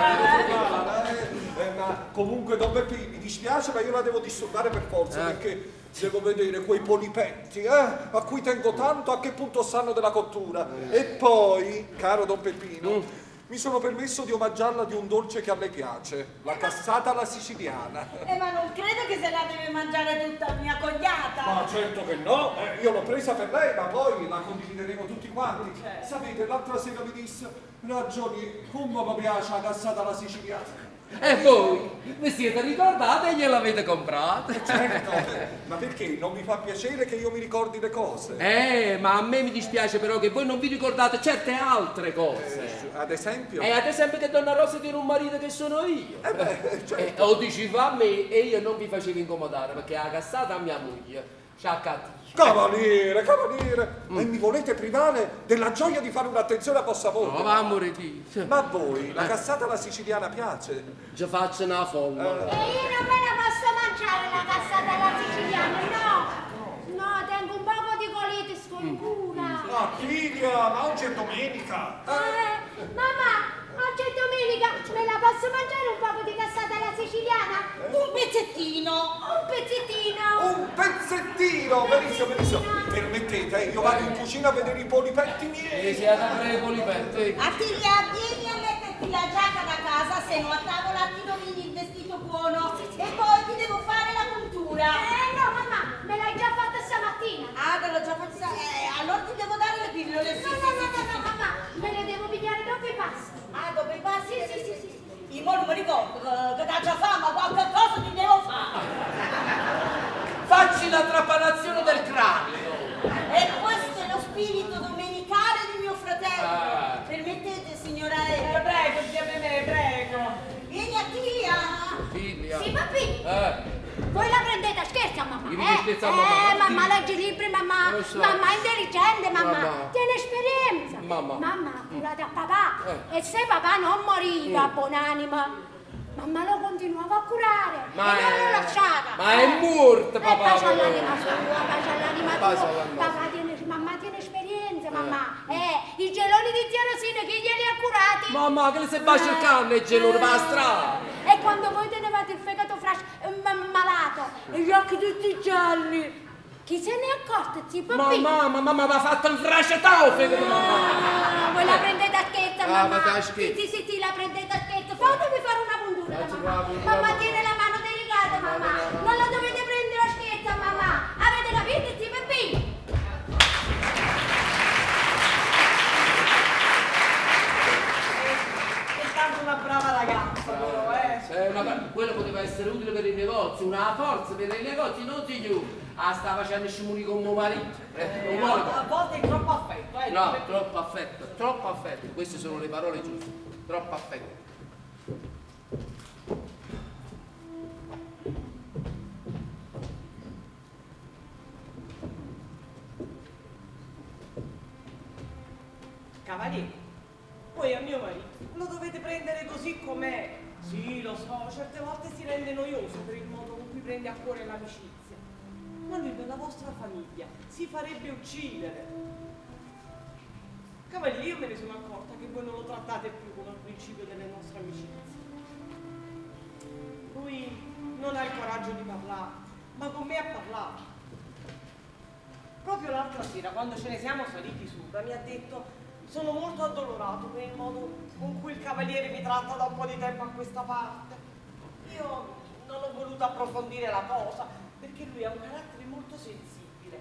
ma comunque Don Peppino, mi dispiace ma io la devo disturbare per forza perché devo vedere quei polipetti a cui tengo tanto, a che punto stanno della cottura. E poi, caro Don Peppino, mi sono permesso di omaggiarla di un dolce che a lei piace, la cassata alla siciliana. Ma non credo che se la deve mangiare tutta mia cognata. Ma certo che no, io l'ho presa per lei, ma poi la condivideremo tutti quanti. Sapete, l'altra sera mi disse, ragioni, come mi piace la cassata alla siciliana. E voi vi siete ricordate e gliel'avete comprata? Certo, ma perché? Non mi fa piacere che io mi ricordi le cose? Ma a me mi dispiace però che voi non vi ricordate certe altre cose. Ad esempio? Ad esempio che Donna Rosa tiene un marito che sono io. Certo. O diceva a me e io non vi facevo incomodare perché la cassata a mia moglie c'ha cattivo. Cavaliere, e mi volete privare della gioia di fare un'attenzione a vostra moglie? No, va a morire. Ma a voi la cassata alla siciliana piace? Ci faccio una folla. E io non me la posso mangiare la cassata alla siciliana, no, tengo un poco di colitis con cura. Ma figlia, ma oggi è domenica. Mamma, oggi è domenica. pezzettino. Un pezzettino. Un pezzettino, benissimo, benissimo. Permettete, io vado in cucina a vedere i polipetti miei. Si ad aprire i polipetti. Attiglia, vieni a metterti la giacca da casa, se no a tavola ti rovini il vestito buono. E poi ti devo fare la puntura. No, mamma, me l'hai già fatta stamattina. Ah, te l'ho già fatta. Allora ti devo dare le pillole. Sì, No, mamma, me le devo pigliare dopo i passi. Ah, dopo i passi? Sì. Io non mi ricordo che t'ha già fatto, ma qualche cosa ti devo fare. Facci la trapanazione del cranio. E questo è lo spirito domenicale di mio fratello. Permettete, signora Eva? Prego, zia me, prego. Vieni a tia. Figlia. Sì, papi. Voi la prendete a scherzo, mamma? Io mi scherzo a mamma. Mamma legge libri, mamma. Lo so. Mamma è intelligente, mamma. Mamma. Tiene esperienza. Mamma. Curate a papà. E se papà non moriva, buonanima, mamma lo continuava a curare. E non lo lasciava. Ma è morto, papà. Pace all'anima sua, pace all'anima Pace sua. all'anima Mamma tiene esperienza, mamma. I geloni di zia Rosina, chi glieli ha curati? Mamma, che le si va cercando il gelone per la strada? E quando voi tenevate il fegato malato e gli occhi tutti gialli, chi se ne è accorto, zio Papi? Mamma, mi ha fatto un frascetao, fegato, mamma. Voi la prendete a scherzo, mamma. ma dai, scherzo. Sì, la prendete a scherzo. Fatemi fare una puntura, mamma. Mamma tiene la mano delicata, mamma. Non la dovete prendere a scherzo, mamma. Avete capito, zio Papi? Una brava ragazza, però, Quello poteva essere utile per il negozio, una forza per i negozi, non si chiude. Sta facendo scimoni con mio marito. Non vuole. a volte è troppo affetto, No, troppo affetto. Queste sono le parole giuste. Troppo affetto. Cavaliere, poi a mio marito lo dovete prendere così com'è. Sì, lo so, certe volte si rende noioso per il modo con cui prende a cuore l'amicizia. Ma lui per la vostra famiglia si farebbe uccidere. Cavaliere, io me ne sono accorta che voi non lo trattate più come al principio delle nostre amicizie. Lui non ha il coraggio di parlare, ma con me ha parlato. Proprio l'altra sera, quando ce ne siamo saliti sopra, mi ha detto: sono molto addolorato per il modo con cui il cavaliere mi tratta da un po' di tempo a questa parte. Io non ho voluto approfondire la cosa, perché lui ha un carattere molto sensibile.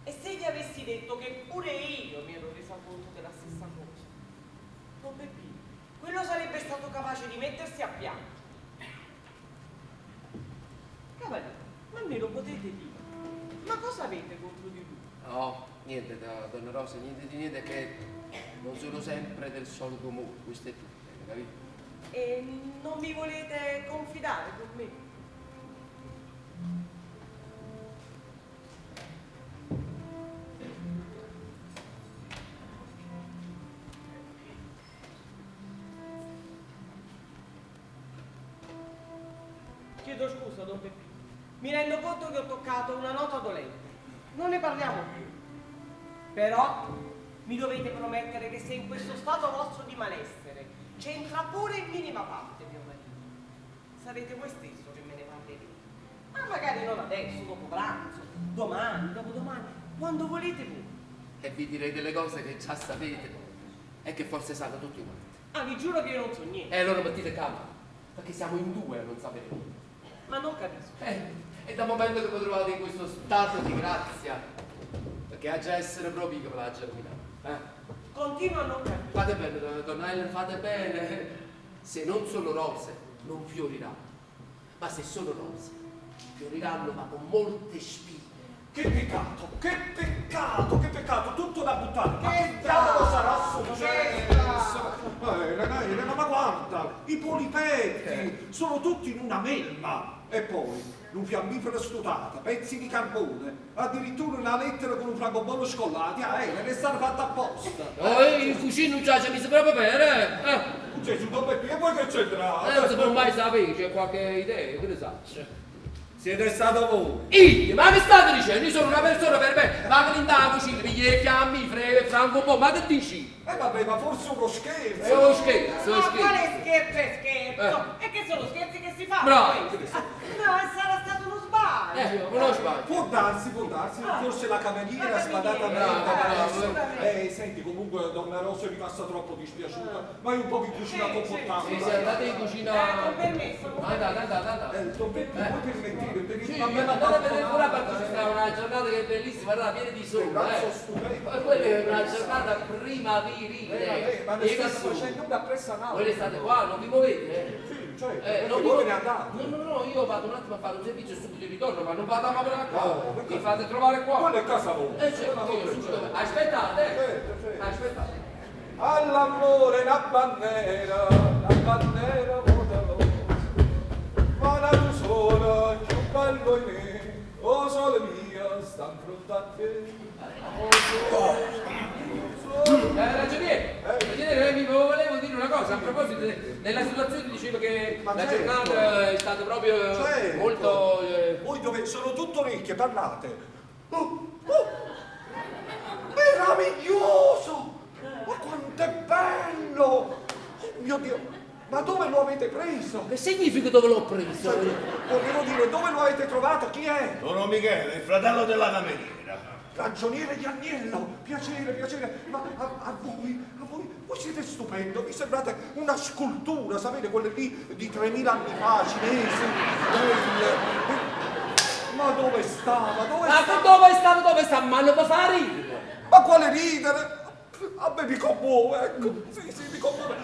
E se gli avessi detto che pure io mi ero resa conto della stessa cosa, Don Peppino, quello sarebbe stato capace di mettersi a piangere. Cavaliere, ma me lo potete dire? Ma cosa avete contro di lui? No, niente, donna Rosa, niente che non sono sempre del solito umore, questo è tutto, capito? E non mi volete confidare con me? Chiedo scusa, Don Peppino. Mi rendo conto che ho toccato una nota dolente. Non ne parliamo più. Però mi dovete promettere che se in questo stato vostro di malessere c'entra pure in minima parte mio marito, sarete voi stesso che me ne parlerete. Ma magari non adesso, dopo pranzo, domani, dopodomani, quando volete voi. E vi direi delle cose che già sapete e che forse sanno tutti quanti. Ah, vi giuro che io non so niente. E allora mettete calma, perché siamo in due a non sapere niente. Ma non capisco. E dal momento che vi trovate in questo stato di grazia, perché ha già essere proprio che ve l'ha già rovinato. Continuo a non capire. Fate bene, donna Ellen, fate bene. Se non sono rose, non fioriranno. Ma se sono rose, fioriranno ma con molte spine. Che peccato, tutto da buttare. Ma che diavolo sarà successo? Elena, ma guarda, i polipetti sono tutti in una melma. E poi, un fiammifero studato, pezzi di carbone, addirittura una lettera con un francobollo scollati. Elena, è stata fatta apposta. Il cucino già ci ha messo proprio bene, Gesù, dove e poi che c'entra? Non si può mai sapere, c'è qualche idea, che ne sa? Siete stato voi? Io? Ma che state dicendo? Io sono una persona per me, ma che in da cucina, pigli i fiammi, franco un po', ma che dici? Vabbè, ma forse uno scherzo. È uno scherzo, Ma quale scherzo è scherzo? E che sono scherzi che si fanno? Bravo. No, sarà Può darsi, forse la cameriera sbadatamente. Senti, comunque Donna Rosa mi passa troppo dispiaciuta, vai un po' in cucina a comportarmi. Sì, andate in cucina. Andate. Puoi permettere, Sì, andate a vedere pure perché c'è stata una giornata che è bellissima, guarda, piena di sole. Ma quella è una giornata primaverile. Ma ne state facendo una pressa nata. Voi state qua, non vi muovete? Sì, cioè, non voi ve ne andate. No, io vado un attimo a fare un servizio e subito ritorno, ma non vado a lavorare qua. Mi fate trovare qua. Quella è casa vostra. Aspettate. All'amore la bandiera voterò, ma la tu sola, più bello in me, o sole mia, sta in fronte a te. Ragioniere, vi volevo dire una cosa, a proposito della situazione dicevo che la giornata è stata proprio molto... Voi dove sono tutto orecchie, parlate. Meraviglioso! Ma quanto è bello! Oh mio Dio! Ma dove lo avete preso? Che significa dove l'ho preso? Volevo dire, dove lo avete trovato? Chi è? Sono Michele, il fratello della cameriera. Ragioniere di Agnello, piacere, ma a voi siete stupendo, vi sembrate una scultura, sapete, quelle lì di 3000 anni fa, cinesi, ma dove stava? Dove sta? Ma non può fare ridere? Ma quale ridere? A me mi commuove, ecco, sì, mi commuove.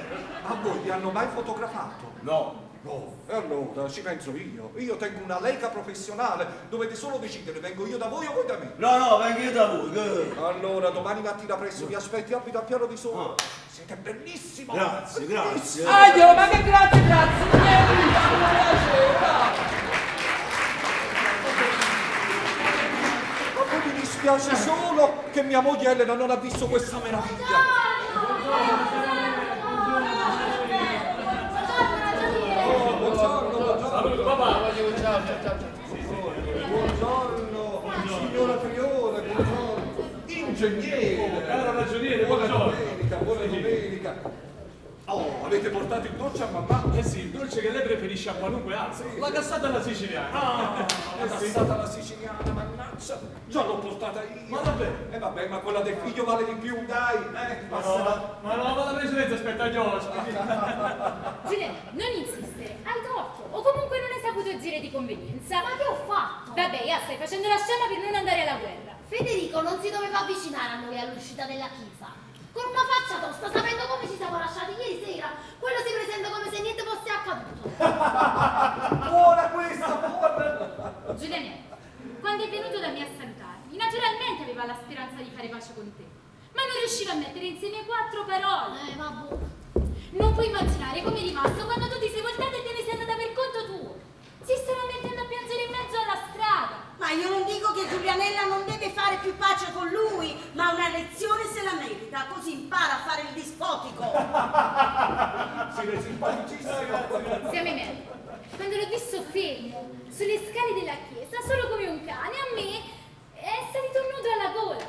A voi vi hanno mai fotografato? No. No, e allora ci penso io. Io tengo una Leica professionale, dovete solo decidere, vengo io da voi o voi da me? No, vengo io da voi. Allora, domani mattina presto vi aspetto, abito a piano di sopra. Siete bellissimo! Grazie. Dio, ma che grazie! Ma poi mi dispiace solo che mia moglie Elena non ha visto questa meraviglia. Buongiorno, signora Priore, buongiorno. Ingegnere. Caro ragioniere, buongiorno. Buona domenica. Oh, avete portato il dolce a mamma? Eh sì, il dolce che lei preferisce a qualunque altro. Sì. La cassata alla siciliana. È stata la siciliana, mannaggia. Già l'ho portata io. Ma davvero? Vabbè, ma quella del figlio vale di più, dai. Ma no, la precedenza aspetta gli ospiti. Giuliano, non insistere, hai torto. O comunque non hai saputo agire di convenienza. Ma che ho fatto? Vabbè, stai facendo la scema per non andare alla guerra. Federico non si doveva avvicinare a noi all'uscita della chiesa. Con una faccia tosta, sapendo come ci siamo lasciati ieri sera, quello si presenta come se niente fosse accaduto. Buona questa, buona! Giuliano, quando è venuto da me a salutarmi, naturalmente aveva la speranza di fare pace con te. Ma non riusciva a mettere insieme 4 parole. Vabbè. Non puoi immaginare come è rimasto quando tu ti sei voltata e te ne sei andata per conto tuo. Si stava mettendo a piangere in mezzo alla strada. Ma io non dico che Giulianella non deve fare più pace con lui, ma una lezione se la merita, così impara a fare il dispotico. Siete simpaticissimo. Siamo in me. Quando l'ho visto fermo, sulle scale della chiesa, solo come un cane, a me è salito un nudo alla gola.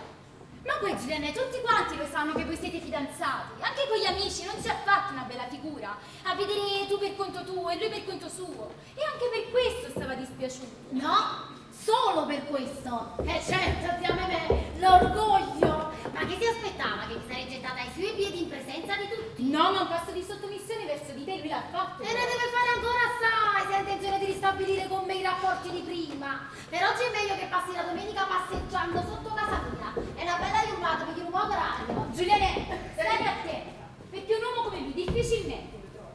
Ma poi Giuliana, tutti quanti lo sanno che voi siete fidanzati, anche con gli amici non si è fatta una bella figura, a vedere tu per conto tuo e lui per conto suo, e anche per questo stava dispiaciuto. No, solo per questo. Certo, zia Memè, l'orgoglio. Ma che si aspettava che mi sarei gettata ai suoi piedi in presenza di tutti? No, ma un passo di sottomissione verso di te lui l'ha fatto. E ne deve fare ancora assai se ha intenzione di ristabilire con me i rapporti di prima. Per oggi è meglio che passi la domenica passeggiando sotto casa mia. È una bella giornata per un uomo orario. Giulianetta, stai attenta, perché un uomo come lui difficilmente lo trova.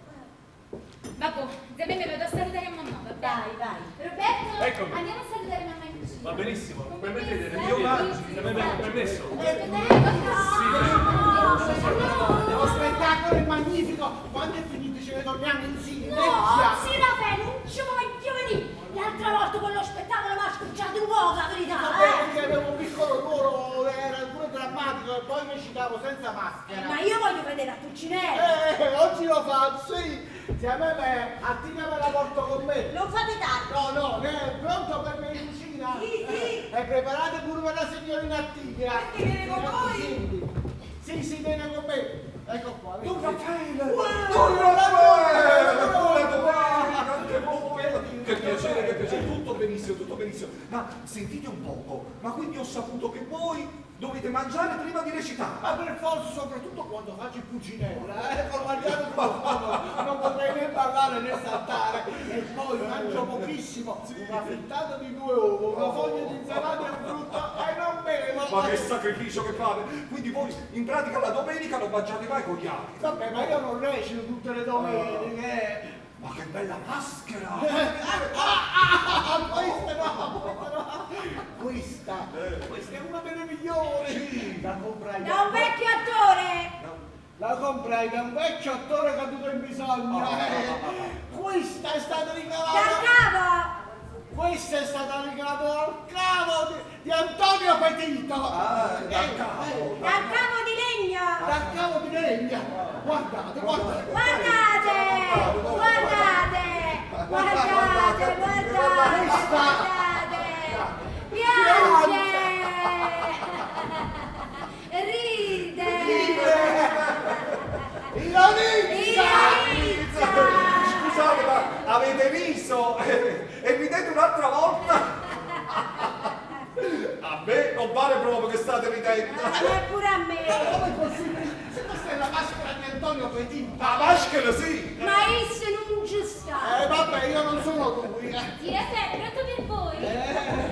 Vabbè, zia Memè, vado a salutare a mamma, va bene? Vai. Roberto, Eccomi. andiamo a salutare mamma in cucina. Va benissimo, permettete, Io mangio, se mi avete permesso. Lo spettacolo è magnifico! Quando è finito ce ne torniamo insieme! Sì, vabbè, non ci voglio venire. L'altra volta con lo spettacolo mi ha scucciato un po', la verità. Perché avevo un piccolo ruolo, era pure drammatico e poi recitavo senza maschera. Ma io voglio vedere a Pulcinelli. Oggi lo faccio, sì! Insieme a me, a Tina me la porto con me! Non fate tardi. No, è pronto per me in cucina? Sì. E preparate pure per la signorina Tigre! Perché viene con voi? Sì, viene con me! Ecco qua! Don Raffaele! Che piacere, tutto benissimo, Ma sentite un poco, ma quindi ho saputo che voi dovete mangiare prima di recitare. Ma per forza, soprattutto quando faccio il Pulcinella, col mangiare non potrei né ballare né saltare. E poi mangio pochissimo, una frittata di 2 uova, una foglia di insalata e un frutto e non bevo. Ma che sacrificio che fate! Quindi voi in pratica la domenica non mangiate mai con gli altri. Vabbè, ma io non recito tutte le domeniche. Ma che bella maschera! Questa è una delle migliori. Sì, la comprai Da un vecchio attore! La comprai da un vecchio attore caduto in bisogno. Questa è stata ricavata. Dal cavo! Questa è stata ricavata dal cavo di Antonio Petito. Dal cavo! Dal cavo di legno! Dal cavo di legno. Guardate, guardate. Guardate! Guardate! Guardate! Guardate! Piange! Ride! Ironizza! Scusate, ma avete riso? E mi dite un'altra volta? A me non pare proprio che state ridendo. Pure a me! Come è possibile? Se questa è la maschera di Antonio Petito. La maschera sì! Ma esso non ci sta! Vabbè, io non sono lui. Direte, pronto per voi?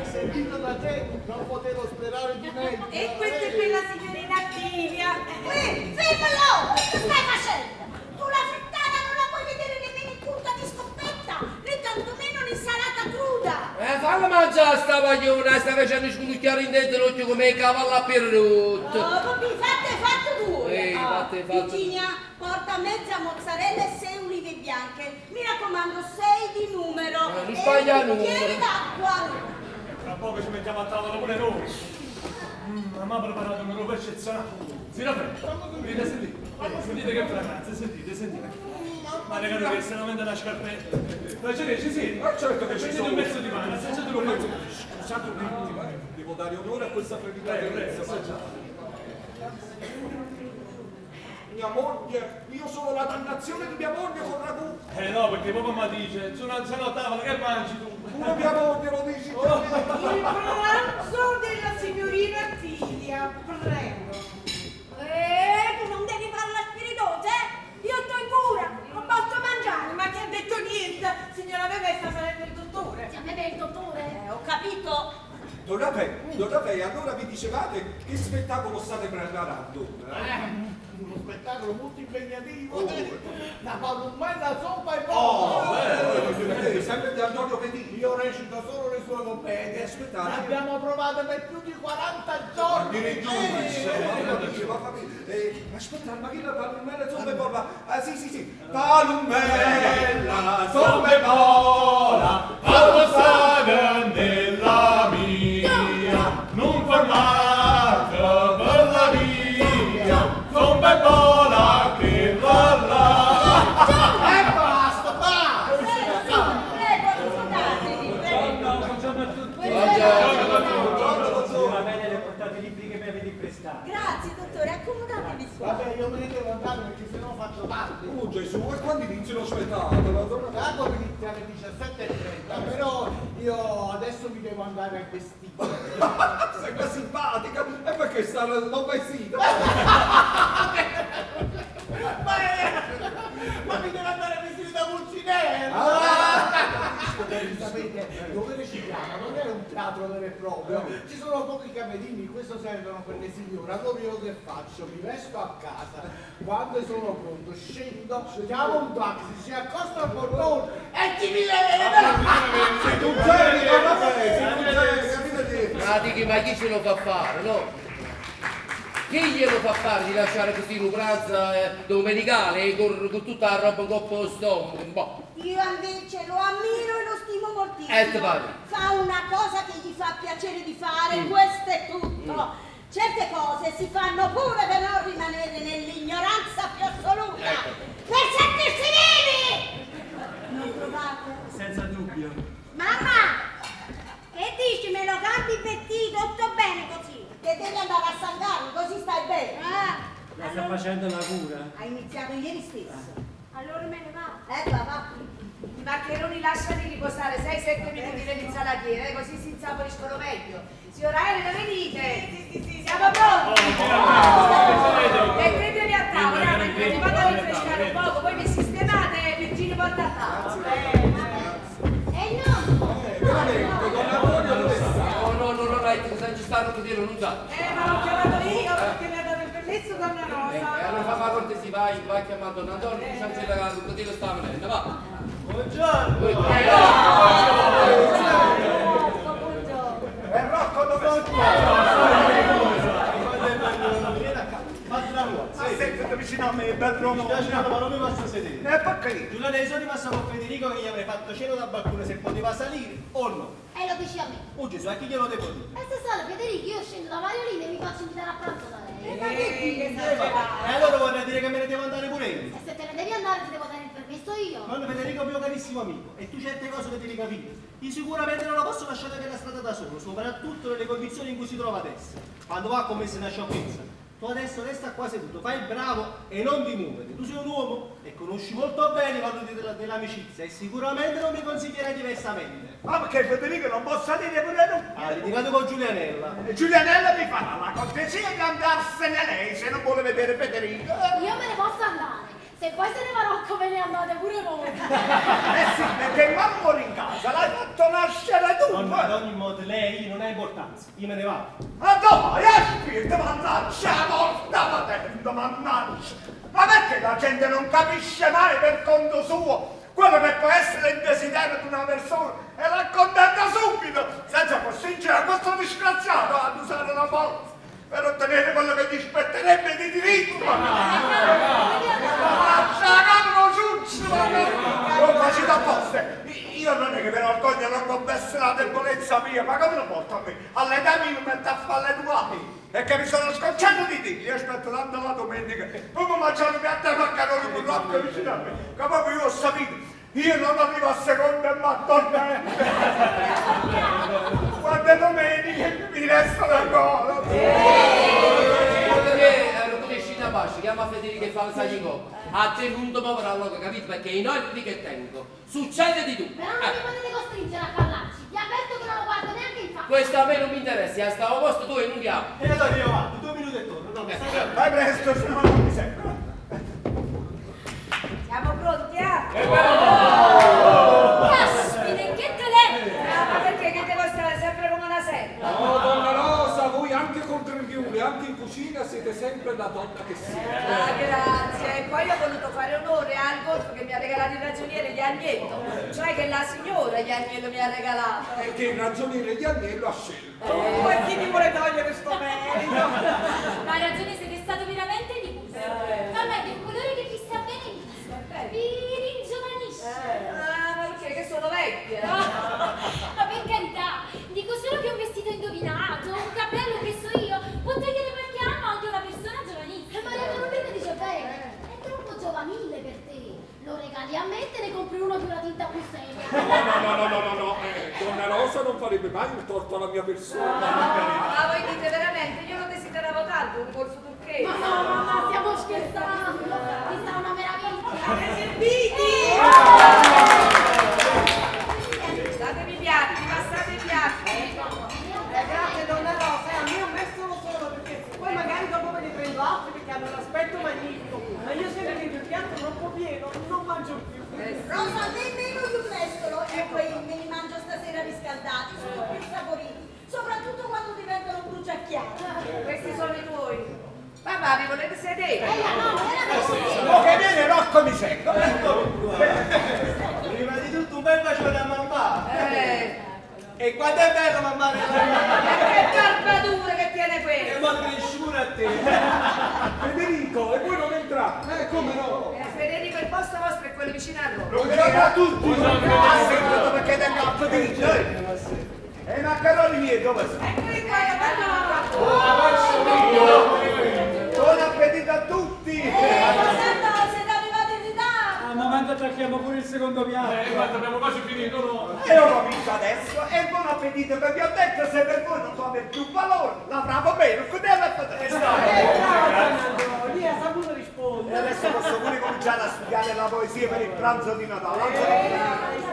Sentito da te, non potevo sperare di meglio. E questa è quella signorina Attivia! Fermalo! Che stai facendo? Tu la frittata non la puoi vedere nemmeno in punta di scoppetta, né tantomeno un'insalata cruda! Falla mangiare sta pagliona, sta facendo scucchiare in dentro l'occhio come il cavallo a perrotto. Oh, papi, fatto tu! Fatto. Virginia, porta mezza mozzarella e 6 ulive bianche. Mi raccomando, 6 di numero. Non sbaglia il numero. Bicchiere d'acqua. Tra poco ci mettiamo a tavola pure noi. Mamma ha preparato un nuovo eccezionale. Si venite, sentite che fragranza, sentite. Ma regalo che se non vende una scarpetta. Ma ci siete? Ma certo che ci Prendete sono. un pezzo di pane, assaggiatelo un pezzo. Scusate un attimo, devo dare onore a questa prevedibilità. Mia moglie, io sono la dannazione di mia moglie con ragù. No, perché papà mi dice, sono a tavola, che mangi tu? Pure mia moglie lo dici. Il pranzo della signorina Attivia, prego. Tu non devi fare la spiritosa, Io sto in cura, non posso mangiare. Ma che ha detto niente? Signora Bebe sta salendo il dottore. Siamo il dottore? Ho capito. Donna Pei, allora vi dicevate che spettacolo state preparando? Uno spettacolo molto impegnativo, la palumella zoppa e bomba. Sempre di Antonio Petito. Io recito solo le sue commedie. Aspettate. Ne abbiamo provate per più di 40 giorni. Aspetta, ma che la palumella zoppa e bomba? Ah sì. Palumella zoppa e bomba, allo della mia, non formate per la via, zoppa e bomba che va là. E basta. Prego, scusatevi, prego. Buongiorno a tutti. Buongiorno. Va bene, le portate i libri che mi avete prestato. Grazie, dottore, accomodatevi su. Vabbè, io me ne devo andare perché sennò faccio tardi. Oh Gesù, e quando inizia lo spettacolo? Tanto inizia alle 17:30, però io adesso mi devo andare a vestire. Sei simpatica, e perché non vestita? Ma mi deve andare a vestire da Pulcinella! Sapete, dove recitiamo non è un teatro vero e proprio, ci sono pochi camerini, questo servono per le signore. Allora io che faccio? Mi vesto a casa, quando sono pronto scendo, chiamo un taxi, si accosta al portone e chi mi vede? Sei tu genio, Ma chi ce lo fa fare, no? Chi glielo fa fare di lasciare così un pranzo domenicale con tutta la roba un po' posto? Io invece lo ammiro e lo stimo moltissimo. Fa una cosa che gli fa piacere di fare, questo è tutto. Certe cose si fanno pure per non rimanere nell'ignoranza più assoluta. Per sentirsi vivi! Non trovate? Senza dubbio. Mamma! Che dici? Me lo cambi il vestito? Sto bene così. Che devi andare a San Gallo, così stai bene. La sta facendo la cura? Hai iniziato ieri stesso. Allora me ne va. Va. maccheroni lasciali riposare 6-7 minuti nell'insalatiera, così si insaporiscono meglio. Signora Elena, venite? Siamo pronti? Mettetevi a tavola, mentre vado a rinfrescare un poco, poi mi sistemate e Virginia porta a tavola. E no! No, ci stanno così, non sa. Ma l'ho chiamato io perché mi ha dato il permesso donna Rosa. Allora fa cortesia, vai a chiamare Donna Antonio, diciamo che la così lo sta venendo, va. Buongiorno! E Rocco dove Senti vicino a me, bel uomo. Mi piace, ma non mi posso sedere. perché? Giulia dei Soli passa con Federico che gli avrei fatto cena da balcone se poteva salire o no. E lo dici a me. Oh Gesù, a chi glielo devo dire? E se sale Federico, io scendo da Mariolina e mi faccio invitare a pranzo da lei. Ma che dici? E allora vorrei dire che me ne devo andare pure io. E se te ne devi andare ti devo dare il permesso io. Nonno Federico è un mio carissimo amico e tu certe cose le devi capire. Io sicuramente non la posso lasciare per la strada da solo, soprattutto nelle condizioni in cui si trova adesso. Quando va a commettere una sciocchezza. Tu adesso resta qua seduto, fai il bravo e non ti muovere. Tu sei un uomo e conosci molto bene i valori dell'amicizia e sicuramente non mi consiglierai diversamente. Ah, perché Federico non può salire pure tu? Ha litigato con Giulianella. E Giulianella mi farà la cortesia di andarsene lei se non vuole vedere Federico. Io me ne posso andare. Se poi se ne va Rocco ve ne andate pure voi. Sì, perché mamma in casa l'hai fatto nascere tu. Nonno, ad ogni modo lei non ha importanza, io me ne vado. Ma dove? Aspetta, mannaggia, morta patendo, mannaggia. Ma perché la gente non capisce mai per conto suo quello che può essere il desiderio di una persona e l'accontenta subito, senza costringere a questo disgraziato ad usare la forza per ottenere quello che gli spetterebbe di diritto. Non facete apposta. Io non è che mi vergogno, non confesso la debolezza mia, ma come lo porto a me? All'età mia mi metto a fare le duali. E che mi sono scocciato di dirgli, aspetta tanto la domenica, come mangiare un piatto di maccheroni con Rocco vicino a me, che proprio io ho sapito, io non arrivo a seconda e mattonare. Quante domeniche mi restano ancora. Scina pace, chiama Federico e fa il saglico. A te non ti muovere allora, capito? Perché i nonni che tengo succede di tutto. Però non mi potete costringere a parlarci. Vi avverto che non lo guardo neanche in faccia. Questo a me non mi interessa, stavo a posto tu e non chiamo. E allora io vado, 2 minuti e torno. Vai presto, se no non mi sembra. Siamo pronti, Caspita, che talento! Ma perché che devo stare sempre come una serva? No, Donna Rosa, voi anche col grembiule, anche in cucina siete sempre la donna che siete. Ah, grazie. E poi ho voluto fare onore al golfo che mi ha regalato il ragioniere di Agnello, cioè che la signora di Agnello mi ha regalato. Perché il ragioniere di Agnello ha scelto. E chi ti vuole togliere sto merito? Ma ha ragione, siete stato veramente di gusto. Vabbè, del colore che vi sta bene il viso. Vi ringiovanisce. Ah, ma perché? Che sono vecchia? Ma per carità, dico solo che un vestito indovinato, un cappello che so io, può togliere qualche anno anche una persona giovanissima. Maria Carolina dice bene, è troppo giovanile per te. Lo regali a me e te ne compri uno di una tinta più seria. No. Donna Rosa non farebbe mai un torto alla mia persona. Ma voi dite veramente, io lo desideravo tanto, un corso turchese. Ma no, mamma, stiamo scherzando. Mi sta una meraviglia. Datemi i piatti, passate i piatti. Grazie donna Rosa, a me ho messo solo perché poi magari dopo me ne prendo altri perché hanno un aspetto magnifico. Ma io se ne vedo il piatto troppo pieno, non mangio più. Rosa, nemmeno di un mestolo e poi me li mangio stasera riscaldati, sono più saporiti, soprattutto quando diventano bruciacchiati. Questi sono i tuoi. Papà, vi volete sedere? Mo che viene Rocco mi secco. Prima di tutto un bel bacio da mamma. E quanto è bello mamma? Che carpatura che tiene questo? E mo cresciura a te. Federico, e voi non entrate? Come no? Federico, il posto vostro è quello vicino a Roma. Non era tutti. Ha sentito perché tengo appetito. E i maccheroni miei dove sono? Eccoli qua, Buon appetito a tutti! Santo, siete arrivati in ritardo! Al momento attacchiamo pure il secondo piano. Guarda, abbiamo quasi finito, no? E ho capito adesso, e buon appetito che vi ho detto, se per voi non può avere più valore, l'avrà meno, che deve fare? Lì ha saputo rispondere. E adesso posso pure cominciare a studiare la poesia per il pranzo di Natale.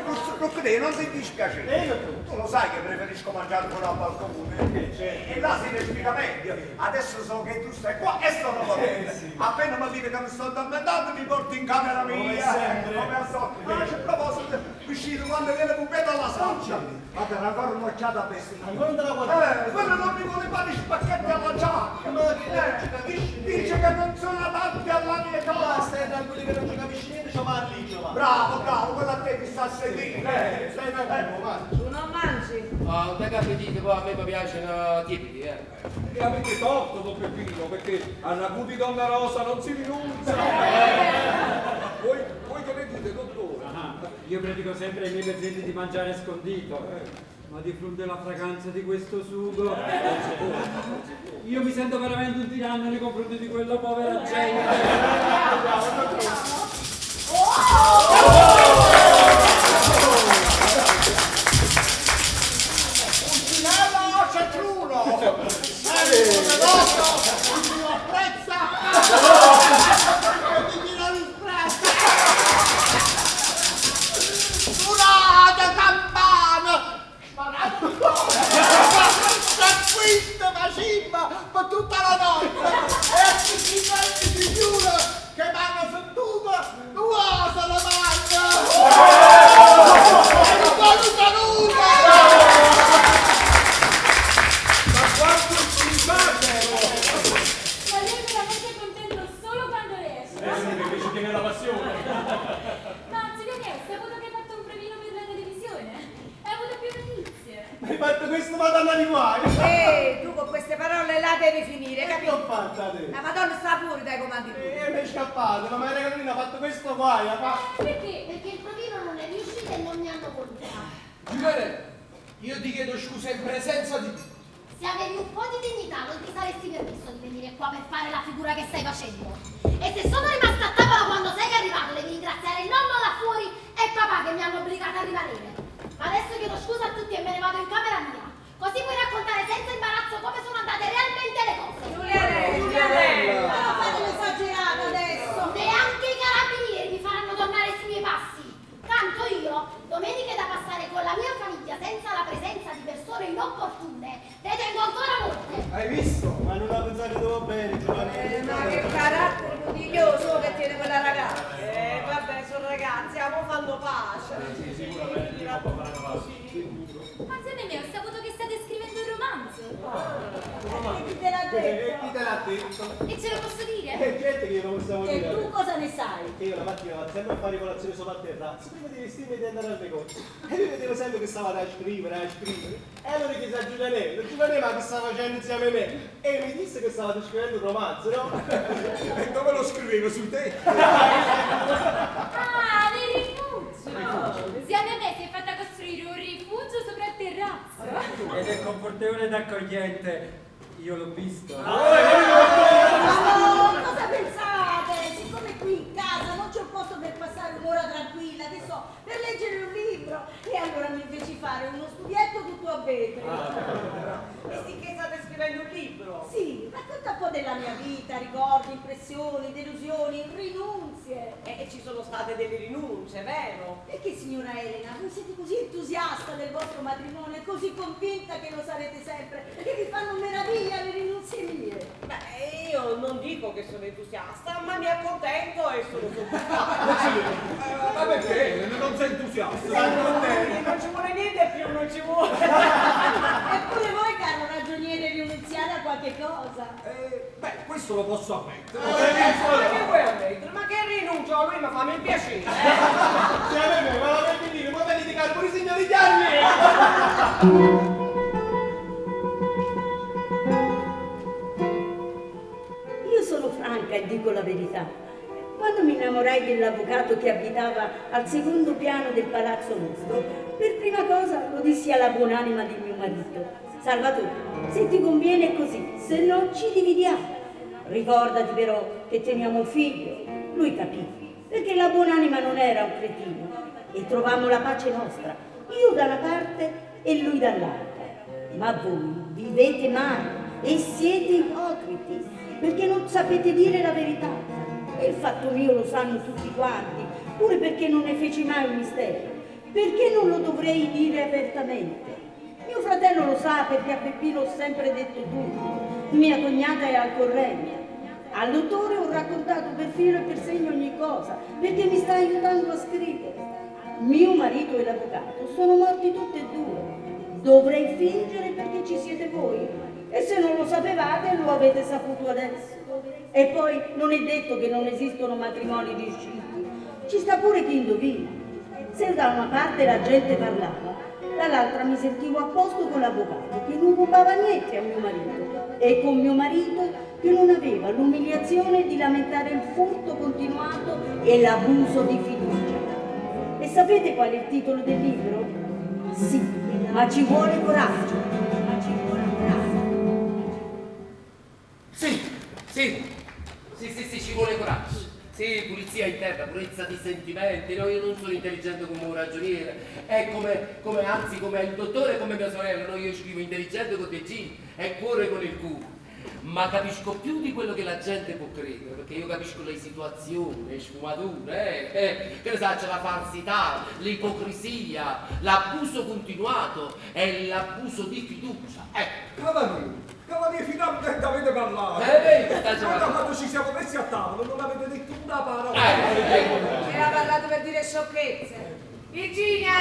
Non ti dispiace. Tu lo sai che preferisco mangiare con roba al comune. E là si respira meglio. Adesso so che tu stai qua e sono con te. Appena mi vedi che mi sto addormentando mi porti in camera mia. Come al solito. A proposito, uscito quando viene Pupetto alla salcia. Guarda, una cornocciata pestina. Ancora te la guarda? Quello non mi vuole fare spacchetti alla giacca. Dice che non sono adatti alla mia casa. Stai tranquillo che non ci capisci niente, ci parli, Giovanni. Bravo, quello a te ti sta a sentire. Stai tranquillo, guarda. Tu non mangi? Ah, da capite, poi a me mi piacciono tiepidi, E avete torto, Don Peppino, perché a una cupi donna rosa non si rinuncia. Voi che ne dite, dottore? Io predico sempre ai miei pazienti di mangiare scondito, ma di fronte alla fragranza di questo sugo io mi sento veramente un tiranno nei confronti di quella povera gente. Uccinello, c'è Bruno! Suonate campana! Tranquillo, facimma, per tutta la notte! E ti giuro che mi hanno sentito nuosa la mangia! Ma quanto ci fate? Ma lei è veramente contento solo quando riesce. Sì, perché ci tiene la passione. Ma zio Neo, saputo che hai fatto un provino per la televisione? Hai avuto più notizie? Hai fatto questo madonna di guai? Tu con queste parole là devi finire, Che capito? ho fatto te? La Madonna sta fuori dai comandi tuoi. Mi è scappato, la Maria Carolina ha fatto questo guai, ha fatto... Perché? Perché il provino non è riuscito e non mi hanno voluto. Giovanni, io ti chiedo scusa in presenza di... Se avevi un po' di dignità non ti saresti permesso di venire qua per fare la figura che stai facendo. E se sono rimasta a tavola quando sei arrivato devi ringraziare il nonno là fuori e papà che mi hanno obbligato a rimanere. Ma adesso chiedo scusa a tutti e me ne vado in camera mia. Così puoi raccontare senza imbarazzo come sono andate realmente le cose. Giulianella! Ma fate l'esagerata adesso! Neanche i carabinieri mi faranno tornare sui miei passi. Tanto io, domeniche da passare con la mia famiglia senza la presenza di persone inopportune, ne tengo ancora molte. Hai visto? Ma non ho pensato che dovevo bene, Giovanni. Ma che carattere modiglioso che tiene quella ragazza. Vabbè, sono ragazzi, stiamo fanno pace. Sì, sicuramente non può fare pace. Ma zio Neo, ho saputo che state scrivendo un romanzo. E chi te l'ha E detto? chi te l'ha detto? E ce lo posso dire? Certo che io non possiamo dire. E tu cosa ne sai? Che io la mattina vado sempre a fare colazione sopra il terrazzo, prima di vestirmi e di andare al negozio. E io vedevo sempre che stavate a scrivere. E allora chiesi a Giulianello, ma che stava facendo insieme a me? E mi disse che stavate scrivendo un romanzo, no? E dove lo scrivevo? Sul tetto? Ah, nel rifugio! Zia Nenè si è fatta costruire un rifugio sopra il terrazzo. Ed è confortevole ed accogliente, io l'ho visto. Ma cosa pensate? Siccome qui in casa non c'è un posto per passare un'ora tranquilla, che so, per leggere un libro, e allora mi feci fare uno studietto tutto a vetri. Visti che state scrivendo un libro? Sì, racconta un po' della mia vita, ricordi, impressioni, delusioni, rinunzie. E ci sono state delle rinunce, vero? Perché signora Elena, voi siete così entusiasta del vostro matrimonio e così convinta che lo sarete sempre, che vi fanno meraviglia le rinunzie mie? Beh, io non dico che sono entusiasta, ma mi accontento e sono soddisfatta. Ma perché? Non sei entusiasta? Non ci vuole niente più, non ci vuole. Eppure voi, caro ragioniere, rinunziate a qualche cosa. Beh, questo lo posso ammettere. Ma che vuoi ammettere? Ma che rinuncio a lui, ma fammi il piacere. Sì, a me, ma la per finire, ma vedi che pure i signori Gianni! Io sono franca e dico la verità. Quando mi innamorai dell'avvocato che abitava al secondo piano del palazzo nostro, per prima cosa lo dissi alla buonanima di mio marito. Salvatore, se ti conviene è così, se no ci dividiamo. Ricordati però che teniamo un figlio. Lui capì, perché la buonanima non era un cretino. E trovammo la pace nostra, io da una parte e lui dall'altra. Ma voi vivete male e siete ipocriti, perché non sapete dire la verità. E il fatto mio lo sanno tutti quanti, pure perché non ne feci mai un mistero. Perché non lo dovrei dire apertamente? Mio fratello lo sa perché a Peppino ho sempre detto tutto. Mia cognata è al corrente. Al dottore ho raccontato per filo e per segno ogni cosa, perché mi sta aiutando a scrivere. Mio marito e l'avvocato sono morti tutti e due. Dovrei fingere perché ci siete voi. E se non lo sapevate, lo avete saputo adesso. E poi non è detto che non esistono matrimoni riusciti. Ci sta pure chi indovina. Se da una parte la gente parlava, dall'altra mi sentivo a posto con l'avvocato che non rubava niente a mio marito e con mio marito che non aveva l'umiliazione di lamentare il furto continuato e l'abuso di fiducia. E sapete qual è il titolo del libro? Sì, ma ci vuole coraggio. Sì, ci vuole coraggio. Sì, pulizia interna, purezza di sentimenti. No, io non sono intelligente come un ragioniere. È come il dottore e come mia sorella. No, io scrivo intelligente con dei G e cuore con il Q. Ma capisco più di quello che la gente può credere, perché io capisco le situazioni, le sfumature, che ne sa, c'è la falsità, l'ipocrisia, l'abuso continuato e l'abuso di fiducia. Cavaliere, finalmente avete parlato. Guarda, quando ci siamo messi a tavolo non avete detto una parola. Era parlato per dire sciocchezze. Virginia,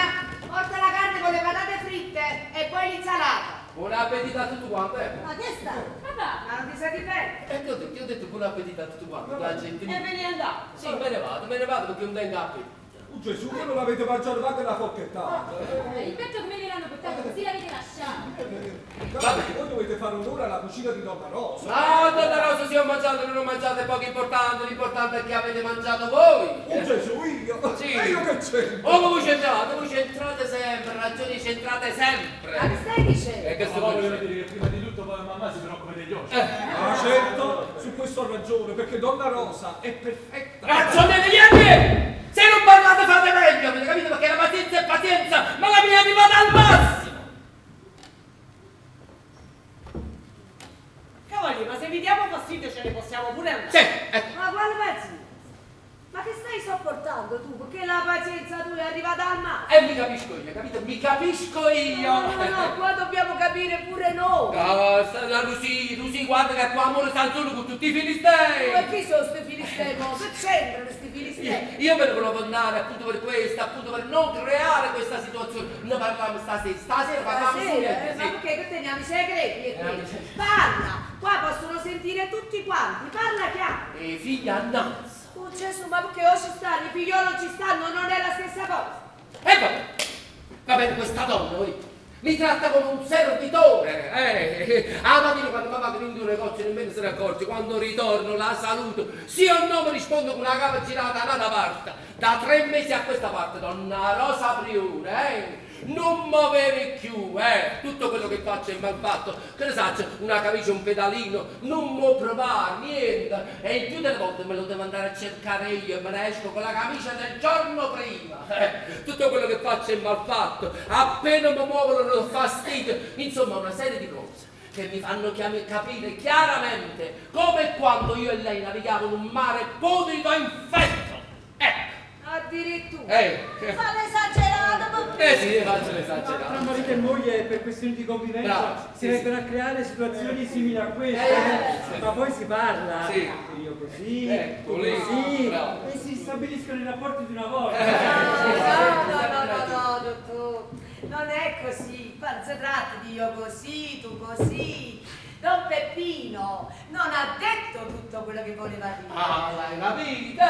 porta la carne con le patate fritte e poi l'insalata. Buon appetito a tutti quanti, Ma che sta? Papà, ma non ti senti bene? Ti ho detto buon appetito a tutti quanti, la gente. E me ne andavo. Sì, me ne vado perché non tengo appetito. Gesù, che non avete mangiato neanche la forchettata. Il petto come gliel'hanno portato, così l'avete lasciato. Guardate, voi dovete fare onore alla cucina di Donna Rosa. Donna Rosa, sì, ho mangiato, non ho mangiato, è poco importante, l'importante è che avete mangiato voi. Gesù, io? Sì. E io che c'entro? Voi c'entrate sempre, ragioni c'entrate sempre. Ma che stai dicendo? E che sto voglio dire che prima di tutto poi mamma si preoccupa degli occhi. Certo, su questo ho ragione, perché Donna Rosa è perfetta. Ragione degli anni! Se non parlate fate meglio, avete capito? Perché la pazienza è pazienza, ma la mia è arrivata al massimo! Cavaliere, ma se vi diamo fastidio ce ne possiamo pure andare. Sì, Ma quale pazienza? Ma che stai sopportando tu? Perché la pazienza tua è arrivata al massimo? E mi capisco io, capito? Mi capisco io! No, qua dobbiamo capire pure noi. La Rusì, guarda che qua amore sta solo con tutti i filistei! Ma chi sono sti filistei? Che c'entrano questi filistei? Io me ne volevo andare appunto per questo, appunto per non creare questa situazione. Ne parliamo stasera parliamo Ma perché che teniamo i segreti? Parla! Qua possono sentire tutti quanti, parla chiaro! Figlia annanza! Oh Gesù, ma perché o ci stanno, i figlioli non ci stanno, non è la stessa cosa! E va bene, questa donna mi tratta come un servitore, la mattina quando mi vado in un negozio nemmeno se ne accorge, quando ritorno la saluto, sì o no mi rispondo con la cava girata da una parte, da 3 mesi a questa parte, Donna Rosa Priore, non muovere più, tutto quello che faccio è mal fatto, che ne saccio, una camicia, un pedalino, non può provare, niente, e il più delle volte me lo devo andare a cercare io e me ne esco con la camicia del giorno prima, tutto quello che faccio è mal fatto, appena mi muovono lo fastidio, insomma una serie di cose che mi fanno capire chiaramente come quando io e lei navigavo in un mare putrido infetto, Addirittura. Ma l'esagerato, Sì, faccio l'esagerato. Tra marito e moglie per questioni di convivenza Bravo, si vengono a creare situazioni simili a queste, ma poi si parla. Sì. Io così, tu lì, così, bravo. e si stabiliscono i rapporti di una volta. No, dottore. Non è così. Non si tratta di io così, tu così. Don Peppino non ha detto tutto quello che voleva dire. L'hai capito,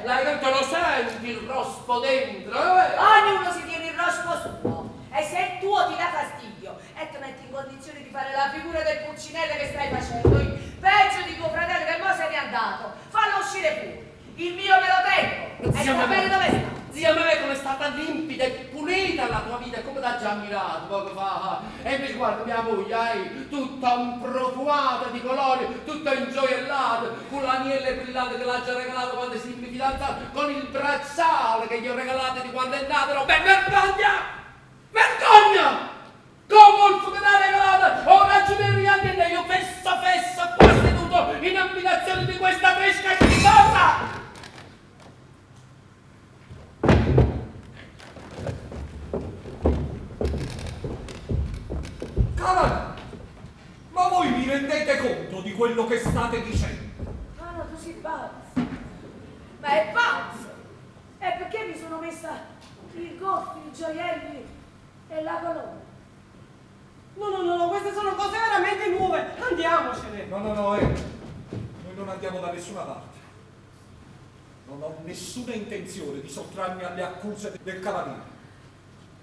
l'hai capito, lo senti il rospo dentro, Ognuno si tiene il rospo suo. E se il tuo ti dà fastidio e ti metti in condizione di fare la figura del pulcinello che stai facendo, peggio di tuo fratello che mo se n'è andato, fallo uscire fuori. Il mio me lo tengo. E sapere dove sta. Zia me come è stata limpida e pulita la tua vita, come t'ha già ammirato poco fa. E invece guarda mia moglie, tutta profumata di colori, tutta ingioiellata, con l'aniello brillante che l'ha già regalato quando si è fidanzato, con il bracciale che gli ho regalato di quando è nato. No, beh, vergogna! Vergogna! Come il che l'ha regalato, ho ragione anni e io fesso, qua seduto in ammirazione di questa fresca schifosa! Ma voi vi rendete conto di quello che state dicendo? Ah no, tu sei pazzo. Ma è pazzo! È perché mi sono messa i goffi, i gioielli e la colonna. No, queste sono cose veramente nuove. Andiamocene. No, noi non andiamo da nessuna parte. Non ho nessuna intenzione di sottrarmi alle accuse del cavaliere.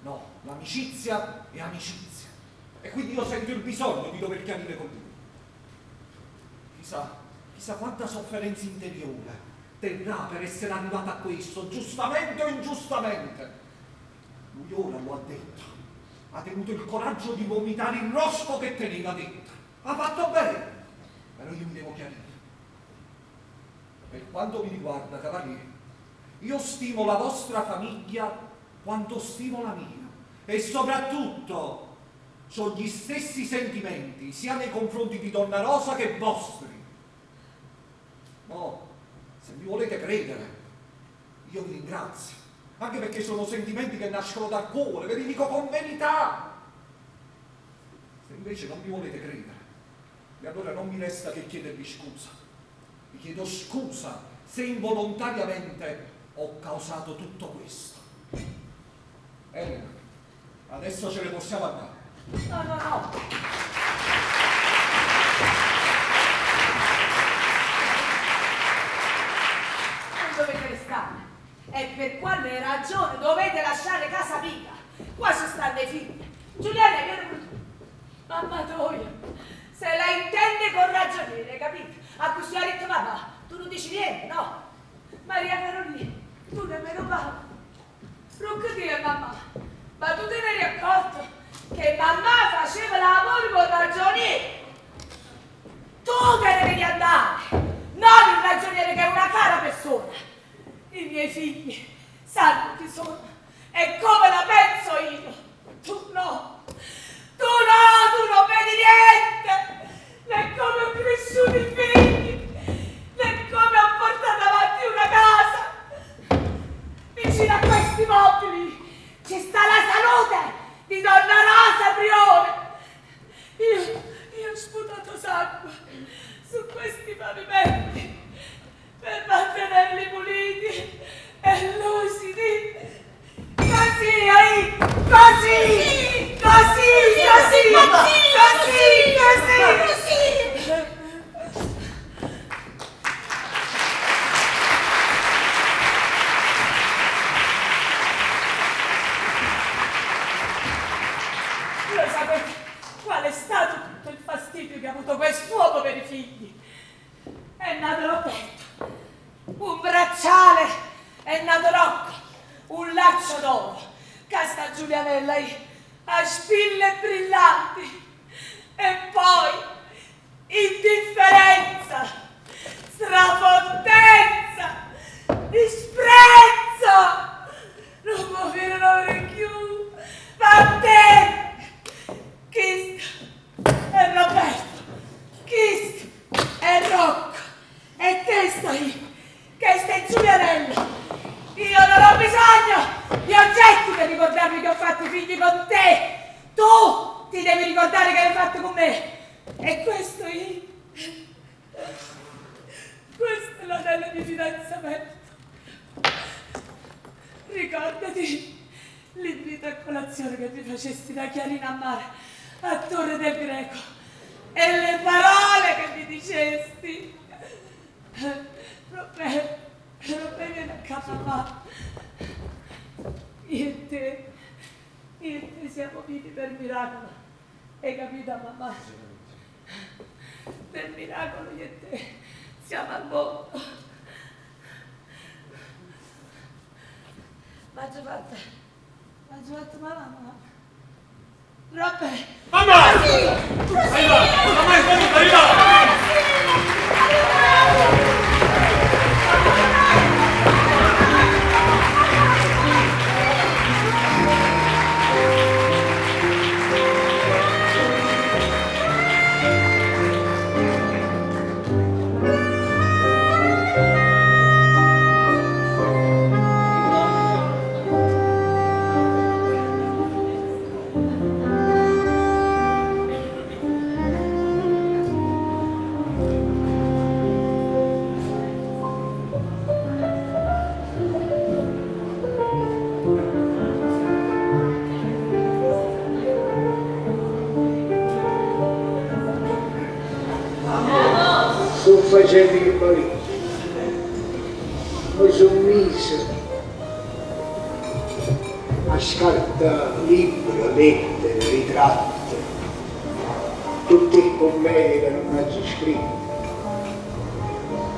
No, l'amicizia è amicizia. E quindi io sento il bisogno di dover chiarire con lui. Chissà quanta sofferenza interiore terrà per essere arrivata a questo, giustamente o ingiustamente. Lui ora lo ha detto. Ha tenuto il coraggio di vomitare il rospo che teneva dentro. Ha fatto bene. Però io mi devo chiarire. Per quanto mi riguarda, cavaliere, io stimo la vostra famiglia quanto stimo la mia. E soprattutto ho gli stessi sentimenti, sia nei confronti di Donna Rosa che vostri. No, se mi volete credere, io vi ringrazio. Anche perché sono sentimenti che nascono dal cuore, ve li dico con verità. Se invece non mi volete credere, e allora non mi resta che chiedervi scusa. Vi chiedo scusa se involontariamente ho causato tutto questo. Elena, adesso ce ne possiamo andare. No. Non dovete restare. E per quale ragione dovete lasciare casa mia? Qua ci stanno i figli. Giuliana, vieni con tu. Mamma Toia, se la intende con ragione, capito? A cui si ha detto papà, tu non dici niente, no? Maria Carolina, tu nemmeno parli. Non che dire mamma, ma tu te ne eri accorto che mamma faceva l'amore con ragioniere? Tu te ne devi andare, non il ragioniere che è una cara persona. I miei figli sanno chi sono e come la penso io. Tu no, tu non vedi niente, né come ho cresciuto i figli, né come ho portato avanti una casa. Vicino a questi mobili ci sta la salute di Donna Rosa Priore. Io ho sputato sangue su questi pavimenti per mantenerli puliti e lucidi. Così. Lo sapete qual è stato tutto il fastidio che ha avuto quest'uomo per i figli? È nato Roberto, un bracciale, è nato Rocco, un laccio d'oro, casta Giulianella a spille brillanti, e poi indifferenza, strafottezza, disprezzo, non può finire più, ma te, Chist e Roberto, Chist e Rocco, e questa è Giulianella. Io non ho bisogno di oggetti per ricordarmi che ho fatto i figli con te. Tu ti devi ricordare che l'hai fatto con me. E questo è l'anello di fidanzamento. Ricordati l'invito a colazione che mi facesti da Chiarina a mare a Torre del Greco e le parole che mi dicesti. Roberto viene a casa mamma. Io e te siamo vivi per miracolo. Hai capito, mamma? Per miracolo io e te siamo al mondo. Ma ci fatto mamma. Roberto! Mamma! Così! poi senti che poi mi sono messo a scartare libri, lettere, ritratti, tutte le commedie che non ho scritto,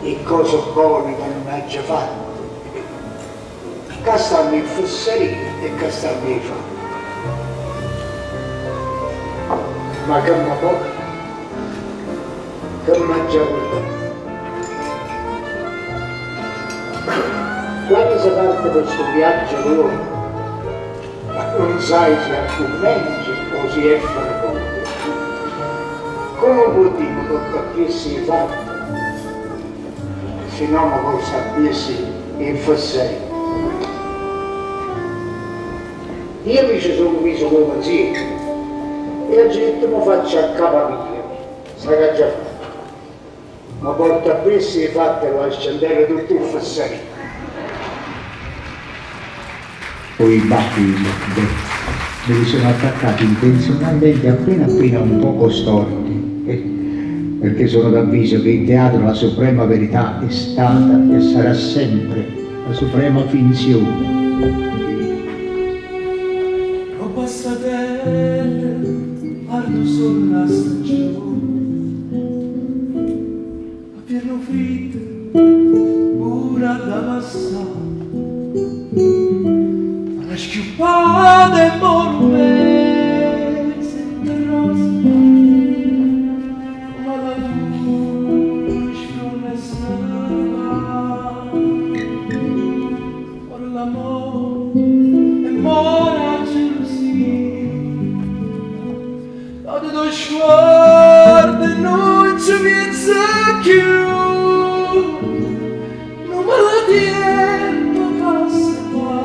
e cose buone che non ho già fatto, che stanno in fesseria e che stanno in fatto. Ma che mi porta, che mi ha già portato. Quando si parte questo viaggio d'oro, non sai se è commenti o si è fermato. Come vuol dire che qui si è fatto, se no mi puoi sapere in fesseria. Io mi ci sono messo come zio e oggi detto mi faccio a capo mia, sai che già fatto. Mi porto a questi e fatto e lo lascio andare tutto in fesseria. Poi i baffi me li sono attaccati intenzionalmente appena un poco storti, perché sono d'avviso che in teatro la suprema verità è stata e sarà sempre la suprema finzione. Non passa terra, parlo solo la stagione, a pieno fritto, pura da passare. Schiuppate e morme, sente rosa, ma la luce non è stata. Ora l'amore e mora gelosia, da do sguardo e non ci pensa più, non me la tempo passa qua.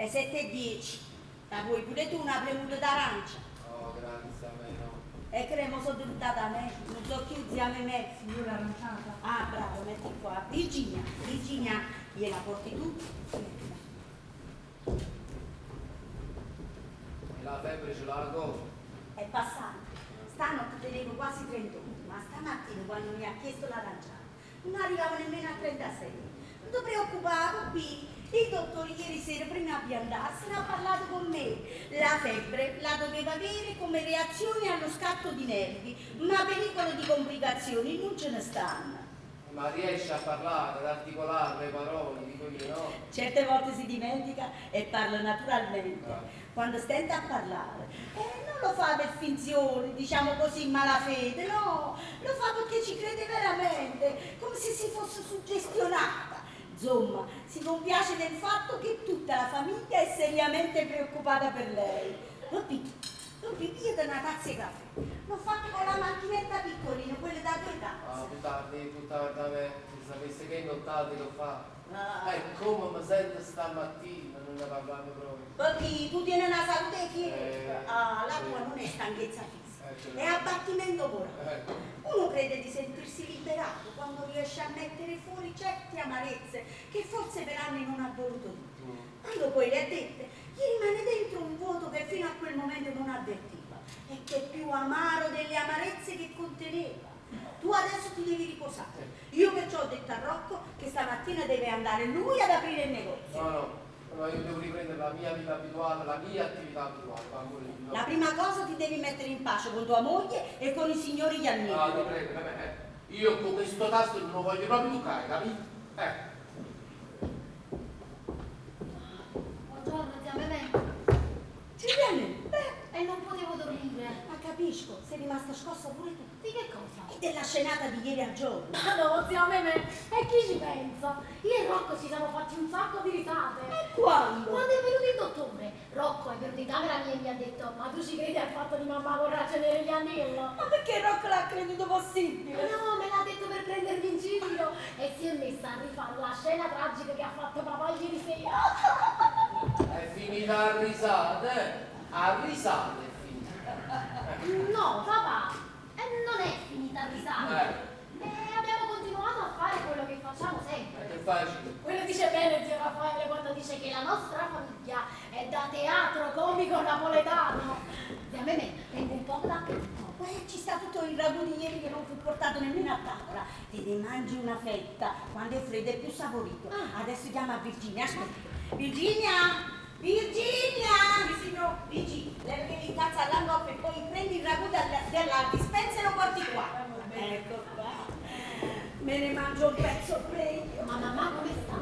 Le 7:10. Ma vuoi pure tu una premuta d'arancia? Oh, grazie a me no. E cremoso tutta da me, non so chi usiamo i mezzi. Io l'aranciata. Ah, bravo, metti qua. Virginia, gliela porti tu? E la febbre ce l'ha la cosa? È passata. Stanotte tenevo quasi 31, ma stamattina quando mi ha chiesto l'aranciata non arrivavo nemmeno a 36. Non ti preoccupare, qui. Il dottore ieri sera prima di andarsene ha parlato con me. La febbre la doveva avere come reazione allo scatto di nervi, ma pericolo di complicazioni non ce ne stanno. Ma riesce a parlare, ad articolare le parole, dico io, no? Certe volte si dimentica e parla naturalmente. Quando stenta a parlare, non lo fa per finzione, diciamo così, malafede, no, lo fa perché ci crede veramente, come se si fosse suggestionata. Insomma, si compiace del fatto che tutta la famiglia è seriamente preoccupata per lei. Lo picchia da una tazza di caffè. L'ho fatto con la macchinetta piccolina, quelle da 2 tazze. Ah, più tardi da me, se sapesse che nottati lo fa. Come mi sento stamattina, non ne parlavo proprio. Perché tu tieni una salute fiera. La tua non è stanchezza fisica. è abbattimento morale. Uno crede di sentirsi liberato quando riesce a mettere fuori certe amarezze che forse per anni non ha voluto dire. Quando poi le ha dette, gli rimane dentro un vuoto che fino a quel momento non avvertiva e che è più amaro delle amarezze che conteneva. Tu adesso ti devi riposare. Io perciò ho detto a Rocco che stamattina deve andare lui ad aprire il negozio. No, io devo riprendere la mia vita abituale, la mia attività abituale, amore mio. La prima cosa ti devi mettere in pace con tua moglie e con i signori Iannini. No, ti prego, io con questo tasto non lo voglio proprio toccare, capito? Buongiorno, zia Memè. Giuliane, E non potevo dormire. ma capisco, sei rimasta scossa pure tu. Di che cosa? E della scenata di ieri al giorno. Ma no, zia Memè, e chi ci pensa? Io e Rocco ci siamo fatti un sacco di risate. E quando? Quando è venuto il dottore, Rocco è venuto in camera mia e mi ha detto: ma tu ci credi al fatto di mamma vorrà tenere gli anelli? Ma perché Rocco l'ha creduto possibile? No, me l'ha detto per prendermi in giro e si è messa a rifare la scena tragica che ha fatto papà ieri sera. È finita a risate, a risate è finita. No, papà, non è finita a risate. Abbiamo continuato a fare quello che facciamo sempre. È facile. Quello dice bene zio Raffaele quando dice che la nostra famiglia è da teatro comico napoletano. Zia Memè, tengo un po' da Ci sta tutto il ragù di ieri che non fu portato nemmeno a tavola. Te ne mangi una fetta, quando è freddo è più saporito. Adesso chiama Virginia, aspetta. Virginia! Virginia! Sì, signor. Virginia, levati in casa all'angolo e poi prendi il ragù dalla dispensa e lo porti qua. Ecco qua. Me ne mangio un pezzo preglio. Ma mamma come sta?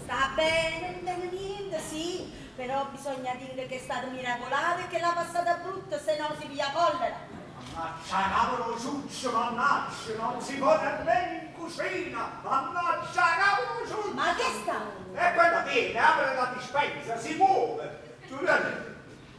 Sta bene, non bene niente, sì. Però bisogna dire che è stata miracolata e che l'ha passata brutta, se no si via collera. Mannaggia, cavolo ciuccio, mannaggia, non si può nemmeno in cucina, mannaggia, cavolo ciuccio! Ma che sta? E quella viene, apre la dispensa, si muove, Giuliano,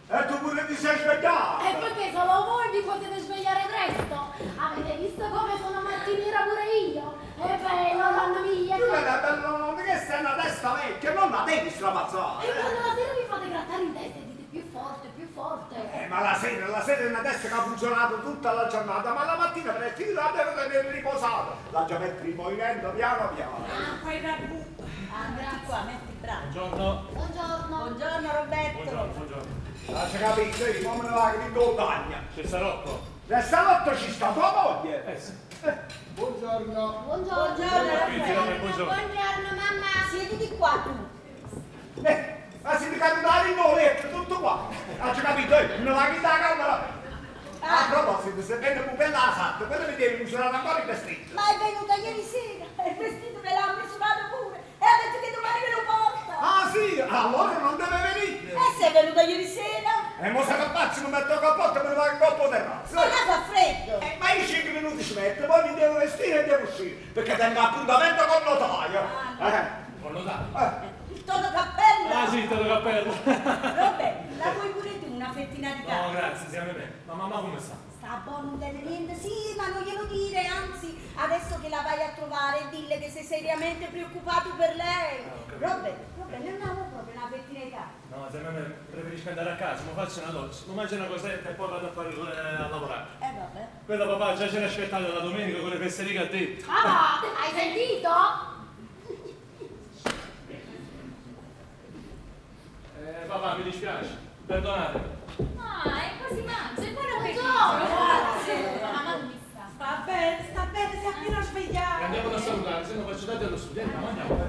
e tu pure ti sei svegliato! E perché solo voi vi potete svegliare presto? Avete visto come sono mattiniera pure io? E bello, nonna mia! Giuliano, che sei una testa vecchia, non la devi stramazzare! E quando la sera vi fate grattare in testa e dite più forte, più forte! Ma la sera è una testa che ha funzionato tutta la giornata, ma la mattina presto la devo tenere riposata. La già mettere in movimento piano piano. Quei ragù. Metti qua, metti bravo. Buongiorno. Buongiorno. Buongiorno Roberto. Buongiorno. Lascia capire, io come ne va che mi montagna. C'è Sarotto? Stanotte ci sta tua moglie. Sì. Buongiorno. Buongiorno. Buongiorno mamma. Siediti qua tu. Ma si ti capita in letto, tutto qua. Hai capito? Non la chiede la camera. A proposito, se venne pupella la fatta, quello mi devi misurare ancora il vestito. Ma è venuta ieri sera. Il vestito me l'ha misurato pure. E ha detto che domani me lo porta. Ah sì, allora non deve venire. Se è venuta ieri sera. E mo se cappazzo non metto il cappotto e me ne va in coppo terrazzo. Ma là fa freddo. Ma io 5 minuti ci metto, poi mi devo vestire e devo uscire. Perché tengo appuntamento con il notaio. Con notaio? Il tono cappello. Ah sì, il tono cappello. Vabbè, la vuoi pure tu una fettina di carne? No, grazie, siamo bene. Ma mamma come sta? Sta buono, non deve niente. Sì, ma non glielo dire, anzi, adesso che la vai a trovare, dille che sei seriamente preoccupato per lei. Robert, non andiamo proprio una fettina di carne. No, se me preferisco andare a casa, mi faccio una doccia, mi mangio una cosetta e poi vado a fare a lavorare. Vabbè. Quella papà già ce l'ha aspettato da domenica con le fesserie che ha detto. Papà, hai sentito? Papà, mi dispiace, perdonate. E poi si mangia, e poi non Buongiorno. Mamma non mi sta. Sta bene, si è appena svegliato. Andiamo da salutare, se no faccio tardi allo studente, ma andiamo.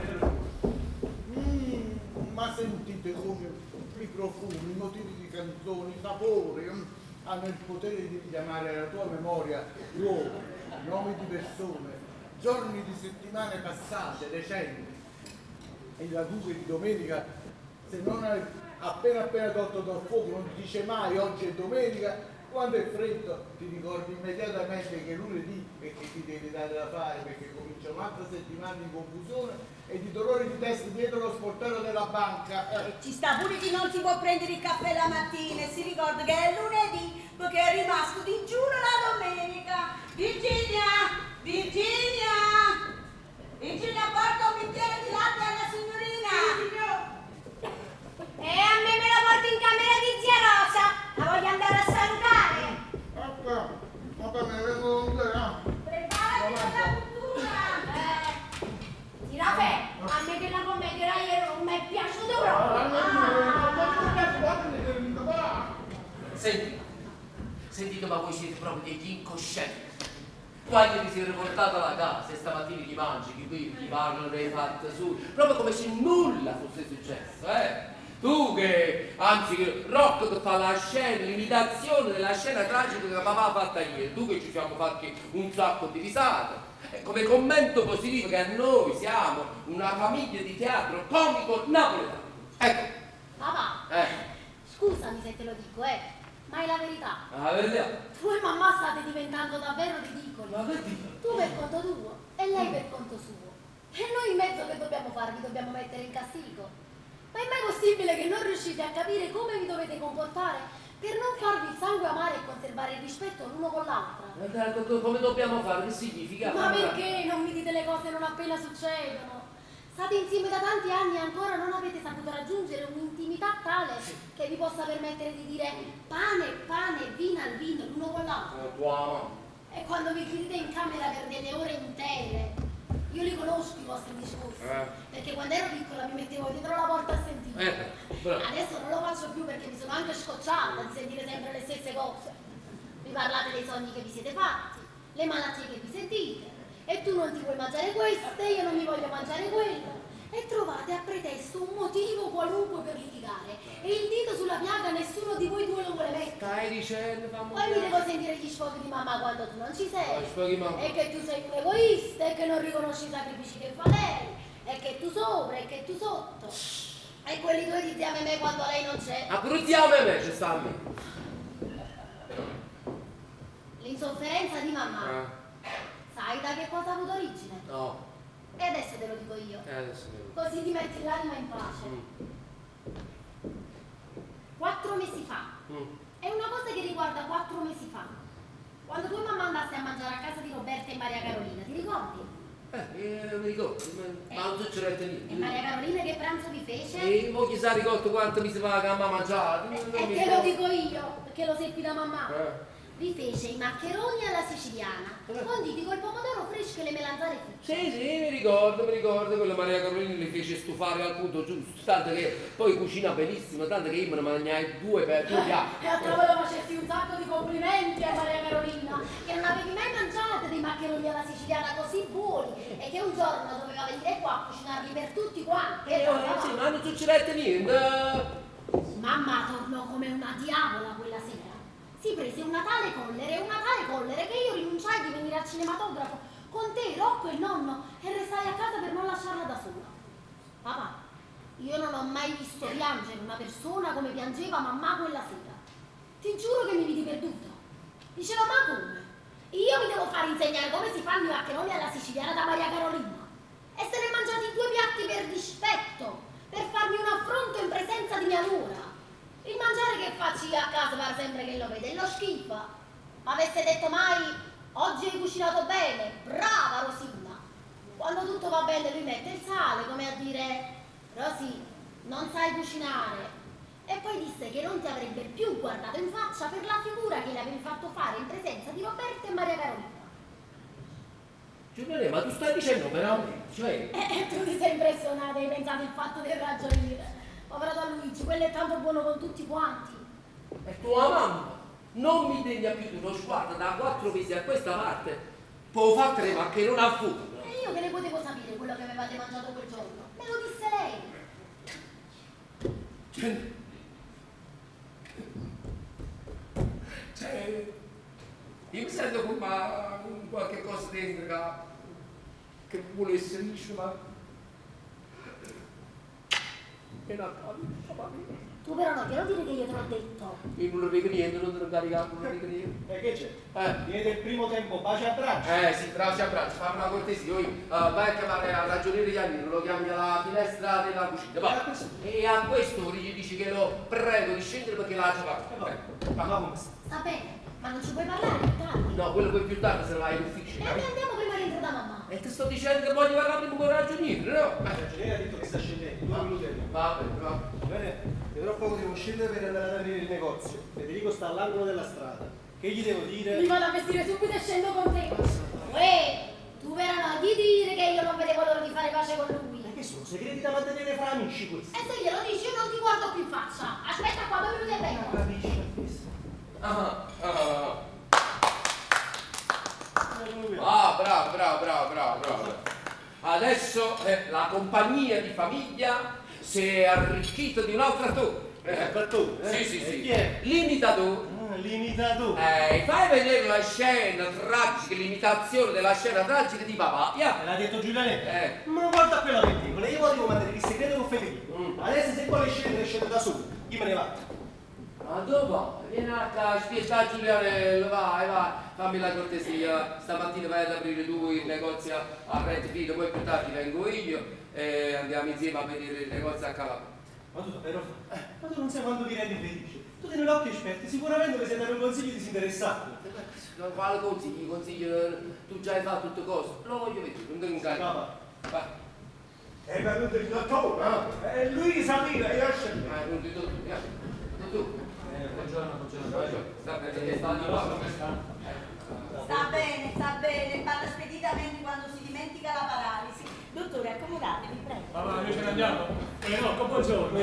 Ma sentite come i profumi, i motivi di canzoni, i sapori hanno il potere di richiamare alla tua memoria luoghi, nomi di persone, giorni di settimane passate, recenti. E la duca di domenica, se non hai appena tolto dal fuoco, non ti dice mai oggi è domenica, quando è freddo ti ricordi immediatamente che è lunedì e che ti devi dare da fare perché comincia un'altra settimana di confusione e di dolori di testa dietro lo sportello della banca. Ci sta pure chi non si può prendere il caffè la mattina e si ricorda che è lunedì perché è rimasto digiuno la domenica. Virginia! Virginia! Virginia, porta un bicchiere di latte alla signorina! E a me me la porti in camera di zia Rosa! La voglio andare a salutare! Ecco, Sentite, ma voi siete proprio degli incoscienti. Quando vi siete portati alla casa e stamattina ti mangi, chi parlano dei fatti su, proprio come se nulla fosse successo, Tu che, anzi, Rocco che fa la scena, l'imitazione della scena tragica che papà ha fatta ieri, tu che ci siamo fatti un sacco di risate. Come commento positivo che a noi siamo una famiglia di teatro comico napoletano. Ecco. Papà, scusami se te lo dico, ma è la verità. La verità? Tu e mamma state diventando davvero ridicoli. Ma che dico? Tu per conto tuo e lei per conto suo. E noi in mezzo che dobbiamo fare? Vi dobbiamo mettere in castigo. Ma è mai possibile che non riuscite a capire come vi dovete comportare per non farvi il sangue amare e conservare il rispetto l'uno con l'altra? Come dobbiamo fare? Che significa? Ma perché non mi dite le cose non appena succedono? State insieme da tanti anni e ancora non avete saputo raggiungere un'intimità tale che vi possa permettere di dire pane, vino al vino l'uno con l'altro. E quando vi chiudete in camera per delle ore intere, io li conosco i vostri discorsi, perché quando ero piccola mi mettevo dietro la porta a sentire. Adesso non lo faccio più perché mi sono anche scocciata di sentire sempre le stesse cose. Vi parlate dei sogni che vi siete fatti, le malattie che vi sentite, e tu non ti vuoi mangiare questo e io non mi voglio mangiare quello. E trovate a pretesto un motivo qualunque per litigare. E il dito sulla piaga nessuno di voi due lo vuole mettere. Stai dicendo, Poi mi devo sentire gli sfoghi di mamma quando tu non ci sei. Sfoghi mamma. E che tu sei un egoista e che non riconosci i sacrifici che fa lei. E che tu sopra e che tu sotto. E quelli due di zia me quando lei non c'è. Ma pure zia me c'è sta a me. L'insofferenza di mamma. Sai da che cosa ha avuto origine? No. E adesso te lo dico io. Così ti metti l'anima in pace. 4 mesi fa. È una cosa che riguarda 4 mesi fa. Quando tu e mamma andaste a mangiare a casa di Roberta e Maria Carolina, ti ricordi? Mi ricordo, ma non succede niente. E Maria Carolina che pranzo vi fece? E mo chi sa ricordo quanto mi si fa che mamma ha mangiato? E te lo dico io, perché lo seppi da mamma. Vi fece i maccheroni alla siciliana, conditi col pomodoro fresco e le melanzane fritte. Sì, mi ricordo, quella Maria Carolina li fece stufare al punto giusto, tanto che poi cucina benissimo, tanto che io me ne mangiai 2 piatti. E a tavola facesti un sacco di complimenti a Maria Carolina, che non avevi mai mangiato dei maccheroni alla siciliana così buoni, e che un giorno doveva venire qua a cucinarli per tutti quanti. Sì, ma non succedette niente. Mamma tornò come una diavola quella sera. Si prese una tale collere che io rinunciai di venire al cinematografo con te, Rocco e il nonno, e restai a casa per non lasciarla da sola. Papà, io non ho mai visto piangere una persona come piangeva mamma quella sera. Ti giuro che mi vidi perduta. Diceva, ma come? Io mi devo fare insegnare come si fanno i maccheroni alla siciliana da Maria Carolina. E se ne è mangiati 2 piatti per dispetto, per farmi un affronto in presenza di mia nuora. Il mangiare che faccio io a casa pare sempre che lo vede, lo schifo. Ma avesse detto mai, oggi hai cucinato bene, brava Rosina. Quando tutto va bene lui mette il sale, come a dire, Rosì, non sai cucinare. E poi disse che non ti avrebbe più guardato in faccia per la figura che le avevi fatto fare in presenza di Roberta e Maria Carolina. Giuliane, ma tu stai dicendo veramente? Cioè... tu ti sei impressionato e hai pensato il fatto del ragioniere. Povero Don Luigi, quello è tanto buono con tutti quanti. E tua mamma non mi degna più di uno sguardo da 4 mesi a questa parte, può fare ma che non ha fuoco. E io che ne potevo sapere quello che avevate mangiato quel giorno? Me lo disse lei. Cioè, io mi sento come qualche cosa dentro che vuole essere liscio, ma... Tu però non glielo dire che io te l'ho detto. Io non lo dico niente, non te lo caricato, non lo dico niente. E che c'è? Viene del primo tempo, baci a braccio. Sì, baci a braccio, fammi una cortesia, vai a chiamare al ragioniere Giannino, lo chiami alla finestra della cucina, va. E a questo gli dici che lo prego di scendere perché l'ha già fatto. Sta bene, ma non ci puoi parlare più tardi. No, quello poi più tardi se lo vai in ufficio. E andiamo prima rientro da mamma. E ti sto dicendo che voglio parlare prima con il ragioniere, no? Il ragioniere ha detto che sta scendendo, 2 minuti. Va bene. E tra poco devo scendere per andare ad aprire il negozio. Federico sta all'angolo della strada. Che gli devo dire? Mi vado a vestire subito e scendo con te. Uè, tu però non gli dire che io non vedevo l'ora di fare pace con lui. Ma che sono segreti da mantenere fra amici questi? E se glielo dici io non ti guardo più in faccia. Aspetta qua, 2 minuti e vengo. Capisci? Bravo. Adesso la compagnia di famiglia si è arricchita di un altro attore. Sì. Chi è? L'imitatore. L'imitatore. Fai vedere la scena tragica, l'imitazione della scena tragica di papà. Me l'ha detto Giulianetta. Ma guarda quella pellicola, io volevo mandare il segreto con Federico. Adesso se poi le scende da solo, io me ne vado. Ma dove vai? Vieni a casa, spiega Giulianello, vai, fammi la cortesia. Stamattina vai ad aprire tu il negozio a Red Fido, poi più tardi vengo io e andiamo insieme a vedere il negozio a Calabria. Ma tu davvero ma tu non sai quando ti rendi felice. Tu tieni l'occhio esperto, sicuramente mi sei dato un consiglio disinteressato. Quale consiglio? Tu già hai fatto tutte cose. Lo voglio vedere, non devo incaricare. Vai. È venuto il dottore, e lui Samira, io scendo. È venuto il dottore, tu. Buongiorno. Sta bene, parla speditamente quando si dimentica la paralisi. Dottore, accomodatevi, prego. Ma noi ce ne andiamo? No, buongiorno.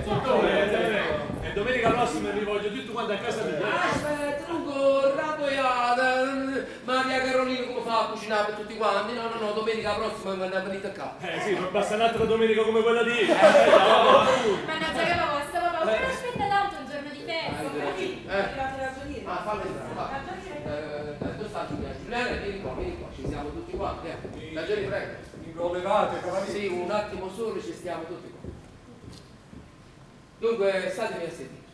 Dottore, e domenica prossima mi voglio tutto quanto a casa mia. Aspetta, lungo, raboiata. Maria Carolina come fa a cucinare per tutti quanti? No, domenica prossima venite a casa. Sì, ma basta un'altra domenica come quella di ieri. Mannaggia che la vostra, papà, non aspetta tanto un giorno di festa. Fallo entrare, va. Dove sta Giuliana? Vieni qua, ci siamo tutti quanti. Ragioni, prego. Mi prolevate, cavaliere? Sì, un attimo solo, ci stiamo tutti qua. Dunque, statemi a sentire.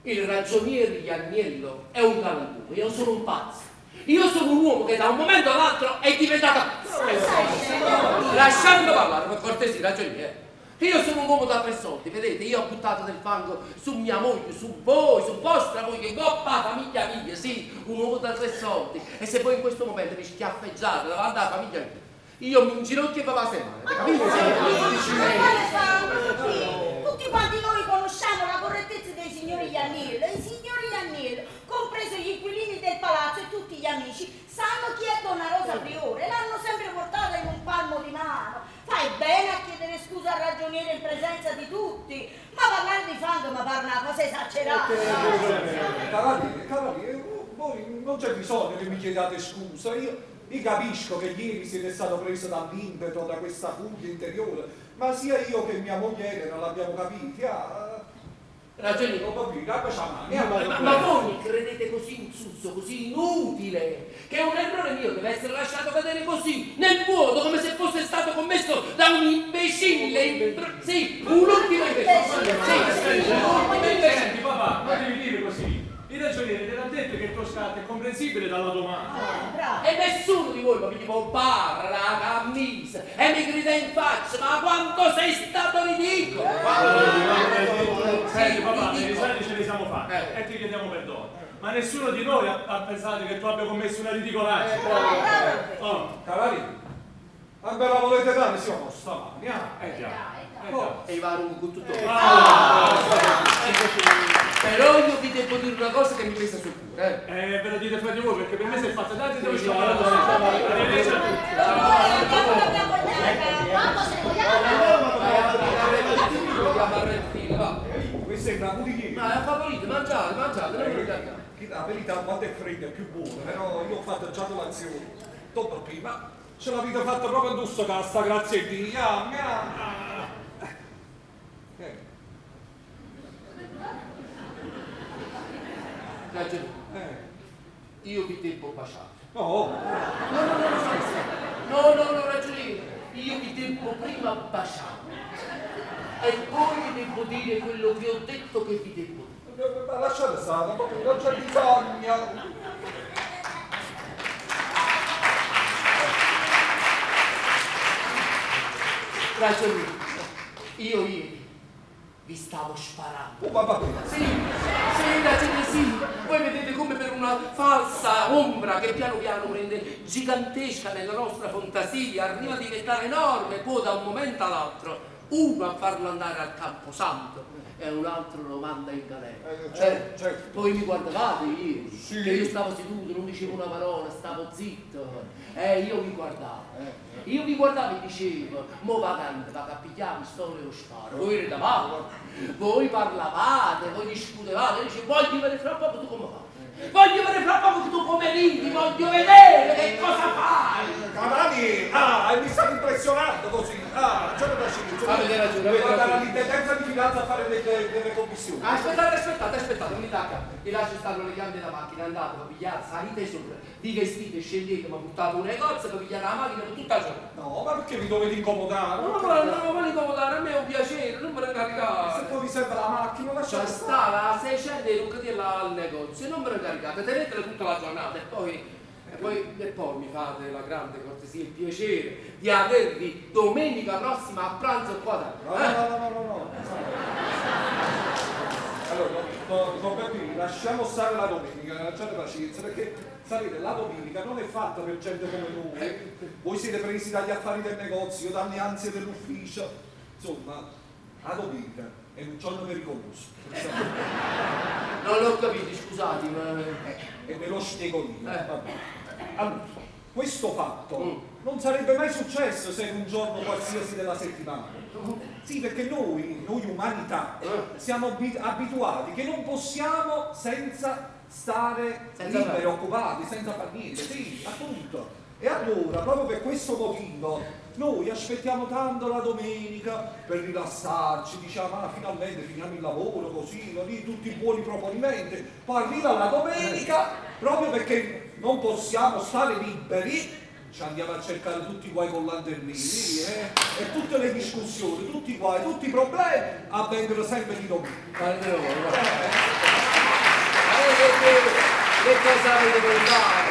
Il ragioniere Ianniello è un galantuomo, io sono un pazzo. Io sono un uomo che da un momento all'altro è diventato pazzo. Lasciando parlare, per cortesia, ragioniere. Io sono un uomo da 3 soldi, vedete? Io ho buttato del fango su mia moglie, su voi, su vostra moglie, coppa, famiglia mia, sì, un uomo da 3 soldi. E se voi in questo momento mi schiaffeggiate davanti alla famiglia mia, io mi inginocchio e va a semane, capite? Tutti quanti noi conosciamo la correttezza dei signori Ianniello, e i signori Ianniello, compreso gli inquilini del palazzo e tutti gli amici, sanno chi è Donna Rosa Priore, l'hanno sempre portata in un palmo di mano. Fai bene a chiedere scusa al ragioniere in presenza di tutti, ma parlare di fango mi pare una cosa esagerata. Cavaliere, voi non c'è bisogno che mi chiediate scusa, io capisco che ieri siete stato preso dall'impeto, da questa furia interiore, ma sia io che mia moglie non l'abbiamo capito. Ragioni, ma voi credete così insulso, così inutile, che è un errore mio deve essere lasciato cadere così, nel vuoto, come se fosse stato commesso da un imbecille, sì, un ultimo imbecille. Senti, papà, non devi dire così. Il ragioniere te l'ha detto che il tuo scatto è comprensibile dalla domanda. E nessuno di voi mi può barra la camisa e mi grida in faccia, ma quanto sei stato ridicolo! Senti papà, i risali ce li siamo fatti e ti chiediamo perdono. Ma nessuno di noi ha pensato che tu abbia commesso una ridicolazza. Cavaliere, ma ve la volete dare, siamo stamani, E va con tutto. Però io vi devo dire una cosa che mi pesa sul cuore. Ve lo dite fra di voi, perché per me si è fatta tanto e devo Questo è una pulita. Ma è favorito, mangiate, La verità, quando è fredda è più buona, però io ho fatto già colazione. Dopo prima ce l'avete fatta proprio addosso cassa, grazie a Dio. Io vi devo baciare. No, ragioniere. Io vi devo prima baciare. E poi vi devo dire quello che ho detto che vi devo dire. Ma lasciate stare, non c'è bisogno. Ragioniere, io ieri vi stavo sparando. Ma va bene. Sì, voi vedete come per una falsa ombra che piano piano rende gigantesca nella nostra fantasia, arriva a diventare enorme, poi da un momento all'altro, uno a farlo andare al Camposanto e un altro lo manda in galera. Certo. Poi mi guardavate ieri, Sì. che io stavo seduto, non dicevo una parola, stavo zitto. Io vi guardavo. Io vi guardavo e dicevo, mo vagante, va a pigliare pistola e lo sparo. Voi ridavate, voi parlavate, voi discutevate, dicevo, voglio vedere fra poco tu come fai. Voglio vedere fra poco che tu come ridi, voglio vedere che cosa fai! Cavani, mi stai impressionando così! Ragione da Avete ragione, devo andare ragione. all'intendenza di finanza a fare delle commissioni. Aspettate, unità, vi lascio stare le chiavi della macchina, andate a pigliare, salite sopra, vi vestite, scegliete, ma buttate un negozio per pigliare la macchina per tutta la giornata. No, ma perché vi dovete incomodare? No, ma incomodare, a me è un piacere, non me ne caricate. Se poi vi serve la macchina, lasciate Cioè stava a 600 euro che dirla al negozio, non me ne caricate, tenetela tutta la giornata e poi mi fate la grande cortesia, il piacere di avervi domenica prossima a pranzo qua da No. Allora, non capire, lasciamo stare la domenica, lasciate pazienza, perché sapete, la domenica non è fatta per gente come noi. Voi siete presi dagli affari del negozio, dalle ansie dell'ufficio. Insomma, la domenica è un giorno pericoloso. Non l'ho capito, scusate, ma... E ve lo spiego io. Vabbè. Allora, questo fatto non sarebbe mai successo se in un giorno qualsiasi della settimana. Sì, perché noi umanità, siamo abituati che non possiamo senza stare liberi, occupati, senza far niente. Sì, appunto. E allora, proprio per questo motivo, noi aspettiamo tanto la domenica per rilassarci, diciamo, finalmente finiamo il lavoro, così, lì, tutti i buoni proponimenti. Poi arriva la domenica, proprio perché non possiamo stare liberi, ci andiamo a cercare tutti i guai con lanternini, e tutte le discussioni, tutti i guai, tutti i problemi avvengono sempre di domenica. Che cosa avete pensato?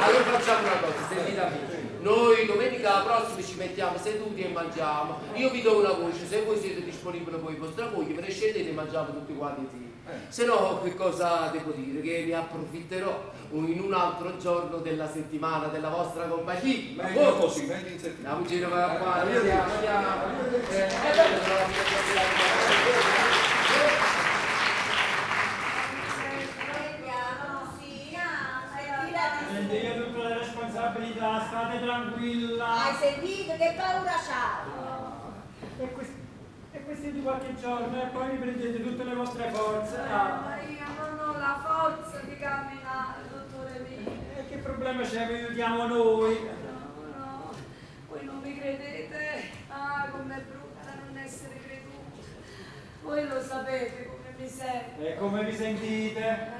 Allora facciamo una cosa, sentite a me. Noi domenica prossima ci mettiamo seduti e mangiamo. Io vi do una voce, se voi siete disponibili voi vostra moglie, ve ne scendete e mangiamo tutti quanti sì. Se no, che cosa devo dire? Che ne approfitterò in un altro giorno della settimana della vostra compagnia. Meglio così, meglio in settimana. Andiamo in giro per qua, andiamo. Prende io tutte le responsabilità, state tranquilla. Hai sentito? Che paura c'ha? E questi di qualche giorno e poi riprendete tutte le vostre forze. Ma io non ho la forza di camminare, dottore mio. E che problema c'è? Vi aiutiamo noi. No, voi non mi credete. Com'è brutta non essere creduta. Voi lo sapete come mi sento. E come vi sentite?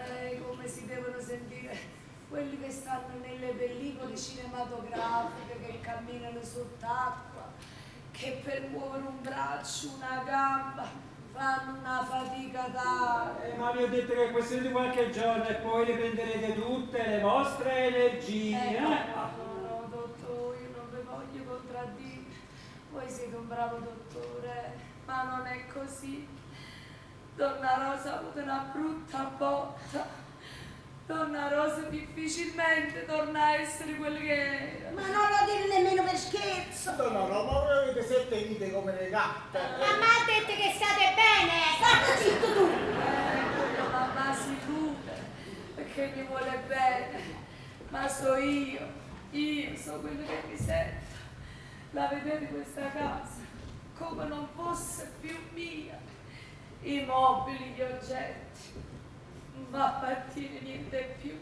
Come si devono sentire quelli che stanno nelle pellicole cinematografiche, che camminano sott'acqua, che per muovere un braccio, una gamba, fanno una fatica tale. Ma vi ho detto che è questione di qualche giorno e poi riprenderete tutte le vostre energie. No, dottore, io non vi voglio contraddire. Voi siete un bravo dottore, ma non è così. Donna Rosa ha avuto una brutta botta. Donna Rosa difficilmente torna a essere quello che era. Ma non lo dire nemmeno per scherzo. Donna Rosa, ma voi avete 7 vite come le gatte. Mamma ha detto che state bene. State zitto tu. Mamma si illude perché mi vuole bene, ma so io so quello che mi sento. La vedete questa casa come non fosse più mia, i mobili, gli oggetti. Non va a partire niente più.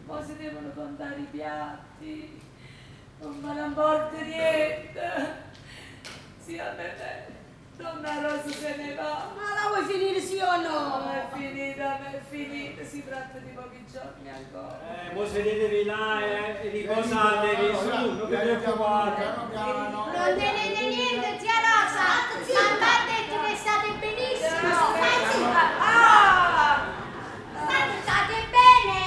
Poi si devono contare i piatti. Non me ne importa niente. Zia Bebè, Donna Rosa se ne va. Ma la vuoi finire sì o no? È finita. Si tratta di pochi giorni ancora. Voi sedetevi là e riposatevi su, non vi preoccupate. Non tenete niente, zia Rosa. Mamma ha detto che state benissimo. State bene?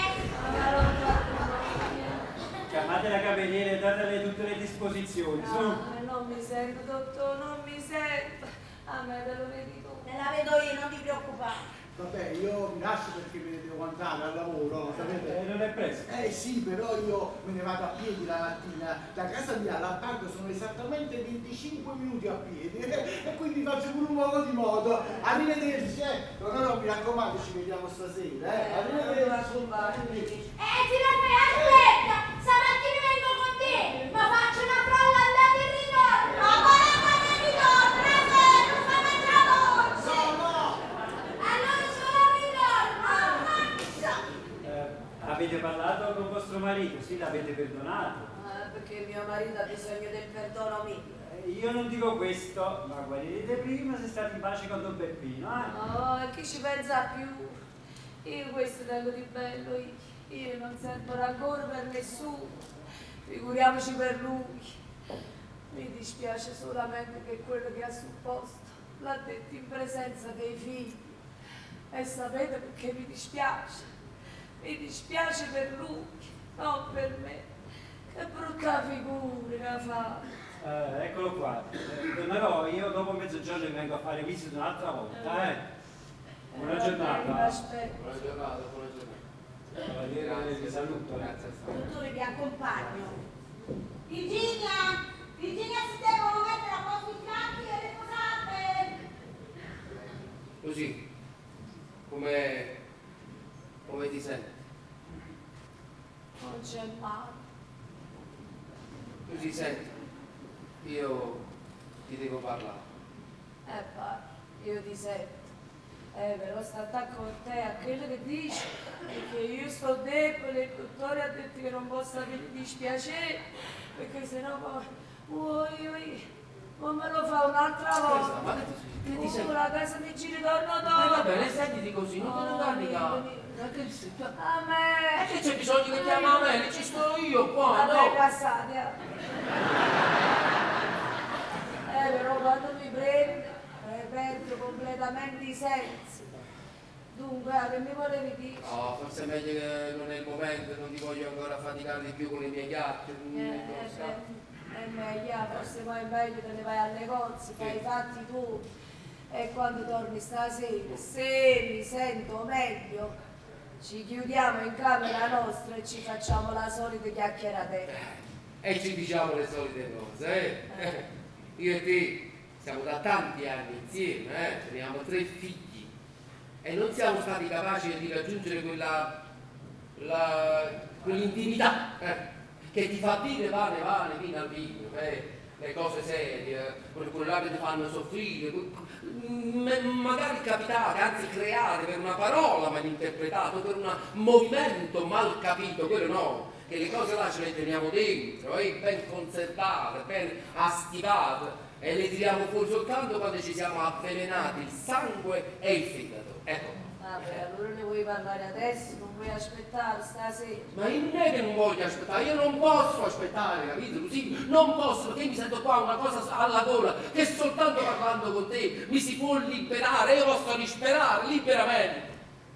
Chiamate la cameriera e datele tutte le disposizioni, su. Non mi sento, dottore, non mi sento. A me te lo vedi tu. Me la vedo io, non ti preoccupare. Vabbè, io vi lascio perché me ne devo andare al lavoro, sapete? Non è presto. Sì, però io me ne vado a piedi la mattina. Da casa mia alla banca sono esattamente 25 minuti a piedi e quindi faccio pure un po' di modo. Arrivederci, no, mi raccomando, ci vediamo stasera, Arrivederci. Tirame, aspetta! Stamattina vengo con te, ma faccio una frolla andata e ritorno! Ma quale andata e ritorno? Non fa mangiare la voce! No! Allora solo ritorno! Avete parlato con vostro marito? Sì, l'avete perdonato? Perché mio marito ha bisogno del perdono mio. Io non dico questo, ma guarirete prima se state in pace con Don Peppino, No, e chi ci pensa più? Io questo tengo di bello, io non sento rancore per nessuno, figuriamoci per lui. Mi dispiace solamente che quello che ha supposto l'ha detto in presenza dei figli. E sapete perché mi dispiace? Mi dispiace per lui, non per me. Che brutta figura che ha fatto. Eccolo qua. Tornerò io dopo mezzogiorno e vengo a fare visita un'altra volta, Buona giornata. Mi aspetto. Buona giornata, buona giornata. Cavaliere, vi saluto. Dottore, vi accompagno. Virginia, si devono mettere a posto i piatti e le posate. Così, come ti senti? Non c'è male. Così, senti, io ti devo parlare. Parla, io ti sento. Però sta attacco con te a quello che dici, perché io sto debole, il dottore ha detto che non posso avere dispiacere, perché sennò poi non me lo fa un'altra volta. Ma che ti senti? La casa mi ci ritorno dopo. Va bene, sentiti così, non te ne carica. A me! E che c'è bisogno che chiama a me? Ci sto io qua, no? Vabbè, passate. Però quando mi prende, perdo completamente i sensi. Dunque, che mi volevi dire? Oh, forse è meglio che non è il momento, non ti voglio ancora faticare di più con le mie chiacchiere. È meglio, forse poi è meglio te ne vai al negozio, fai i fatti tu. E quando torni stasera, se mi sento meglio, ci chiudiamo in camera nostra e ci facciamo la solita chiacchieratella. E ci diciamo le solite cose, Io e te siamo da tanti anni insieme, teniamo 3 figli e non siamo stati capaci di raggiungere quell'intimità che ti fa dire vane fino al vino, le cose serie, quelle che ti fanno soffrire, magari capitate, anzi create per una parola mal interpretata, per un movimento mal capito, quello no, che le cose là ce le teniamo dentro, ben conservate, ben astivate, e le tiriamo fuori soltanto quando ci siamo avvelenati il sangue e il fegato. Ecco. Vabbè, allora ne vuoi parlare adesso, non vuoi aspettare stasera? Ma io non è che non voglio aspettare, io non posso aspettare, capito Lucy? Non posso, perché mi sento qua una cosa alla gola, che soltanto parlando con te mi si può liberare, io posso risperare liberamente.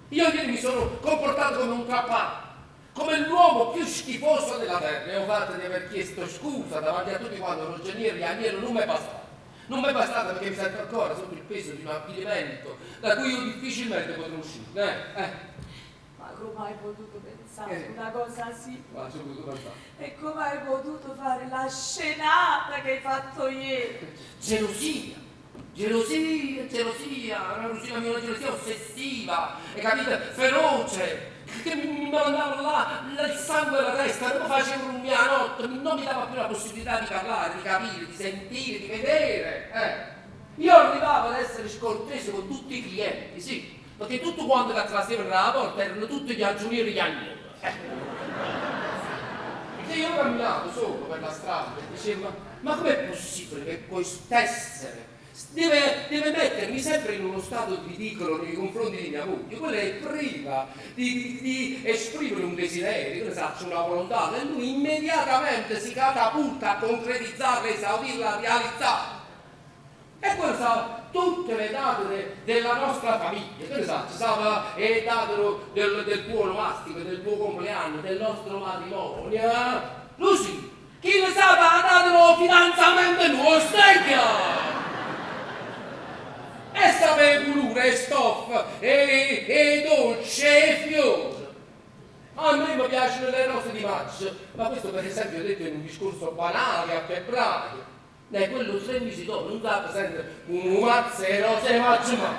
Io ieri mi sono comportato come un trappato, come l'uomo più schifoso della terra, e ho fatto di aver chiesto scusa davanti a tutti quando Rogianieri non mi è bastato. Non mi è bastata perché mi sento ancora sotto il peso di un avvilimento da cui io difficilmente potrò uscire. Ma come hai potuto pensare una cosa sì? Ma ci ho potuto pensare. E come hai potuto fare la scenata che hai fatto ieri? Gelosia, una gelosia ossessiva, hai capito? Feroce, che mi mandava là il sangue alla testa, non facevo un mia notte, non mi dava più la possibilità di parlare, di capire, di sentire, di vedere. Io arrivavo ad essere scortese con tutti i clienti, sì, perché tutto quanto che attraversavano la porta erano tutti gli aggiunieri di agnello. E io camminavo solo per la strada e dicevo, ma com'è possibile che questo essere deve mettermi sempre in uno stato di ridicolo nei confronti di mia moglie? Quella è priva di esprimere un desiderio, che ne sa, una volontà, e lui immediatamente si catapulta a concretizzarla, esaudirla, a realizzarla. E quello sa tutte le date della nostra famiglia, che ne sa, stava le date del tuo onomastico, del tuo compleanno, del nostro matrimonio. Lucy, chi ne sa la data dello fidanzamento nostro? E sapere colore, e stoffa, e dolce, e fiore. A me mi piacciono le rose di maggio, ma questo per esempio ho detto in un discorso banale a febbraio. Quello 3 mesi dopo non sta presente un mazzo e rose di maggio, ma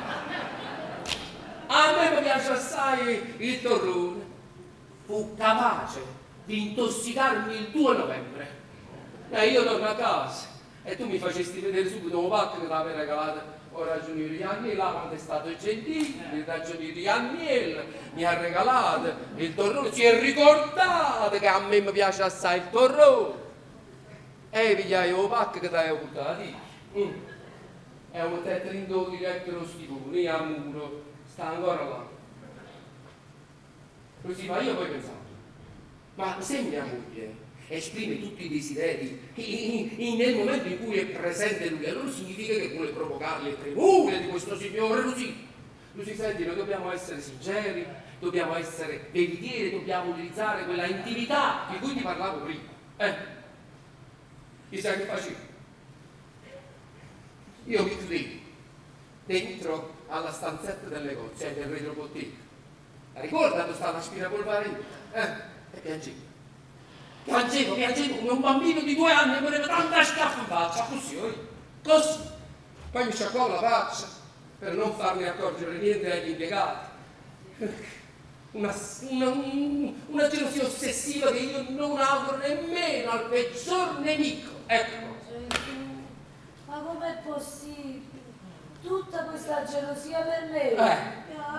a me mi piace assai il torrone. Fu capace di intossicarmi il 2 novembre. Io torno a casa e tu mi facesti vedere subito un pacco che l'avevi regalato o ragioniere Agnella, quando è stato gentile, il ragioniere Agnella mi ha regalato il torrone, si è ricordato che a me mi piace assai il torrone. E pigliai un pacco che ti avevo portato. È un tettrindo diretto lo stipone, a muro, sta ancora là. Così, ma io poi pensavo, ma se mia moglie esprime tutti i desideri nel momento in cui è presente lui, allora significa che vuole provocare le premure di questo signore, Lucy, senti, noi dobbiamo essere sinceri, dobbiamo essere veritieri, dobbiamo utilizzare quella intimità di cui ti parlavo prima. Chi sai che facevo? Io mi chiudevo dentro alla stanzetta del negozio, del retrobottega. Ricorda dove sta l'aspirapolvere? E piangevo. Piangevo come un bambino di 2 anni che voleva tanta schiaffa in faccia, così. Poi mi sciacquò la faccia per non farmi accorgere niente agli impiegati. Una gelosia ossessiva che io non auguro nemmeno al peggior nemico. Ecco. Ma com'è possibile? Tutta questa gelosia per me?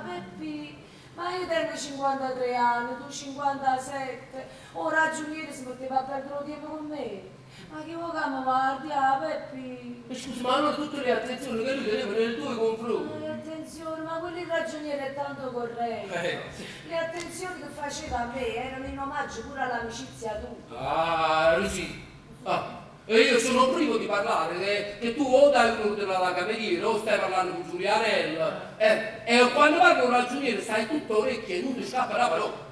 Peppi, ma io tengo 53 anni, tu 57, ora ragioniere si poteva perdere lo tempo con me. Ma che vuoi che mi guardi, Peppi? Scusi, ma allora tutte le attenzioni che lui teneva nei tuoi confronti? Le attenzioni, ma quello il ragioniere è tanto corretto. Le attenzioni che faceva a me erano in omaggio pure all'amicizia tua. Lucy. E io sono privo di parlare, che tu o dai un ordine alla cameriera o stai parlando con Giulianella. E quando parlo con ragioniere stai tutto orecchie e non ti scappa la parola.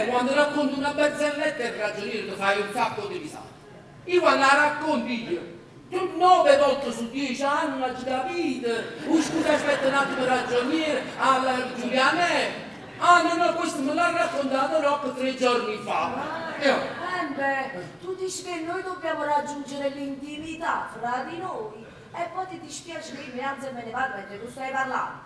Quando racconti una barzelletta il ragioniere ti fai un sacco di risate. Io quando la racconti io, 9 volte su 10 anni non ci capite. Scusa, aspetta un attimo, ragioniere, alla Giulianella. No, questo me l'ha raccontato Rocco 3 giorni fa. Tu dici che noi dobbiamo raggiungere l'intimità fra di noi e poi ti dispiace che io mi alzo e me ne vado mentre tu stai parlando.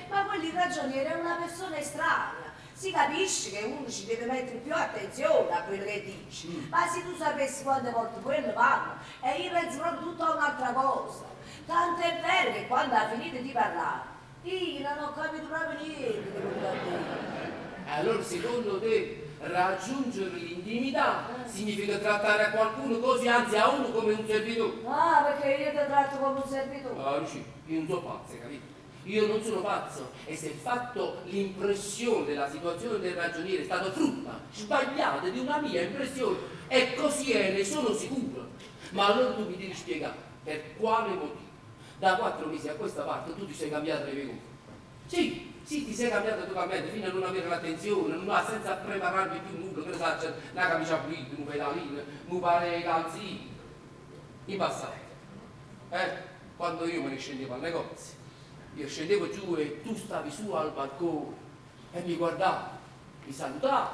Ma quello il ragioniere è una persona estranea. Si capisce che uno ci deve mettere più attenzione a quello che dici. Ma se tu sapessi quante volte quello parla, e io penso proprio tutto a un'altra cosa. Tanto è vero che quando ha finito di parlare, io non ho capito proprio niente di quello che ha detto. Allora secondo te raggiungere l'intimità significa trattare a qualcuno così, anzi a uno come un servitore? Perché io ti tratto come un servitore? Luci, io non sono pazzo, capito? Io non sono pazzo e se il fatto, l'impressione della situazione del ragioniere è stata frutta, sbagliata di una mia impressione e così è, ne sono sicuro. Ma allora tu mi devi spiegare per quale motivo da 4 mesi a questa parte tu ti sei cambiato le mie cose. Sì, ti sei cambiato totalmente fino a non avere l'attenzione, senza prepararmi più nulla, che ne sa, una camicia pulita, un pedalino, un paio di calzini. In passato, quando io me ne scendevo al negozio, io scendevo giù e tu stavi su al balcone e mi guardavi, mi salutavi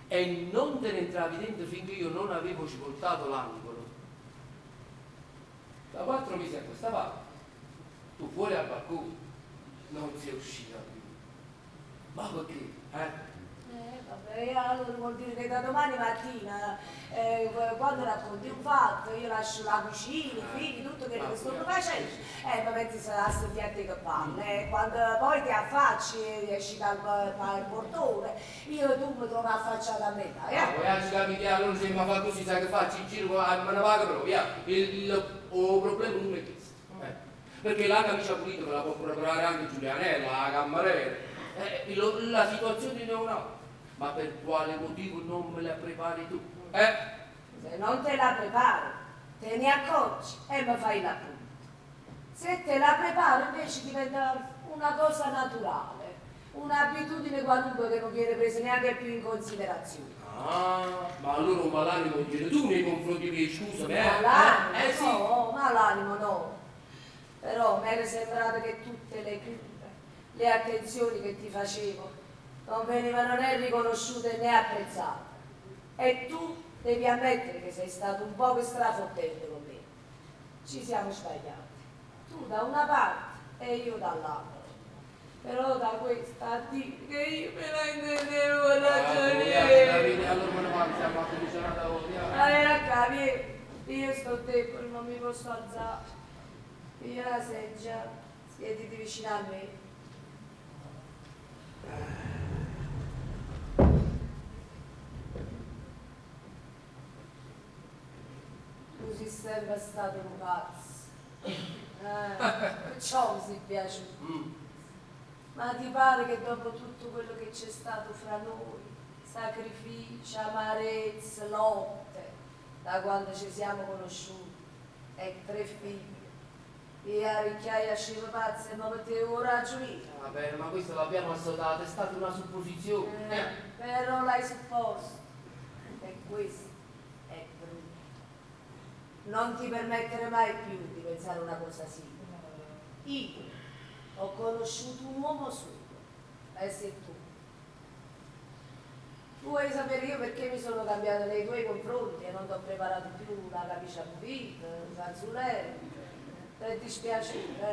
e non te ne entravi dentro finché io non avevo svoltato l'angolo. Da 4 mesi a questa parte, tu fuori al balcone non sei uscita più. Ma perché? Vabbè, allora vuol dire che da domani mattina, quando racconti un fatto, io lascio la cucina, i figli, tutto quello che sto facendo, ma pensi sarà a sentire che parla. Quando poi ti affacci e esci dal portone, tu mi trovo affacciata a me. Poi anzi capite, allora se mi fa così, sai che faccio in giro, me ne vado proprio, il problema non è questo. Perché la camicia pulita me la può preparare anche Giulianella, la cameriera. La situazione non è un'altra. Ma per quale motivo non me la prepari tu? Se non te la prepari, te ne accorgi e mi fai l'appunto. Se te la prepari invece diventa una cosa naturale, un'abitudine qualunque che non viene presa neanche più in considerazione. Ma allora un malanimo non tieni tu nei confronti miei, scusami. Malanimo? No, malanimo no. Però mi era sembrato che tutte le cure, le attenzioni che ti facevo non venivano né riconosciute né apprezzate. E tu devi ammettere che sei stato un poco strafottente con me. Ci siamo sbagliati. Tu da una parte e io dall'altra. Però da questa a dire che io me la intendevo ragione. Allora me ne va, siamo a cominciare da oggi. Allora capire, io sto debole, non mi posso alzare. Io la seggia, siediti vicino a me. Tu sei sempre stato un pazzo. Perciò mi sei piaciuto. Ma ti pare che dopo tutto quello che c'è stato fra noi, sacrifici, amarezze, lotte, da quando ci siamo conosciuti, e 3 figli, e a ricchiaia scema pazza e mi potevo ragionare. Va bene, ma questo l'abbiamo assodato, è stata una supposizione. Però l'hai supposto, e questo è brutto. Non ti permettere mai più di pensare una cosa simile. Io ho conosciuto un uomo solo, e sei tu. Vuoi sapere io perché mi sono cambiata nei tuoi confronti e non ti ho preparato più la camicia pulita, il fazzoletto? Ti è dispiaciuto,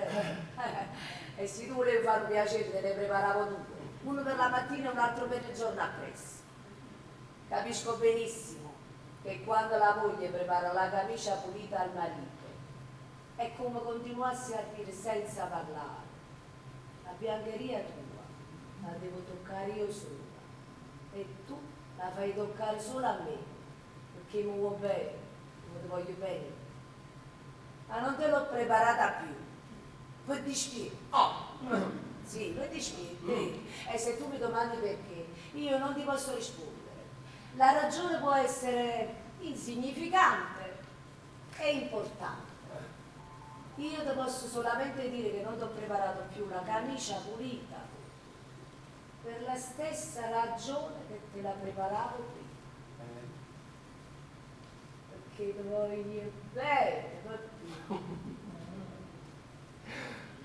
E se tu volevi fare un piacere te ne preparavo 2, uno per la mattina e un altro per il giorno appresso. Capisco benissimo che quando la moglie prepara la camicia pulita al marito è come continuassi a dire senza parlare: la biancheria tua la devo toccare io sola e tu la fai toccare solo a me, perché mi vuoi bene, mi ti voglio bene. Ma non te l'ho preparata più. Poi ti spiego. Sì, poi ti spiego. E se tu mi domandi perché, io non ti posso rispondere. La ragione può essere insignificante e importante. Io ti posso solamente dire che non ti ho preparato più la camicia pulita per la stessa ragione che te la preparavo prima. Perché ti voglio bene,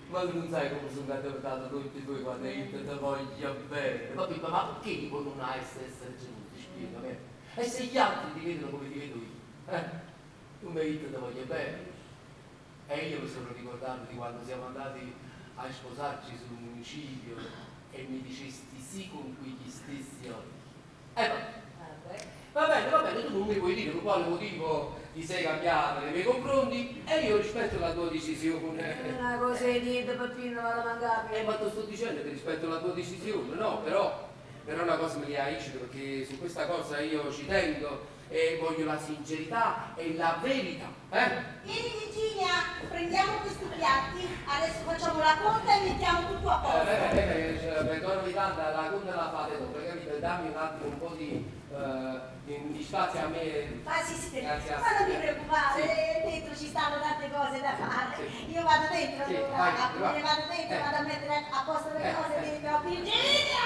Ma tu non sai come sono addordato tutti e 2 quando io ti voglio bene. Ma perché voi non hai essere genuti? Spiegami. E se gli altri ti vedono come ti vedo io? Tu mi hai detto ti voglio bene. E io mi sono ricordato di quando siamo andati a sposarci sul municipio e mi dicesti sì con quegli stessi occhi. Va bene, tu non mi puoi dire per quale motivo ti sei cambiata nei miei confronti e io rispetto la tua decisione. Una cosa di niente, Peppino, vado a mangiare. Ma ti sto dicendo che rispetto la tua decisione, no, però una cosa me li hai detto, perché su questa cosa io ci tengo e voglio la sincerità e la verità. Vieni Virginia, prendiamo questi piatti, adesso facciamo la conta e mettiamo tutto a posto. Perdonami tanta, la conta la fate dopo, capito? Dammi un attimo un po' di spazio a me. Ma sì, grazie. ma non ti preoccupare, dentro ci stanno tante cose da fare. Sì. Io vado dentro, Sì, vado dentro, vado a mettere a posto le cose e vieni a Virginia!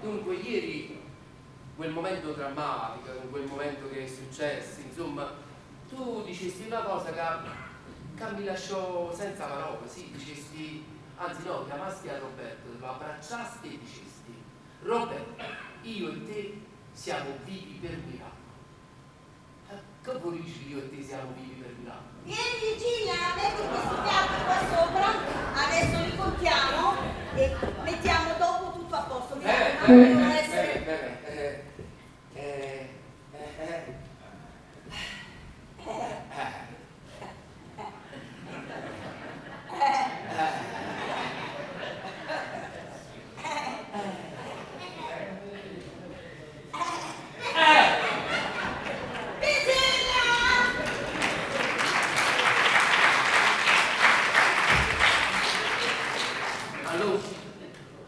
Dunque ieri, quel momento drammatico, quel momento che è successo, insomma, tu dicesti una cosa che mi lasciò senza parole, sì, dicesti, anzi no, chiamasti a Roberto, lo abbracciasti e dicesti: Roberto, io e te siamo vivi per miracolo. Che vuol dire io e te siamo vivi per miracolo? Vieni Virginia, metti questi piatti qua sopra, adesso li contiamo e mettiamo dopo tutto a posto. Devono essere...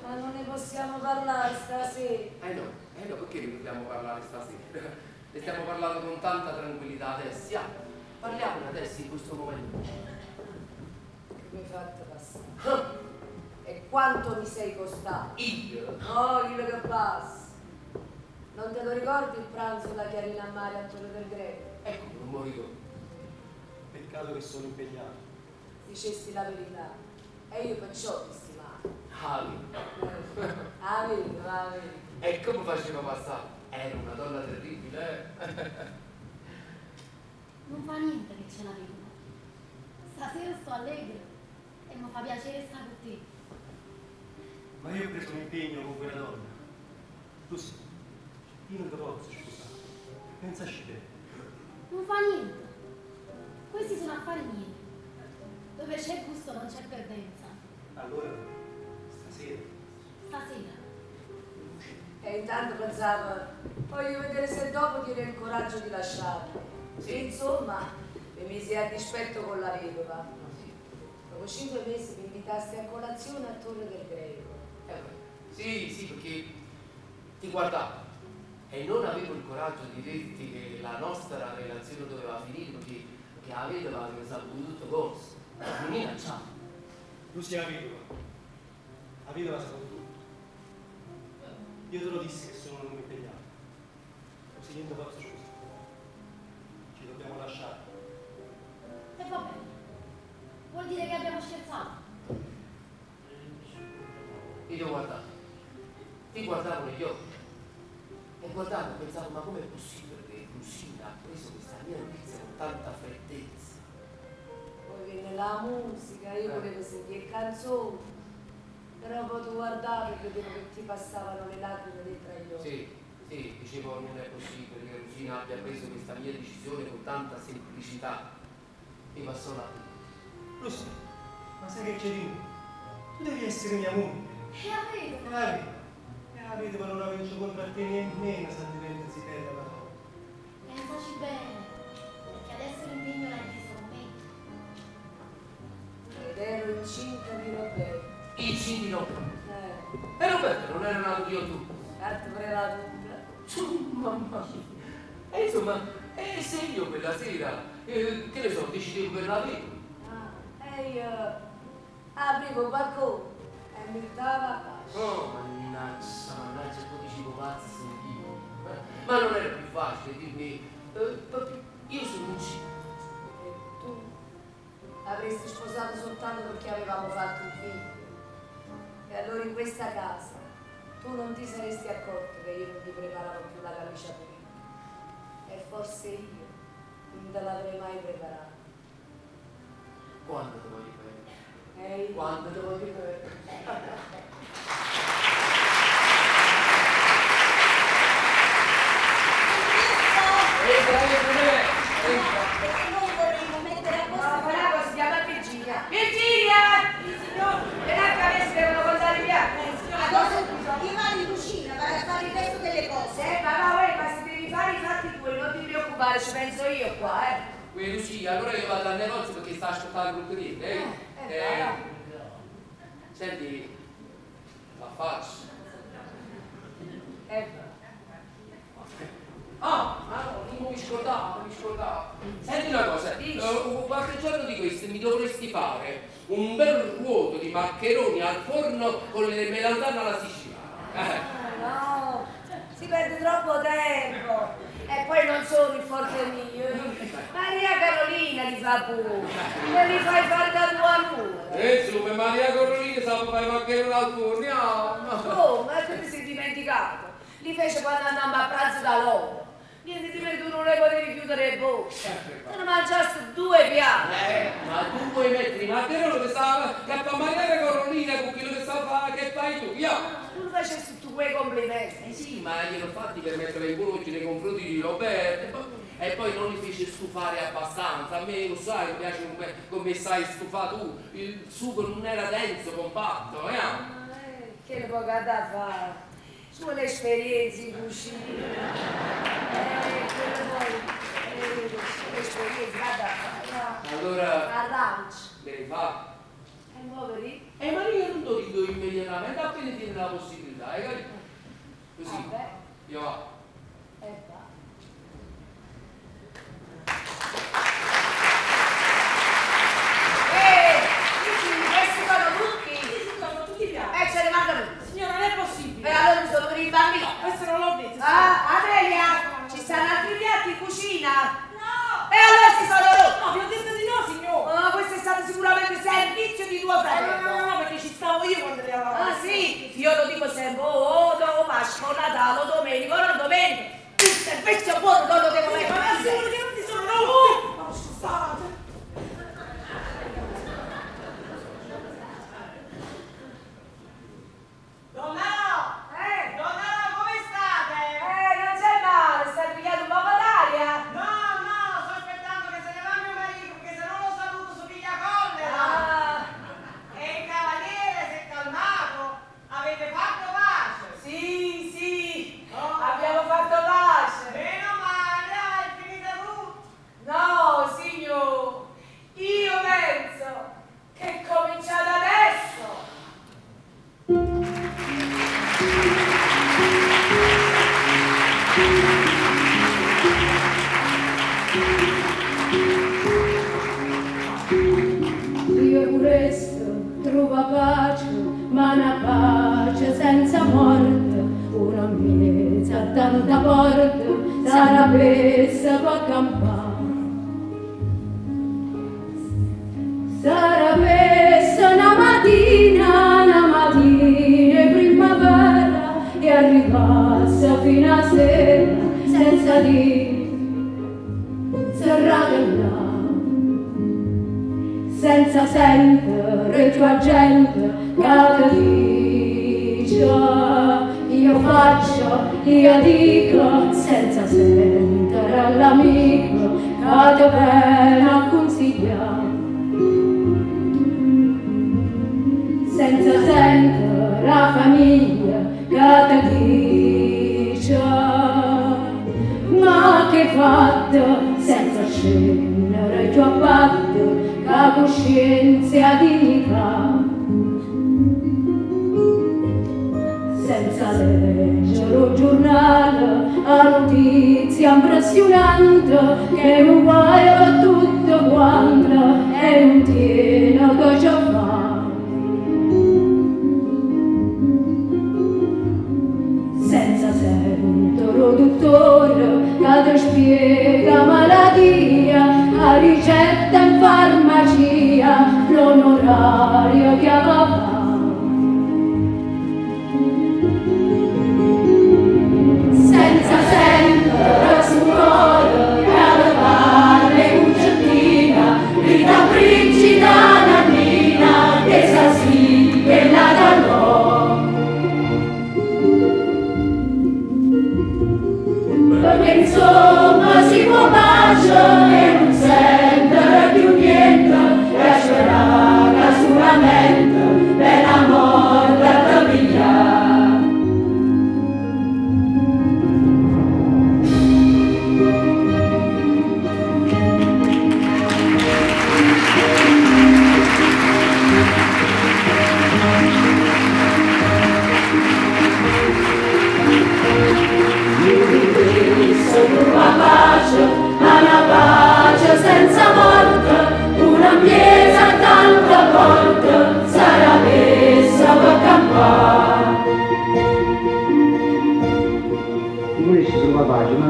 Ma non ne possiamo parlare stasera. No, perché ne dobbiamo parlare stasera? Ne stiamo parlando con tanta tranquillità adesso. Parliamo adesso in questo momento. Che mi hai fatto passare? E quanto mi sei costato? Io? Oh, io che passa. Non te lo ricordi il pranzo da Chiarina a Mare a Torre del Greco? Ecco, non me lo ricordo. Peccato che sono impegnato. Dicesti la verità. E io perciò ti stimavo. Ah, Avevo. e come faceva passare? Era una donna terribile, Non fa niente che ce l'avevo. Stasera sto allegro e mi fa piacere stare con te. Ma io ho preso un impegno con quella donna. Tu sì, io non ti posso scusare. Pensaci bene. Non fa niente. Questi sono affari miei. Dove c'è gusto non c'è perdenza. Allora, stasera. Stasera. E intanto pensavo, voglio vedere se dopo tiene il coraggio di lasciarmi. Sì, insomma, mi misi a dispetto con la vedova. Dopo 5 mesi mi invitasti a colazione a Torre del Greco. Sì, perché ti guardavo e non avevo il coraggio di dirti che la nostra relazione doveva finire perché la vedova aveva saputo tutto cose. Mi minacciava. Tu sei la vedova. La vedova sa tutto. Io te lo dissi che sono un uomo impegnato. Così niente posso scusare. Ci dobbiamo lasciare. E va bene. Vuol dire che abbiamo scherzato. Io ti guardavo negli occhi e guardavo e pensavo ma com'è possibile che Lucina ha preso questa mia notizia con tanta freddezza? Poi viene la musica, io volevo sentire canzoni, però poi tu guardavi e vedevo che ti passavano le lacrime dentro agli occhi. Sì, dicevo non è possibile che Lucina abbia preso questa mia decisione con tanta semplicità. Mi passò la vita. Lo so, ma sai che c'è di me? Tu devi essere mia moglie. E avevo. Avete ma non avevo contro te nemmeno se diventa si perde la tua. Pensaci bene, perché adesso l'impegno l'hai preso con me. Ed ero incinta di Roberto. Incinta di Roberto? E Roberto non era nato io tu? Tanto prelatura. Mamma mia. E insomma, se io quella sera, che ne so, decidevo per la vedova. E io aprivo il balcone e mi dava pace. Oh, mannaggia, poi dicevo pazzi sentivo. Ma non era più facile dirmi, io sono incinta. E tu avresti sposato soltanto perché avevamo fatto un figlio. E allora in questa casa tu non ti saresti accorto che io non ti preparavo più la camicia pulita. E forse io non te l'avrei mai preparata. Quando te voglio bene? Ehi. Quando te voglio bene? Non vorremmo mettere a posto. No, quella si chiama Virginia. Virginia! Le ragazze devono contare i piatti. Io vado in cucina, vado a fare il resto delle cose. Ma se devi fare i fatti tuoi, non ti preoccupare, ci penso io qua, Qui Lucia, allora io vado al negozio perché sta aspettando il cliente, Senti, la faccia. Non mi scordavo. Senti una cosa, qualche giorno di questi mi dovresti fare un bel ruoto di maccheroni al forno con le melanzane alla siciliana. No, si perde troppo tempo. E poi non sono il forte mio. Maria Carolina li fa pure. Me li fai fare da tua nuora. Insomma, Maria Carolina sa fare i maccheroni al forno. Come? Tu ti sei dimenticato? Li fece quando andammo a pranzo da loro. Niente di me, tu non le potevi chiudere le bocche. Se ne mangiaste 2 piatti. Ma tu puoi mettere i maccheroni che fa Maria Carolina con quello che sa fare, che fai tu? Tu lo facessi tu quei complimenti. Sì, ma gliel'ho fatti per mettere in voce nei confronti di Roberto. E poi non li fece stufare abbastanza. A me, lo sai, mi piace come sai stufare tu. Il sugo non era denso, compatto, Che ne poca da fare. Sulle esperienze in cucina. L'esperienza da fare. Allora, arranci. devi fare. E poveri? Ma io non te lo dico immediatamente, appena tieni la possibilità, hai capito? Così, Vabbè. io va. E va. Questi sono tutti? Sì, sono tutti i piatti. Ce ne mancano. Signora, non è possibile. E allora mi sono per i bambini. Questo non l'ho detto. Amelia, ci stanno altri piatti in cucina? No! E allora si sono rotti. No, vi ho detto di no, tuo fratello. No, perché ci stavo io quando le avevo. Ah sì, io lo dico sempre, dopo Pasqua, Natale, domenica, ora domenica. Tutto il pezzo buono non lo devo mai Ma fare. sicuro che non ti sono rotte? Ma state. Donna, come state? Non c'è male, stai pigliando un poco d'aria? No, sto aspettando che se ne va mio marito, perché se non lo saluto su piglia collera. E il cavaliere si è calmato. Avete fatto pace? Sì, abbiamo fatto pace. Meno male, è finita tutto. No, signor, io penso che è cominciato adesso. Io presto trova pace, ma una pace senza morte, una mezza tanta porta, sarà pessa può campare. Sarà pessa una mattina in primavera, e arrivasse fino a sera, senza dire, serrata là. Senza sentire tua gente che ti dice io faccio, io dico, senza sentire l'amico che ti viene a consigliare, senza sentire la famiglia che ti dice ma che fatto, senza scendere giù a patto la coscienza dignità, senza leggere un giornale a notizia impressionante che un guaio tutto quanto è un tieno che ci fa, senza sentire un dottore che ti spiega malattia, la ricetta in farmacia, l'onorario che va. Senza sentire sudore che parle cucettina, vita brigida nannina, che sa sì che la dallò. Perché insomma si può baciare e non sentire più niente, e sperare solamente per l'amore da pigliare. Una pace, ma una pace senza morte, una chiesa tanta porta sarà messa per campare. Volessi trovare pace, ma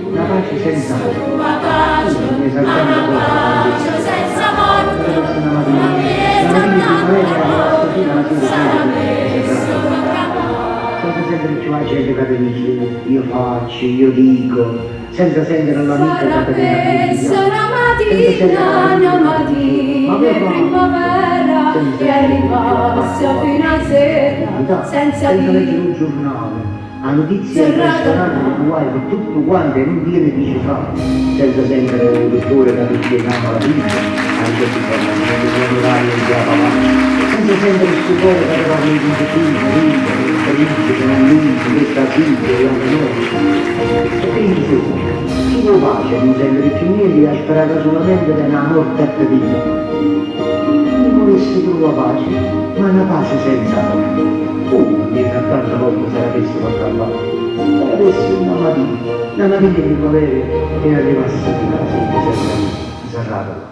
una pace senza morte. Una pace, ma una pace senza morte, una chiesa tanta porta sarà messa per campare. Senza sentire più la gente che ti dice io faccio, io dico, senza sentire l'amico che ti dice una mattina in primavera e arrivasse fino a sera senza leggere un giornale, la notizia impressionante che guai che tutto quanto in un dia ne dice fa, senza sentire un dottore che ti spiegava la vita, anche se non l'orario in via papà, senza sentire il stupore che ti parla di concettino, felice, che non vince, che sta zitto, e anche noi. E quindi chi lo pace non sente più niente, ha sperato solamente per una morte a vita. Non volessi trovare pace, ma una pace senza morte. Dietro a tante volte sarà messo a trabbare. Per adesso una mattina di primavera e arrivasse fino alla sera, serrata.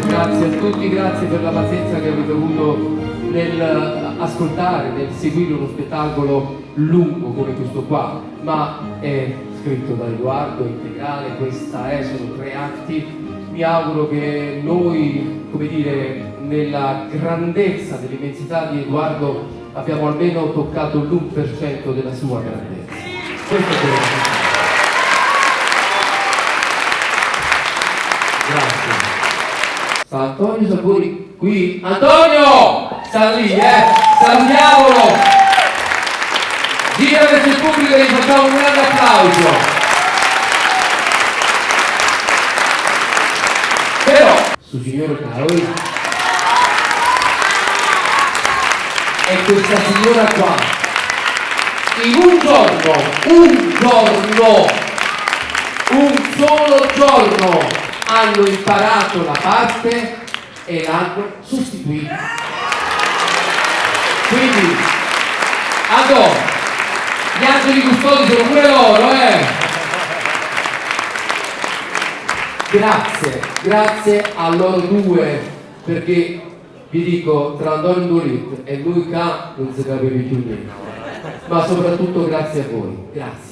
Grazie a tutti, grazie per la pazienza che avete avuto nel ascoltare, nel seguire uno spettacolo lungo come questo qua, ma è scritto da Edoardo, integrale, sono 3 atti. Mi auguro che noi, come dire, nella grandezza, dell'immensità di Edoardo abbiamo almeno toccato l'1% della sua grandezza. Questo è quello. Grazie. Sta Antonio Sapori qui. Antonio! Sta lì, salutiamolo! Gira verso il pubblico e gli facciamo un grande applauso. Però, su signor Caoi, è questa signora qua. In un solo giorno hanno imparato la parte e l'hanno sostituita. Quindi, gli angeli custodi sono pure loro, Grazie a loro due, perché vi dico, tra Antonio Durit e lui qua non si capiva più niente. Ma soprattutto grazie a voi, grazie.